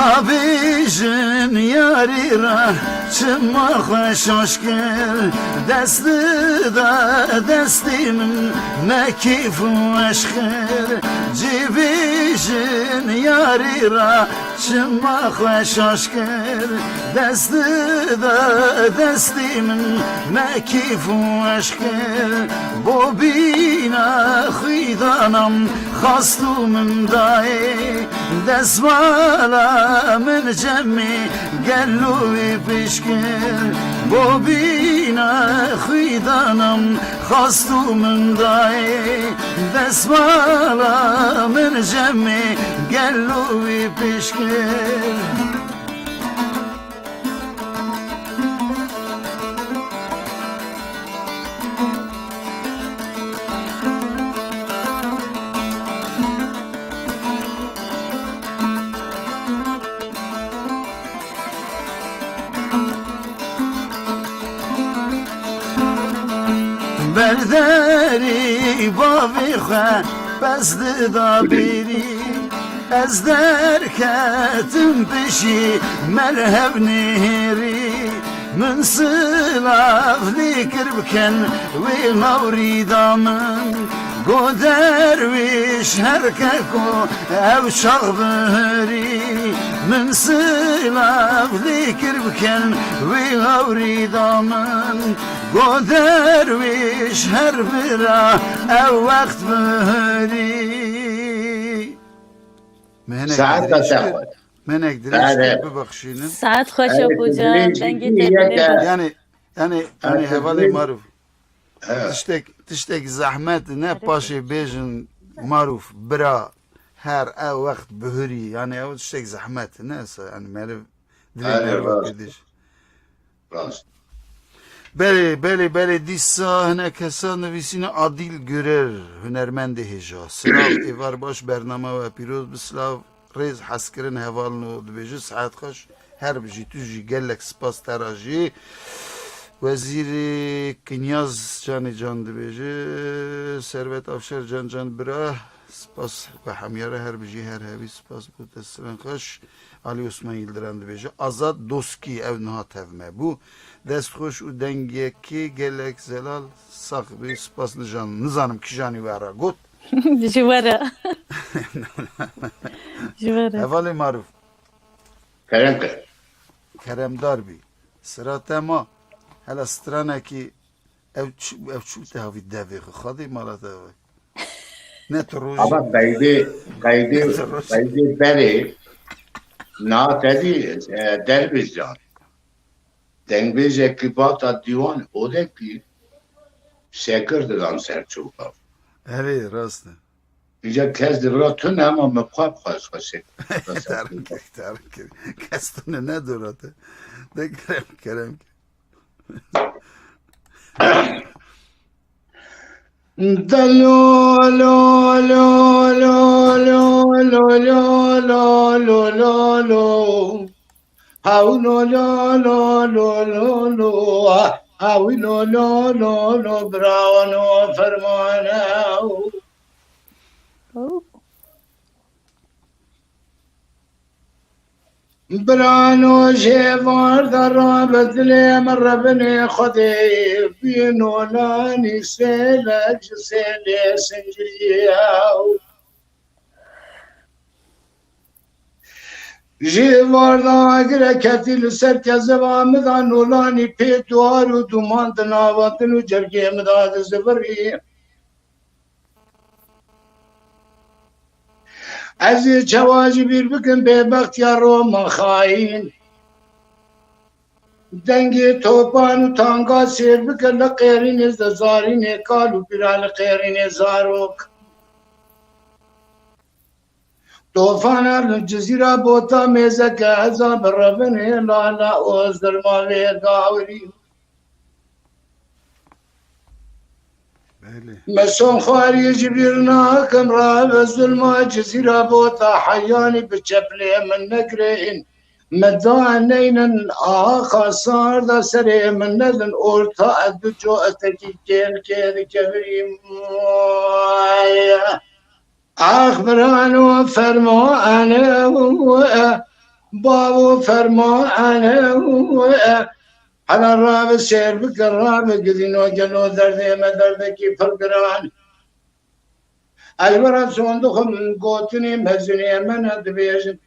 Habijin yari ra çıma hoş aşkır Desti da destimin mekif aşkır Cibijin yari ra çıma hoş aşkır Desti da destimin mekif aşkır Bobina xidanam خاستومن دای دسمالا من جمعی گلوی پیشکر ببینا خیدانم خاستومن دای دسمالا من جمعی گلوی پیشکر برداری بابی خواه بس دا بیری از در کتم بشی مرهب نهری من سلاف ذكر بكن وموري دامن قو درويش هرككو او شغبهري من سلاف ذكر بكن وموري دامن قو درويش هربرا او وقت بهري ساعت تاخد من اقدرش ببخشینم ساعت خوش بوجان دنگی yani hevali maruf tiştek zahmet ne paşe bejin maruf bira her ev vakt bühüri yani ev tiştek zahmet neyse yani melev dileğine vaktidir. Beli dissa hene kesa nevisine adil görer hünermendi heja sınav evar baş bernama ve piroz bislav ريز حسكرين هفالنو دبيجي ساعات خش هرب جي تجي قال لك سباس تراجي وزير كنياز جاني جان دبيجي سربت افشار جان براه سباس بحميره هرب جي هر هبي سباس بوتسرن خش علي عثمان يلدران دبيجي azad doski ev nihat evme bu dest خوش و دنگی کی گلک زلال ساق بی سپاس نزانم کی جانی وارا گوت جوارا جوارا هفالي معروف كرم داربي سرات ما هلا سترانا كي او شو تهافي الدافي خاضي مرات نتروج ama kaydı beri natedi dervizcan dengbeş ekibata divan o da ki şekirdilan serçuka هلي راسنا İyice kezdi bırak tüm ama mıkap kaçması. تعرف كاستنا ندرته ده كلام دلو لو لو لو لو لو لو لو لو لو لو هاو لو لو لو لو لو لو هاو لو لو لو لو براونو فرمانو برانو جيفار درابت لي مرة بني خدي بينو لاني سيلك سيلي سنجرياو جيفار داقرة كتل سركز وامدان ولاني بيتوار ودومان دناواتن وجرقي مداد زبري عزیز چواجی بیر بکن به بختیار روما خاین دنگی توپان و تانگا سیر بکن لقیرین زارین کالو پیرا لقیرین زاروک توفان الجزیره بوتا میزک عذاب ربن لالا اوزر ماوی داوری مسون خواري جبرنا كم راب الظلمة جزيرة بوتا حياني بتشبلي من نقرين مدانين آخر صار ذا سري من نذن أورتا أدجو أتكي كيل كبريم أخبران وفرما أنا بابو فرمانه حالا راب سیر بکر راب گدینو جلو درده ما درده کی فرقران ایورا صندوقم گوتنی مزنی من دبیجن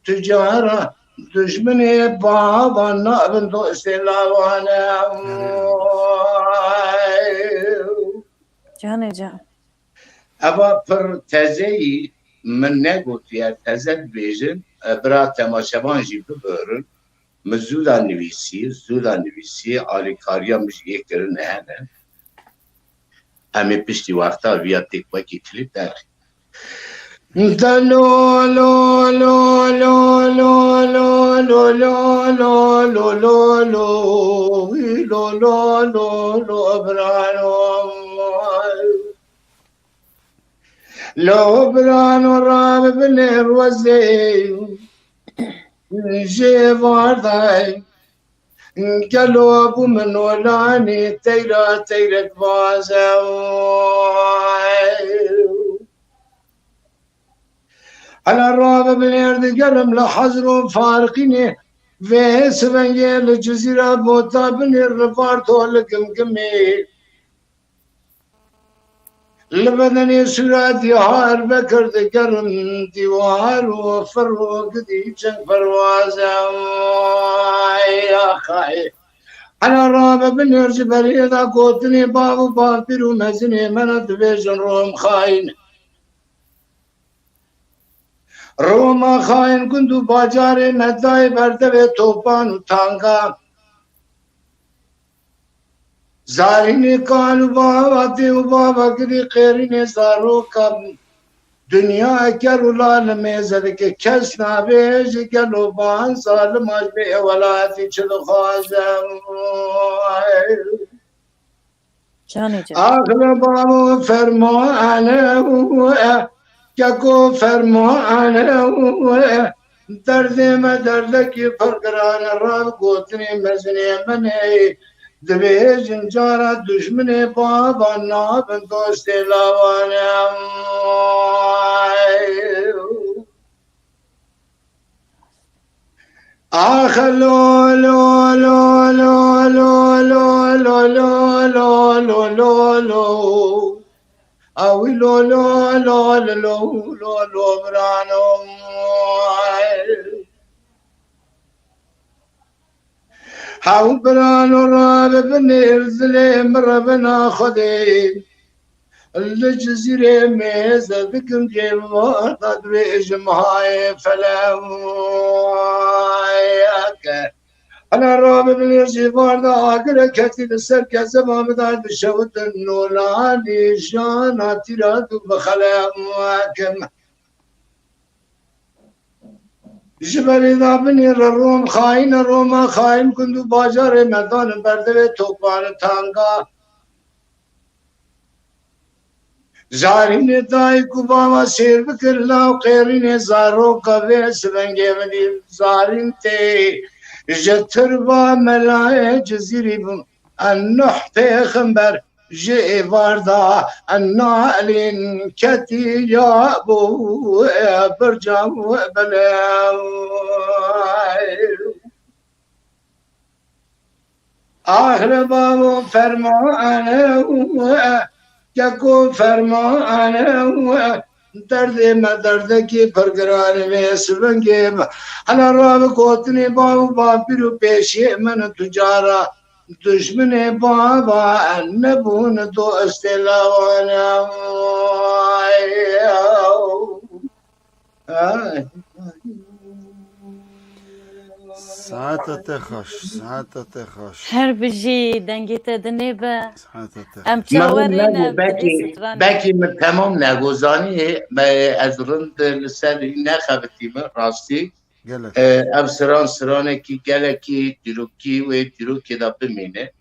تجارة دشمني بابا نابن دو استلاوانا جان اما پر تزهی من نگوت یا تزه بیجن برا تماشبان جی ببرن مزودا نویسی آلیکاریا مش یک کرن هنه امی پشتی وقتا ویا تک وکی کلیپ در لو لو لو لو لو لو لو لو لو لو لو لو لو لو برانو لو برانو راب بنر وزي جي وارداي قلوب من ولاني تيرا بازاو على الرابع باليرد قلم لحظر فارقيني في سفنجي الجزيرة بوتا بني الرفارتو لكم كمي لبدني سرات يهار بكر قرم ديوار وفرو قدي جن فروازا يا خاي على الرابع باليرد بريدا قوتني بابو بابيرو مزني من دبيجن روم خاين روما خاين كنتو باجاري نداي بردوي توپان و تانگا زاريني قالو بابا ديو بابا قدي قيريني زارو كم دنيا كرو لالمي زدك كس نابيج كلو بان سالم اجبه ولاتي چلو خوازم جان آخر بابا فرمانه क्या को फरमान दर्द में दर्द की फरकरान रब गोतने मजने मने दबे जंजारा दुश्मने बाबा नाब दोस्त लावाने आख लो लो लो लो लो लो लो लो लो लो लो लो أوي لو لو لو لو لو لو برانو هاو برانو راب بنير زليم ربنا خدي الجزيرة ميزة بكم جيبوا تدريج مهاي فلاك أنا رابط اليسيفار دا آقل كتير السر كزبا مدار بشوت النولاني جانا تيرادو بخلا مواكم جبري دا بني الروم خاين روما خاين كندو باجار مدان بردوه توپان تانگا زارين داي كوباما سير بكر لاو قيرين زارو كوه سبنگه مني زارين تي جتربا ملاي جزيري بم النحت خنبر جي واردا النالين كتي يا ابو برجام بلا آخر بابو فرمانه كاكو فرمانه درد ما درد کی پرگران میں سبنگے انا راب کوتنی بابو بابیرو پیشی من تجارا دشمن بابا نبون تو استلاوانا ساعتت خوش هر بجي دنگیت دنبه ساعتت ام چاورین بکی من تمام نگوزانی از رند لسر نخبتی من راستی گلک افسران سرانه کی گلکی دیروکی و دیروکی دا بمینه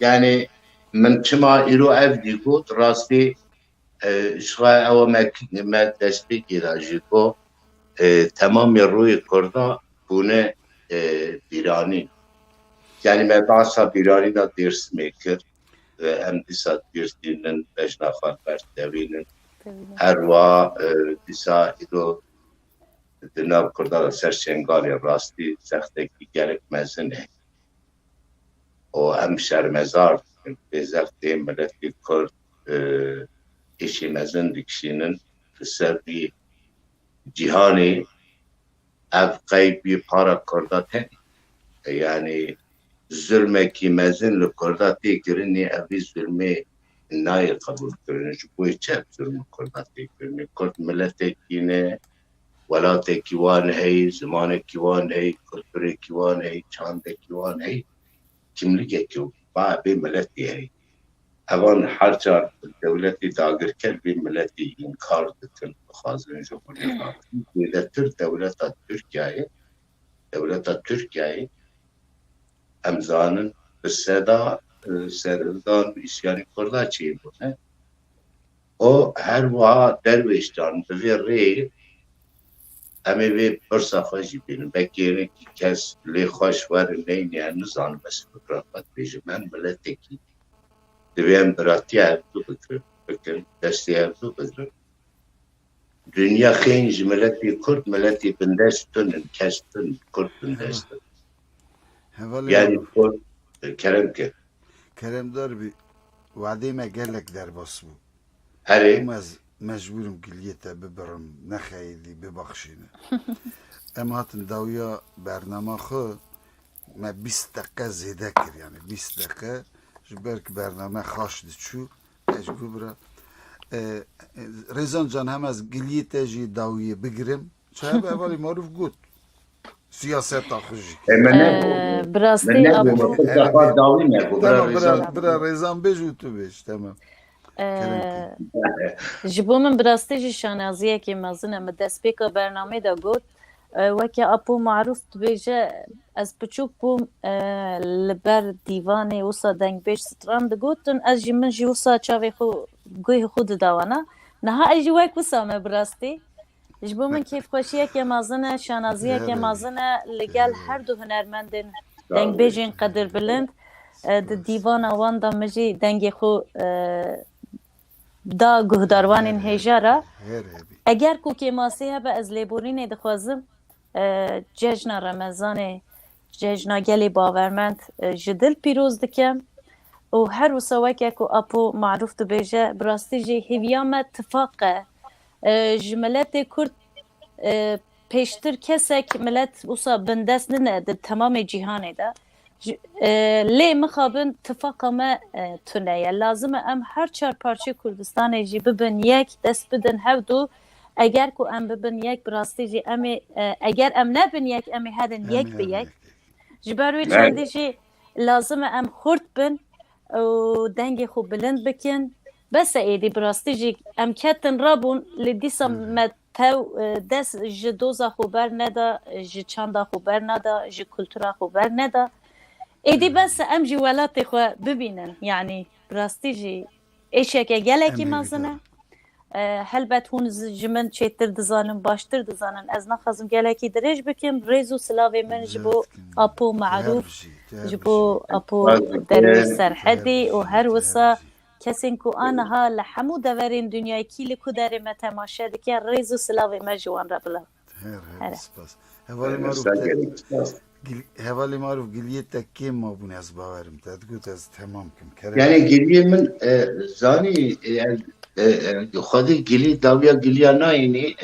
یعنی من چما ایرو اف دیگود راستی شخواه او ما دستی گیراجی کو تمام روی کردا بونه بیرانی یعنی من باسا بیرانی دا درس میکر هم دیسا درس دینن 5 نفر برد دوینن هر وا دیسا ایدو Dinav Kurda ser şengali rastî sextekî gelek mezin e. O em şermezar bezertê milletê Kurd eşî mezin dikişînin ser vî cîhanê ev qeybî para Kurda tenê. Yani zulmekî mezin li Kurda tê kirinê ev vî zulmê nayê qebûl kirin. Ji bo çi zulmê Kurda tê kirinê? Kurd milletekî ne, welatekî wan heye, zimanekî wan heye, kulturekî wan heye, çandekî wan heye, kimlikekî bê milletê heye. Evan her çar devletê dagirker vê milletê înkar dikin, dixwazin ji xwe liqatin. Lêdetir devleta Tirkiyeyê em zanin bi seda serhildan û îsyanê Kurda çê bûne. O her wiha derwêştan bi vê rêyê em ê vê pirsa xwe jî bînin. Belkî hinekî kes lê xweş werin neyniye nizanim ez fikra xwe dibêjim. Em milletekî divê em biratiya hevdû bikin, destê hevdû bikin. Dünya xên ji milletê Kurd, milletê bindest tune, kes tune, Kurd bindest tune. Hevalê Yani Kurd keremke. Keremdar bî wadê me gelek derbas bû. Herê Em ez mecbûrim giliyê te bibirim, nexeyîdî bibexşîne. Em hatin dawiya bername xwe me 20 deqe zêde kir, yani 20 deqe ji ber ku bername xaş diçû mecbûr bira. Rêzan can hem ez giliyê te jî dawiyê bigirim. Çabe evalî marûf got. Siyaseta xwe jî. me ne Bi rastî me Apo bu defa dawî me bu Tamam rêzan. bira rêzan bêj û tu bêj tamam. ji bo min bi rastî jî şanaziyekê mezin e, min destpêka bernamê de got weke Apo marûf dibêje ez piçûk bûm li ber dîvanê wisa dengbêj stran digotin ez jî min jî wisa çavê xwe guhê xwe didawana niha ez jî wek wisa me bi rastî ji bo min kêfxweşiyekê mezin e şanaziyekê mezin e li gel her du hunermendên dengbêjên qedirbilind di dîvana wan da min jî dengê xwe da guhdarwanên hêjara eger ku kêmasî hebe ez lêborînê dixwazim cejna Remezanê cejna gelê bawermend ji dil pîroz dikim û her wisa weke ku Apo marûf dibêje bi rastî jî hêviya me tifaq e ji milletê Kurd pêştir kesek millet wisa bindest nine di temamê cîhanê de lê mixabin tifaqa me tune ye lazim e em her çar parçê Kurdistanê jî bibin yek dest bidin hevdû eger ku em bibin yek bi rastî jî em ê eger em nebin yek em ê herin yek bi yek ji ber wê çandê jî lazim e em xurt bin û dengê xwe bilind bikin bes e êdî bi rastî jî em ketin rabûn lê dîsa me tew dest ji doza xwe ber neda ji çanda xwe ber neda ji kultura xwe ber neda êdî bes e em jî welatê xwe bibînin yani bi rastî jî êşeke gelekî mezin e helbet hûn ji min çêtir dizanin baştir dizanin ez naxwazim gelekî dirêj bikim rêz û silavê min ji bo Apo marûf ji bo Apo derwê serhedê û her wisa kesên ku aniha li hemû deverên dunyayê kî li ku derê me temaşe dike rêz û silavê me ji wan re bila Hevalê marûf giliyê te kêm mabûne ez bawerim te digot ez temam kim. Yani giliyê min zanî xwedê gilî dawiya giliya nayînî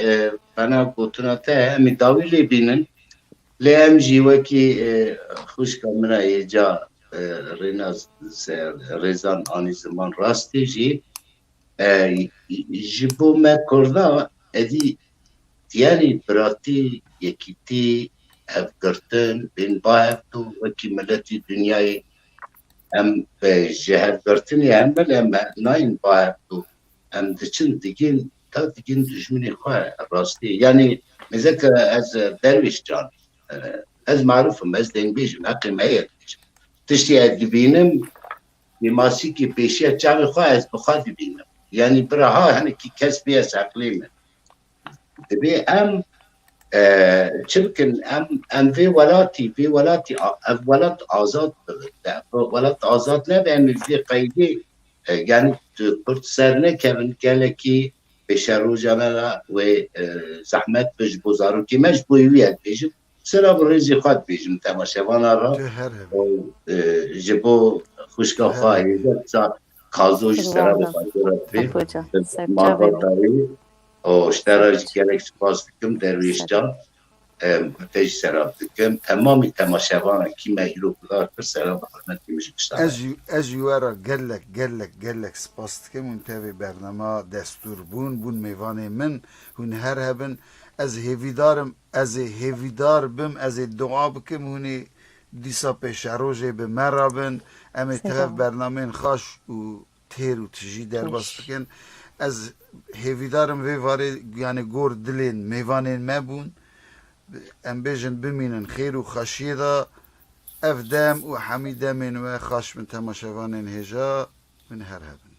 bena gotina te em ê dawî lê bînin lê em jî wekî xwişka min a êca Rêzan anî ziman rastî jî ji bo me Kurda edî yani biratî yekîtî hevgirtin bên bahevdû wekî milletî dunyayê em ji hevgirtinê em bile em nayên bahevdû em diçin digin ta digin dijminê xwe rastî yani mêzeke ez derwêş can ez marûfim ez dengbêjim heqê me heye tiştî ez dibînim masîkê pêşiya çavê xwe ez bi xwe dibînim yani bira hinekî kes bê ez heqlê min dibê em çi bikin em vê welatî ev welat azad welat azad nebe em vê qeydê yani Kurd ser nekevin gelekî پیشروجانه و زحمت بج بزارو که مج بویویت بیجم سرا برزی خود بیجم تماشاوانا را تو هر هبن جبو خوشگاه خواهی زا کازوش سرا بخواهی Apoca. مارکا Sevcavê داری و اشتراج گلک سپاس دکم درویش جان تج سرا دکم تمامی تماشاوانا کی مهیرو کدار پر سرا بخورمت بیمش بشتانه از یوارا گلک سپاس دکم اون تاوی برنامه دستور بون میوان من هون هر هبن از هیویدار بم از دعا بکم هونی دیسا پیش روژه به مرابن امی تغف برنامه خاش و تیر و تجی در باس بکن از هیویدارم وی واره یعنی گور دلین میوانین مبون ام بیجن بمینن خیر و خاشیه دا افدام و حمیده من و خاش من تماشاوانین هجا من هر هبن